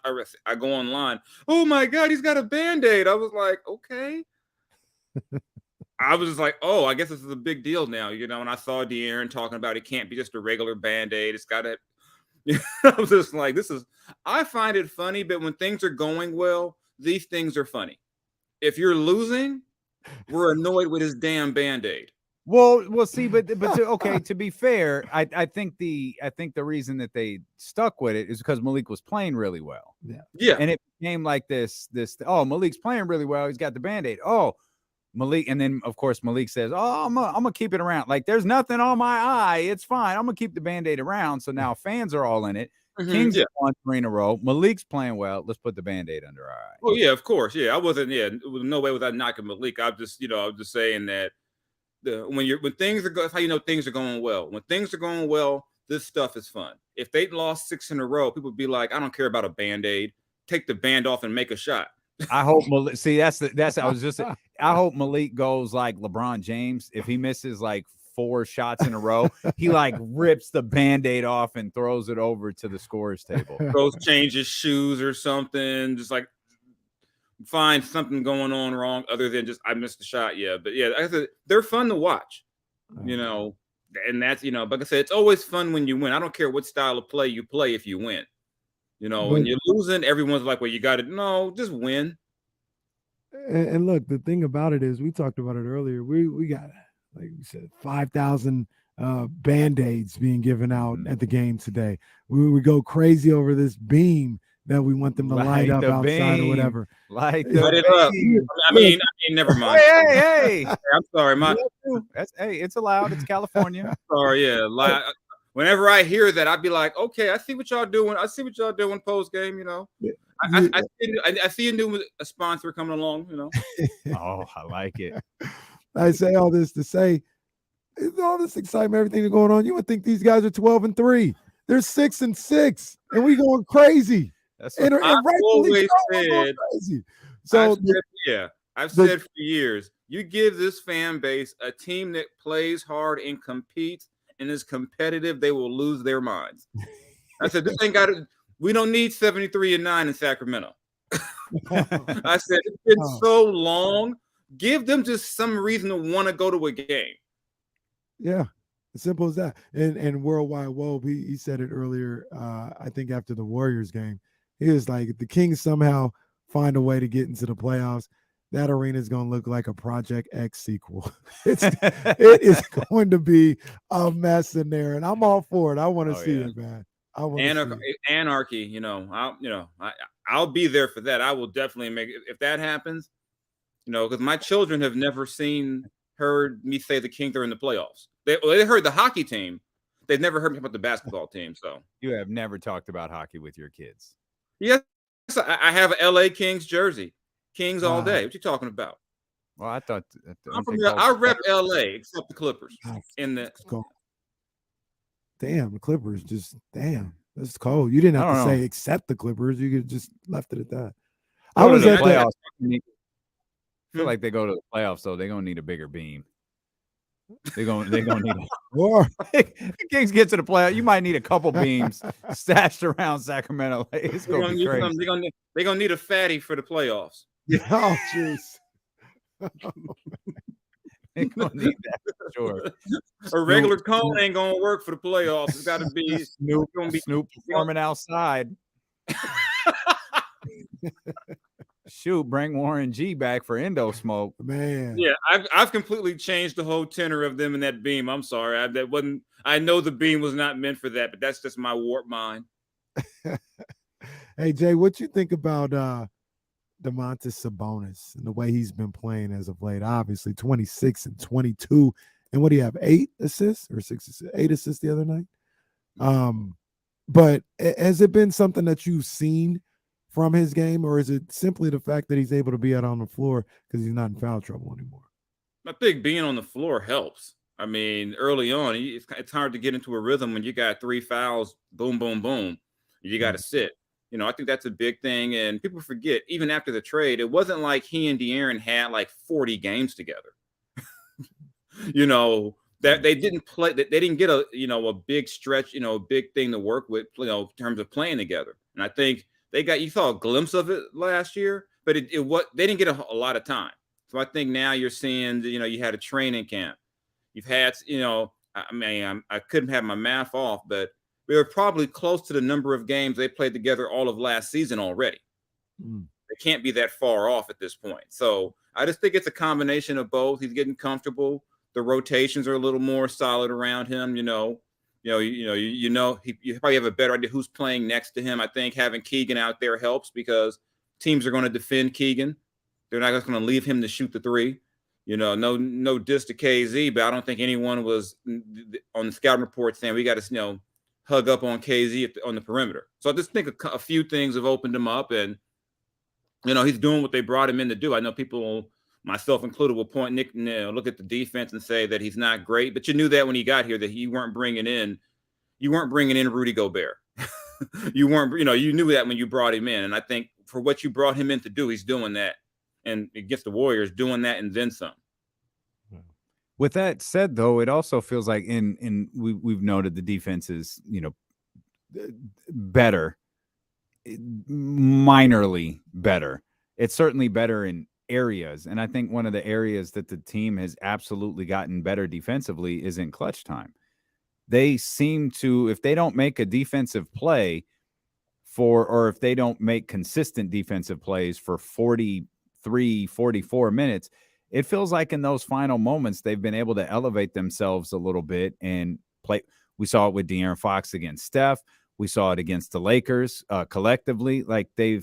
I go online. Oh my God, he's got a Band-Aid. I was like, okay. I was just like, oh, I guess this is a big deal now. You know, and I saw De'Aaron talking about it can't be just a regular Band-Aid. It's got to. I was just like, I find it funny, but when things are going well, these things are funny. If you're losing, we're annoyed with his damn Band-Aid. Well, see, but to be fair, I think the reason that they stuck with it is because Malik was playing really well. Yeah. And it became like this, oh, Malik's playing really well. He's got the Band-Aid. Oh, Malik. And then, of course, Malik says, oh, I'm gonna keep it around. Like, there's nothing on my eye. It's fine. I'm gonna keep the Band-Aid around. So now fans are all in it. Kings have won 3 in a row. Malik's playing well. Let's put the Band-Aid under our eye. Oh, yeah, of course. Yeah, I wasn't, no way without knocking Malik. I was just saying that when things are that's how you know things are going well. When things are going well, this stuff is fun. If they'd lost 6 in a row, people would be like, I don't care about a Band-Aid. Take the band off and make a shot. I hope Malik. See, I hope Malik goes like LeBron James. If he misses like 4 shots in a row, he like rips the Band-Aid off and throws it over to the scorer's table. Goes change his shoes or something. Just like find something going on wrong other than just I missed the shot. Yeah, but yeah, they're fun to watch. You know, and that's like I said, it's always fun when you win. I don't care what style of play you play if you win. You know, when you're losing, everyone's like, well, you got to just win. And look, the thing about it is, we talked about it earlier. We got, like we said, 5,000 Band-Aids being given out at the game today. We go crazy over this beam that we want them to light up outside or whatever. Light it up. I mean, never mind. Hey, I'm sorry, it's allowed. It's California. Sorry, yeah. Whenever I hear that, I'd be like, okay, I see what y'all doing. I see what y'all doing post game. You know, I see a sponsor coming along. You know. Oh, I like it. I say all this to say, all this excitement, everything that's going on. You would think these guys are 12-3. They're 6-6, and we going crazy. That's what I've always said. So I've said for years, you give this fan base a team that plays hard and competes and is competitive, they will lose their minds. I said, this ain't got it. We don't need 73-9 in Sacramento. I said, it's been so long. Give them just some reason to want to go to a game. Yeah, as simple as that. And Worldwide Woe, he said it earlier, I think after the Warriors game. He was like, if the Kings somehow find a way to get into the playoffs, that arena is going to look like a Project X sequel. It is going to be a mess in there, and I'm all for it. I want to see it, man. I want anarchy. I'll be there for that. I will definitely make it if that happens. Because my children have never heard me say the Kings are in the playoffs. They heard the hockey team. They've never heard me about the basketball team. So you have never talked about hockey with your kids. Yes, I have an LA Kings jersey. Kings all day. What you talking about? Well, I thought I rep LA except the Clippers. Damn, the Clippers that's cold. You didn't have to say except the Clippers. You could just left it at that. I was at the playoffs. I feel like they go to the playoffs, so they're gonna need a bigger beam. They're gonna need more. The Kings get to the playoffs. You might need a couple beams stashed around Sacramento. It's gonna be crazy. They're gonna need a fatty for the playoffs. Oh, jeez. They're gonna need that for sure. A regular cone ain't gonna work for the playoffs. It's got to be Snoop performing outside. Shoot, bring Warren G back for endo smoke, man. Yeah, I've completely changed the whole tenor of them in that beam. I'm sorry, I know the beam was not meant for that, but that's just my warped mind. Hey Jay, what you think about Domantas Sabonis and the way he's been playing as of late? Obviously, 26 and 22, and what do you have? 8 assists or 6 assists? 8 assists the other night. But has it been something that you've seen from his game, or is it simply the fact that he's able to be out on the floor because he's not in foul trouble anymore? I think being on the floor helps. I mean, early on, it's hard to get into a rhythm when you got 3 fouls, boom, boom, boom. You got to sit. I think that's a big thing. And people forget, even after the trade, it wasn't like he and De'Aaron had like 40 games together. That they didn't play, that they didn't get a big stretch, a big thing to work with, in terms of playing together. And I think you saw a glimpse of it last year, but they didn't get a lot of time. So I think now you're seeing, you had a training camp. You've had, I couldn't have my math off, but we were probably close to the number of games they played together all of last season already. They can't be that far off at this point. So I just think it's a combination of both. He's getting comfortable. The rotations are a little more solid around him. You probably have a better idea who's playing next to him. I think having Keegan out there helps because teams are going to defend Keegan. They're not just going to leave him to shoot the three. No diss to KZ, but I don't think anyone was on the scouting report saying we got to, hug up on KZ on the perimeter. So I just think a few things have opened him up, and he's doing what they brought him in to do. I know people, myself included, will look at the defense and say that he's not great, but you knew that when he got here that you weren't bringing in Rudy Gobert. You knew that when you brought him in, and I think for what you brought him in to do, he's doing that, and against the Warriors, doing that and then some. With that said, though, it also feels like we've noted the defense is, better, minorly better. It's certainly better in areas. And I think one of the areas that the team has absolutely gotten better defensively is in clutch time. They seem to, if they don't make a defensive play or if they don't make consistent defensive plays for 43, 44 minutes, it feels like in those final moments, they've been able to elevate themselves a little bit and play. We saw it with De'Aaron Fox against Steph. We saw it against the Lakers collectively. Like they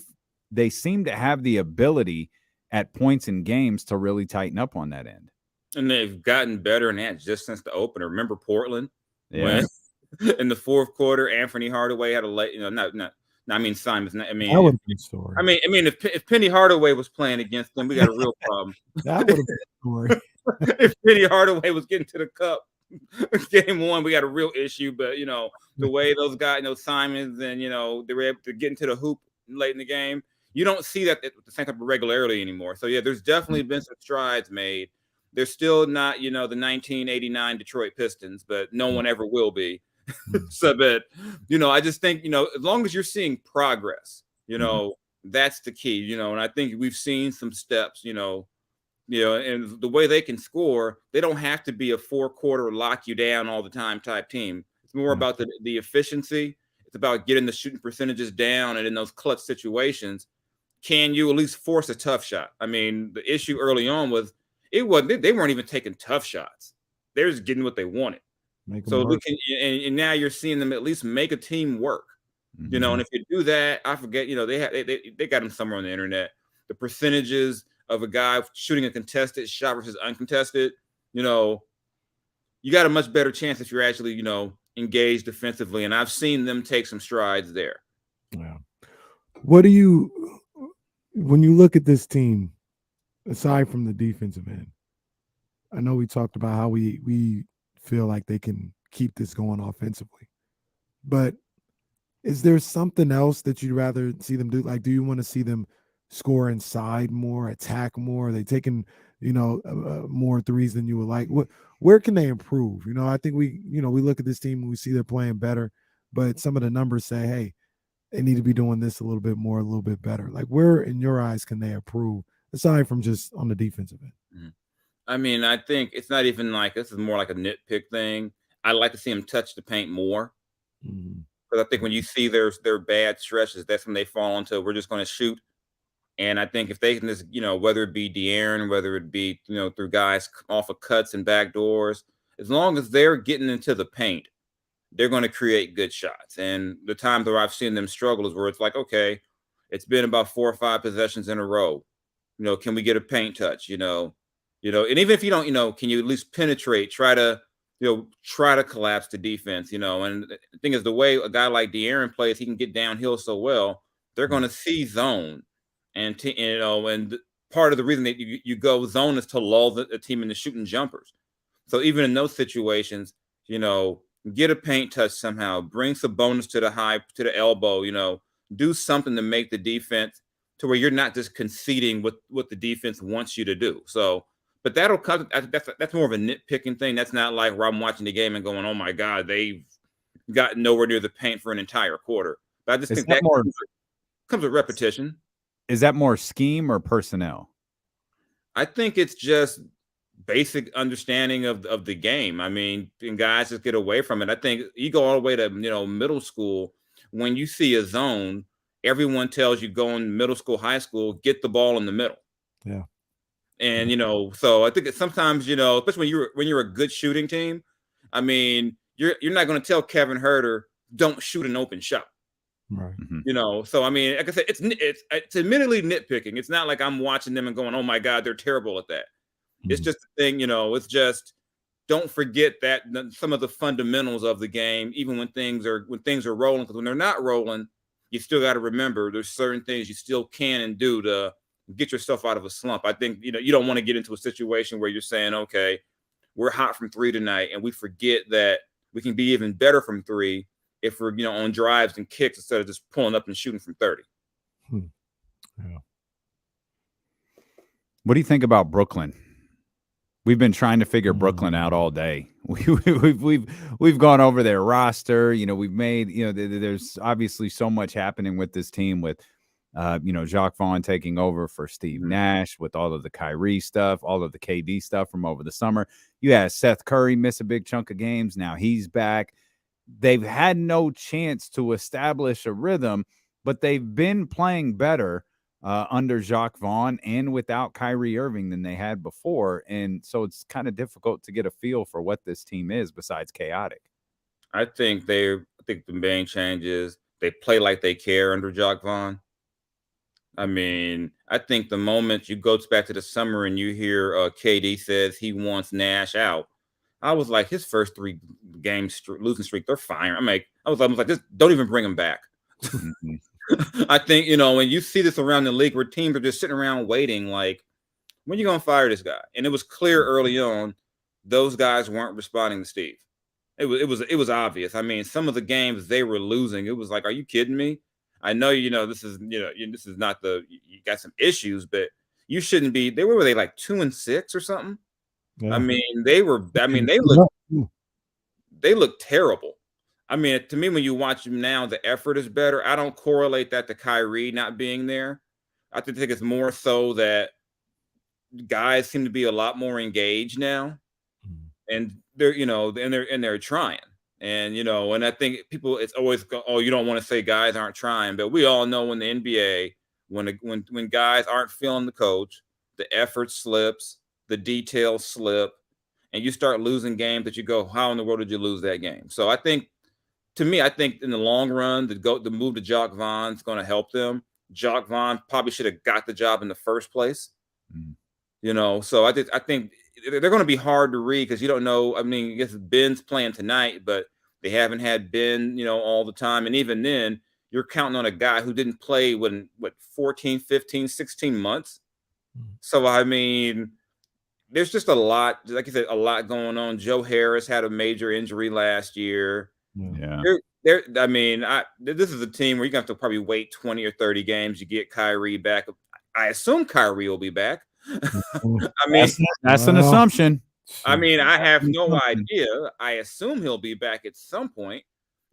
seem to have the ability at points in games to really tighten up on that end. And they've gotten better in that just since the opener. Remember Portland? Yeah. When in the fourth quarter, Anthony Hardaway had a late, Simons. That would be a story. If Penny Hardaway was playing against them, we got a real problem. That would have been a story. If Penny Hardaway was getting to the cup, game one, we got a real issue. But the way those guys, Simons and they were able to get into the hoop late in the game, you don't see that with the same type of regularity anymore. So yeah, there's definitely been some strides made. They're still not, the 1989 Detroit Pistons, but no one ever will be. So, but I just think as long as you're seeing progress, that's the key. And I think we've seen some steps. And the way they can score, they don't have to be a 4-quarter lock you down all the time type team. It's more about the efficiency. It's about getting the shooting percentages down, and in those clutch situations, can you at least force a tough shot? I mean, the issue early on was they weren't even taking tough shots. They're just getting what they wanted. So we can, and now you're seeing them at least make a team work. And if you do that, I forget, they got them somewhere on the internet. The percentages of a guy shooting a contested shot versus uncontested, you got a much better chance if you're actually, engaged defensively. And I've seen them take some strides there. Yeah. When you look at this team, aside from the defensive end, I know we talked about how we feel like they can keep this going offensively, but is there something else that you'd rather see them do? Like, do you want to see them score inside more, attack more? Are they taking, more threes than you would like? Where can they improve? I think we look at this team and we see they're playing better, but some of the numbers say, hey, they need to be doing this a little bit more, a little bit better. Like, where in your eyes can they improve aside from just on the defensive end? Mm-hmm. I think it's not even like this is more like a nitpick thing. I'd like to see them touch the paint more. Because I think when you see their bad stretches, that's when they fall into we're just going to shoot. And I think if they can just, whether it be De'Aaron, whether it be, through guys off of cuts and back doors, as long as they're getting into the paint, they're going to create good shots. And the times where I've seen them struggle is where it's like, okay, it's been about 4 or 5 possessions in a row. Can we get a paint touch? And even if you don't, can you at least penetrate, try to collapse the defense, and the thing is the way a guy like De'Aaron plays, he can get downhill so well, they're going to see zone. And part of the reason that you go zone is to lull the team into shooting jumpers. So even in those situations, get a paint touch somehow, bring some bonus to the elbow, do something to make the defense to where you're not just conceding what the defense wants you to do. So, but that'll come. That's more of a nitpicking thing. That's not like where I'm watching the game and going, "Oh my God, they've got nowhere near the paint for an entire quarter." But I just think that comes with repetition. Is that more scheme or personnel? I think it's just basic understanding of the game. I mean, and guys just get away from it. I think you go all the way to middle school. When you see a zone, everyone tells you going middle school, high school, get the ball in the middle. Yeah. And so I think sometimes especially when you're a good shooting team, I mean, you're not going to tell Kevin Huerter don't shoot an open shot. Right. So I mean, like I said, it's admittedly nitpicking. It's not like I'm watching them and going, "Oh my God, they're terrible at that." It's just a thing, it's just don't forget that some of the fundamentals of the game, even when things are rolling, because when they're not rolling, you still got to remember there's certain things you still can and do to get yourself out of a slump. I think, you don't want to get into a situation where you're saying, okay, we're hot from three tonight, and we forget that we can be even better from three if we're, on drives and kicks instead of just pulling up and shooting from 30. Yeah. What do you think about Brooklyn? We've been trying to figure Brooklyn out all day. We've gone over their roster. We've made, there's obviously so much happening with this team with, Jacques Vaughn taking over for Steve Nash with all of the Kyrie stuff, all of the KD stuff from over the summer. You had Seth Curry miss a big chunk of games. Now he's back. They've had no chance to establish a rhythm, but they've been playing better under Jacques Vaughn and without Kyrie Irving than they had before. And so it's kind of difficult to get a feel for what this team is besides chaotic. I think the main change is they play like they care under Jacques Vaughn. I mean, I think the moment you go back to the summer and you hear KD says he wants Nash out, I was like, his first 3 games losing streak, they're fine. I was like, just don't even bring him back. I think, when you see this around the league where teams are just sitting around waiting, like, when are you going to fire this guy? And it was clear early on, those guys weren't responding to Steve. It was obvious. I mean, some of the games they were losing, it was like, are you kidding me? I know, this is, this is not you got some issues, but you shouldn't be. Were they like 2-6 or something? Yeah. I mean, they look terrible. I mean, to me, when you watch them now, the effort is better. I don't correlate that to Kyrie not being there. I think it's more so that guys seem to be a lot more engaged now, and they're trying. And and I think people, it's always you don't want to say guys aren't trying, but we all know in the NBA when guys aren't feeling the coach, the effort slips, the details slip, and you start losing games that you go, how in the world did you lose that game? So I think, to me, in the long run, the move to Jacques Vaughn is going to help them. Jacques Vaughn probably should have got the job in the first place. So I think they're going to be hard to read because you don't know. I mean, I guess Ben's playing tonight, but they haven't had Ben, all the time. And even then, you're counting on a guy who didn't play 14, 15, 16 months. So, I mean, there's just a lot, like you said, a lot going on. Joe Harris had a major injury last year. Yeah. I mean, this is a team where you're going to have to probably wait 20 or 30 games to get Kyrie back. I assume Kyrie will be back. I mean, that's an assumption. I mean, I have no idea. I assume he'll be back at some point,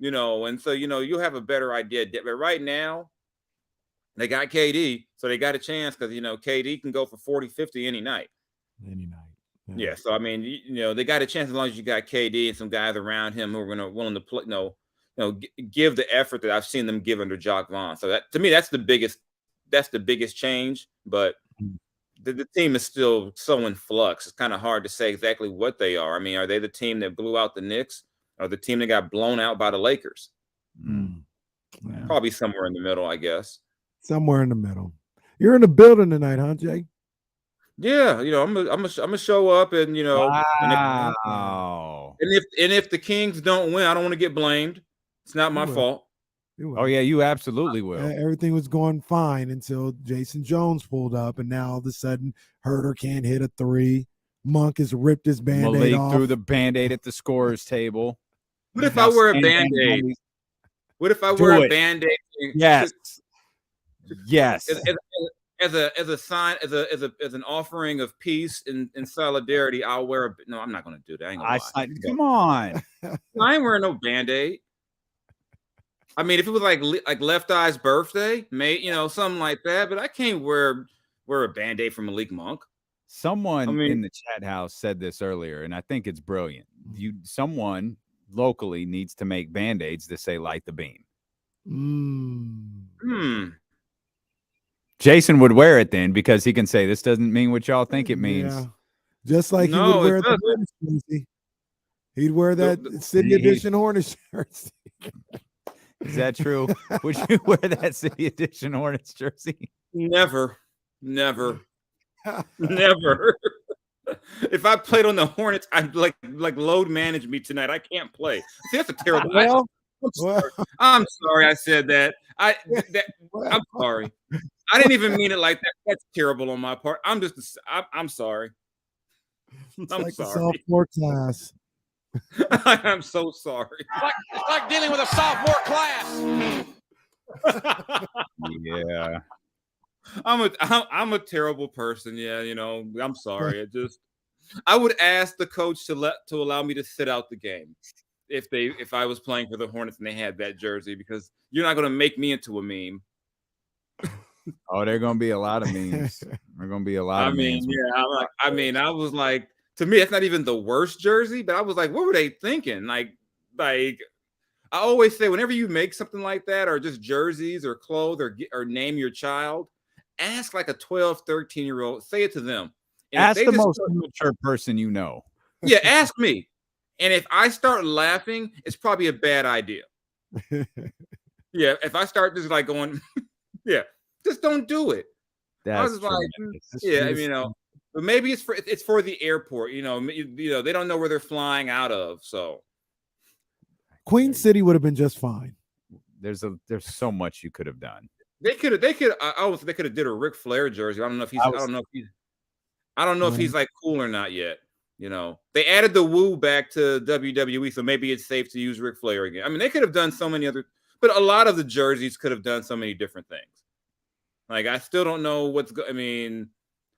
and so, you'll have a better idea. But right now, they got KD, so they got a chance because, KD can go for 40, 50 any night. Yeah. So, I mean, they got a chance as long as you got KD and some guys around him who are willing to play, give the effort that I've seen them give under Jacques Vaughn. So that, to me, that's the biggest change. But the team is still so in flux. It's kind of hard to say exactly what they are. I mean, are they the team that blew out the Knicks or the team that got blown out by the Lakers? Yeah. Probably somewhere in the middle, I guess. Somewhere in the middle. You're in the building tonight, huh, Jay? Yeah, I'm gonna show up, and wow. And if the Kings don't win, I don't want to get blamed. It's not my fault. Oh yeah, you absolutely will. Everything was going fine until Jason Jones pulled up, and now all of a sudden Herter can't hit a 3. Monk has ripped his Band-Aid Malik off. threw the Band-Aid at the scorer's table. What if Now I wear a stand Band-Aid? behind What if I Do wear it. a Band-Aid? Yes. Yes. As a sign, as an offering of peace and solidarity, I'll wear a. No, I'm not going to do that. I ain't gonna lie. Come on. I ain't wearing no Band-Aid. I mean, if it was like Left Eye's birthday, something like that, but I can't wear a Band-Aid from Malik Monk. Someone in the chat house said this earlier, and I think it's brilliant. Someone locally needs to make Band-Aids that say light the beam. Jason would wear it then because he can say this doesn't mean what y'all think it means. Yeah. Just like he would wear the Hornets jersey. He'd wear that City Edition Hornets jersey. Is that true? Would you wear that City Edition Hornets jersey? Never. If I played on the Hornets, I'd like load manage me tonight. I can't play. See, that's a terrible. I'm sorry I said that. I'm sorry. I didn't even mean it like that. That's terrible on my part. I'm sorry. I'm like sorry. a sophomore class. I'm so sorry. It's like dealing with a sophomore class. Yeah. I'm a terrible person. Yeah, I'm sorry. I would ask the coach to allow me to sit out the game if I was playing for the Hornets and they had that jersey, because you're not going to make me into a meme. Oh, there are going to be a lot of memes. There are going to be a lot of memes. Yeah. I was like, to me, it's not even the worst jersey, but I was like, what were they thinking? Like I always say, whenever you make something like that, or just jerseys or clothes or name your child, ask like a 12, 13-year-old, say it to them. And ask the most mature person you know. Yeah, ask me. And if I start laughing, it's probably a bad idea. Yeah, if I start just like going, yeah, just don't do it. I was like, but maybe it's for the airport. They don't know where they're flying out of. So Queen City would have been just fine. There's so much you could have done. They could have did a Ric Flair jersey. I don't know if he's like cool or not yet. They added the Woo back to WWE, so maybe it's safe to use Ric Flair again. I mean, they could have done so many other, but a lot of the jerseys could have done so many different things. Like, I still don't know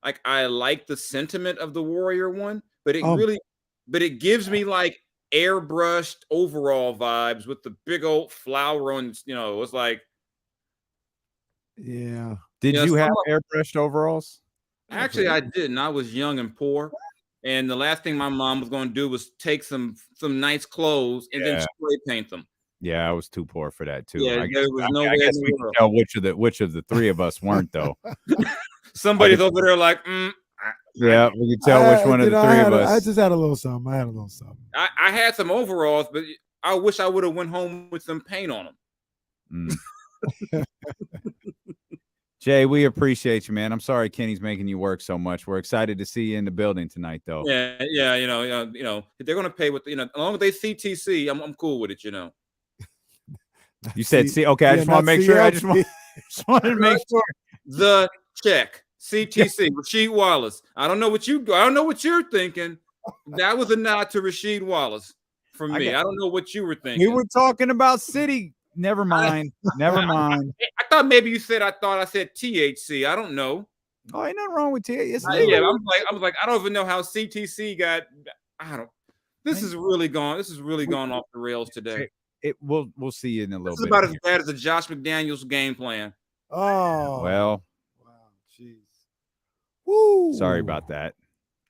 like, I like the sentiment of the Warrior one, but it gives me like airbrushed overall vibes with the big old flower on. It's like, yeah. Did you have airbrushed overalls? Actually, I didn't. I was young and poor. And the last thing my mom was going to do was take some nice clothes and then spray paint them. Yeah, I was too poor for that too. Yeah, I guess we can tell which of the three of us weren't though. Somebody's over there like, yeah, we can tell which one of the three of us. I just had a little something. I had some overalls, but I wish I would have went home with some paint on them. Jay, we appreciate you, man. I'm sorry Kenny's making you work so much. We're excited to see you in the building tonight, though. Yeah. If they're gonna pay with as long as they CTC, I'm cool with it. You said see, okay. I just want to make sure. I just wanted to make sure. The check CTC Rasheed Wallace. I don't know what you're thinking. That was a nod to Rasheed Wallace from me. I don't know what you were thinking. We were talking about City. Never mind. Never mind. I thought maybe you said. I said THC. I don't know. Oh, ain't nothing wrong with THC. Yeah, I was like, I don't even know how CTC got. This is really gone. This is really gone off the rails today. We'll see you in a little bit. It's about as bad as the Josh McDaniels game plan. Oh well. Wow. Jeez. Woo. Sorry about that.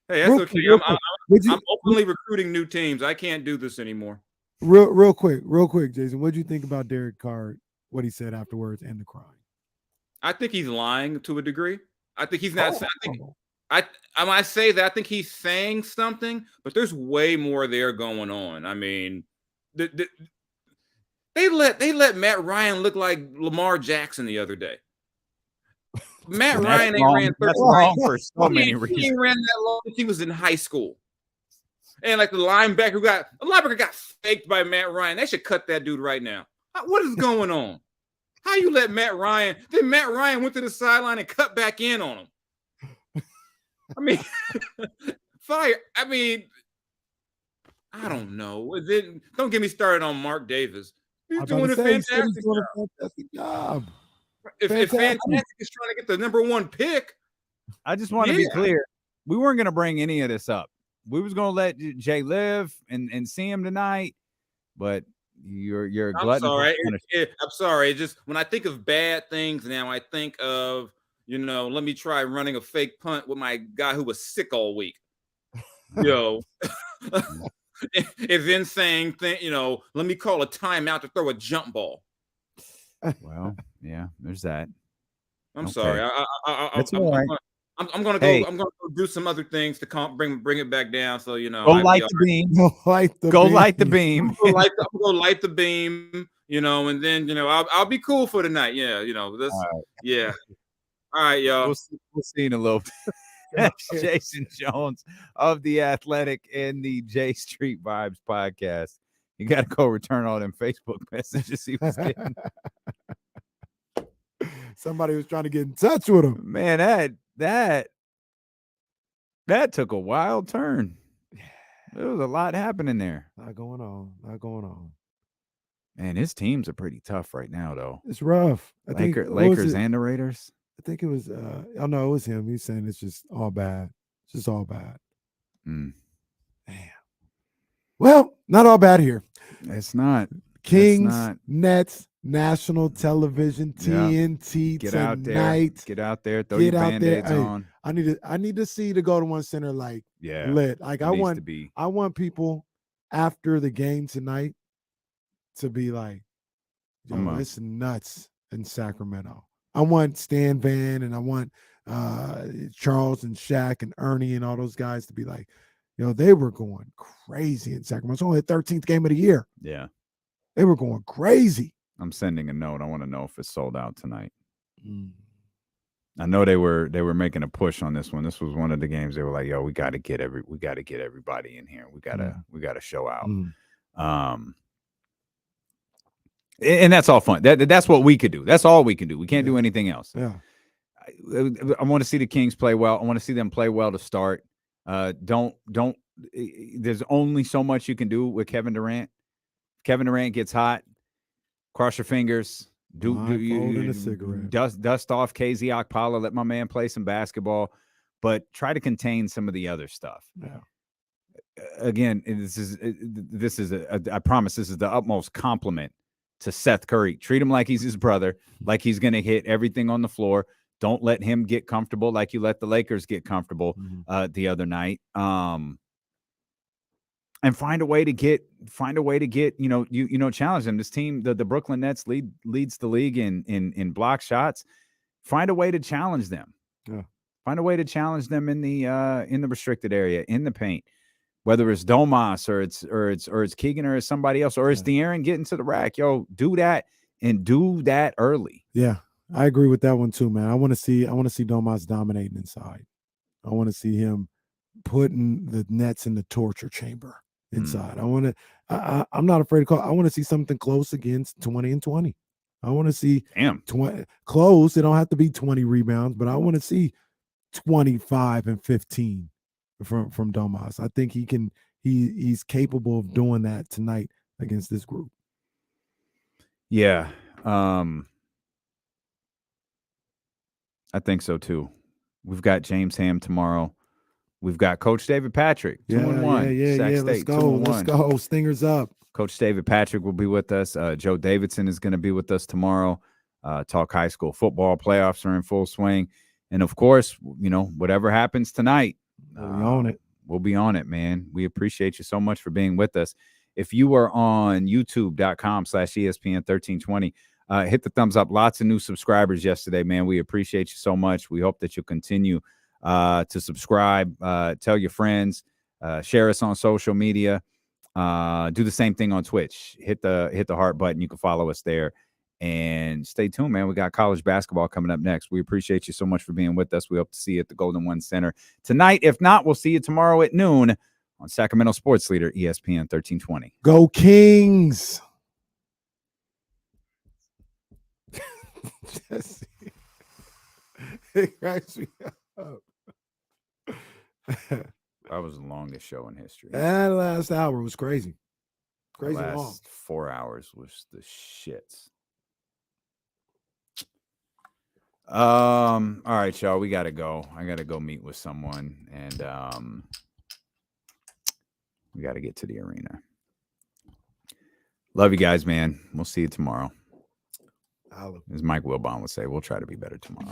Hey, that's okay. I'm openly recruiting new teams. I can't do this anymore. Real quick, Jason. What did you think about Derek Carr? What he said afterwards and the crying? I think he's lying to a degree. I think he's not. I say that I think he's saying something, but there's way more there going on. I mean, they let Matt Ryan look like Lamar Jackson the other day. Matt Ryan ain't ran 30 long for so many reasons. He ain't ran that long since he was in high school. And like the linebacker got faked by Matt Ryan. They should cut that dude right now. What is going on? How you let Matt Ryan? Then Matt Ryan went to the sideline and cut back in on him. I mean, Fire. I mean, I don't know. Don't get me started on Mark Davis. He's I'm doing about a to say, he said fantastic he's doing job. a fantastic job. If Fantastic. Fantastic is trying to get the #1 pick, I just want to be clear. We weren't going to bring any of this up. We was going to let Jay live and see him tonight, but you're a glutton. I'm sorry. Just when I think of bad things now, I think of, let me try running a fake punt with my guy who was sick all week. It's insane thing, let me call a timeout to throw a jump ball. Well, yeah, there's that. I'm sorry. I'm gonna go do some other things to bring it back down. So go light the beam. Go light the beam. Go light the beam. And then I'll be cool for tonight. Yeah, this. Right. Yeah. All right, y'all. We'll see in a little bit. That's Jason Jones of The Athletic and the J Street Vibes podcast. You got to go return all them Facebook messages he was getting. Somebody was trying to get in touch with him. Man, that took a wild turn. There was a lot happening there. A lot going on. Man, his teams are pretty tough right now, though. It's rough. I think Lakers and the Raiders. I think it was it was him. He's saying it's just all bad. It's just all bad. Damn. Well, not all bad here. It's not. Kings, Nets, national television, TNT Get tonight. out there. Get out there. Throw your Band-Aids on. I need to see the Golden One Center lit. Like I want people after the game tonight to be like, it's nuts in Sacramento. I want Stan Van and I want Charles and Shaq and Ernie and all those guys to be like, they were going crazy in Sacramento. It's only the 13th game of the year. Yeah. They were going crazy. I'm sending a note. I want to know if it's sold out tonight. I know they were making a push on this one. This was one of the games they were like, "Yo, we got to get everybody in here. We gotta show out." And that's all fun. That's what we could do. That's all we can do. We can't do anything else. Yeah. I want to see the Kings play well. I want to see them play well to start. Don't. There's only so much you can do with Kevin Durant. Kevin Durant gets hot. Cross your fingers. Dust off KZ Okpala. Let my man play some basketball, but try to contain some of the other stuff. Yeah. Again, I promise this is the utmost compliment to Seth Curry. Treat him like he's his brother, like he's going to hit everything on the floor. Don't let him get comfortable like you let the Lakers get comfortable the other night. And find a way to get challenge them. This team, the Brooklyn Nets leads the league in block shots. Find a way to challenge them. Yeah. Find a way to challenge them in the restricted area, in the paint. Whether it's Domas or it's Keegan or it's somebody else or it's De'Aaron getting to the rack. Yo, do that and do that early. Yeah, I agree with that one too, man. I want to see Domas dominating inside. I want to see him putting the Nets in the torture chamber inside. I'm not afraid to call. I want to see something close against 20 and 20. I want to see 20 close. It don't have to be 20 rebounds, but I want to see 25 and 15 from Domas. I think he's capable of doing that tonight against this group. Yeah. I think so too. We've got James Ham tomorrow. We've got Coach David Patrick, 2-1. Yeah. Let's go. Stingers up. Coach David Patrick will be with us. Joe Davidson is going to be with us tomorrow. Talk high school football. Playoffs are in full swing. And, of course, whatever happens tonight, we'll be on it, man. We appreciate you so much for being with us. If you are on youtube.com/ESPN1320, hit the thumbs up. Lots of new subscribers yesterday, man. We appreciate you so much. We hope that you'll continue to subscribe, tell your friends, share us on social media, do the same thing on Twitch. Hit the heart button. You can follow us there. And stay tuned, man. We got college basketball coming up next. We appreciate you so much for being with us. We hope to see you at the Golden One Center tonight. If not, we'll see you tomorrow at noon on Sacramento Sports Leader, ESPN 1320. Go Kings! Jesse. It cracks me up. was the longest show in history. That last hour was crazy. The Crazy long. last 4 hours was the shits. All right, y'all. We gotta go. I gotta go meet with someone, and we gotta get to the arena. Love you guys, man. We'll see you tomorrow. As Mike Wilbon would say, we'll try to be better tomorrow.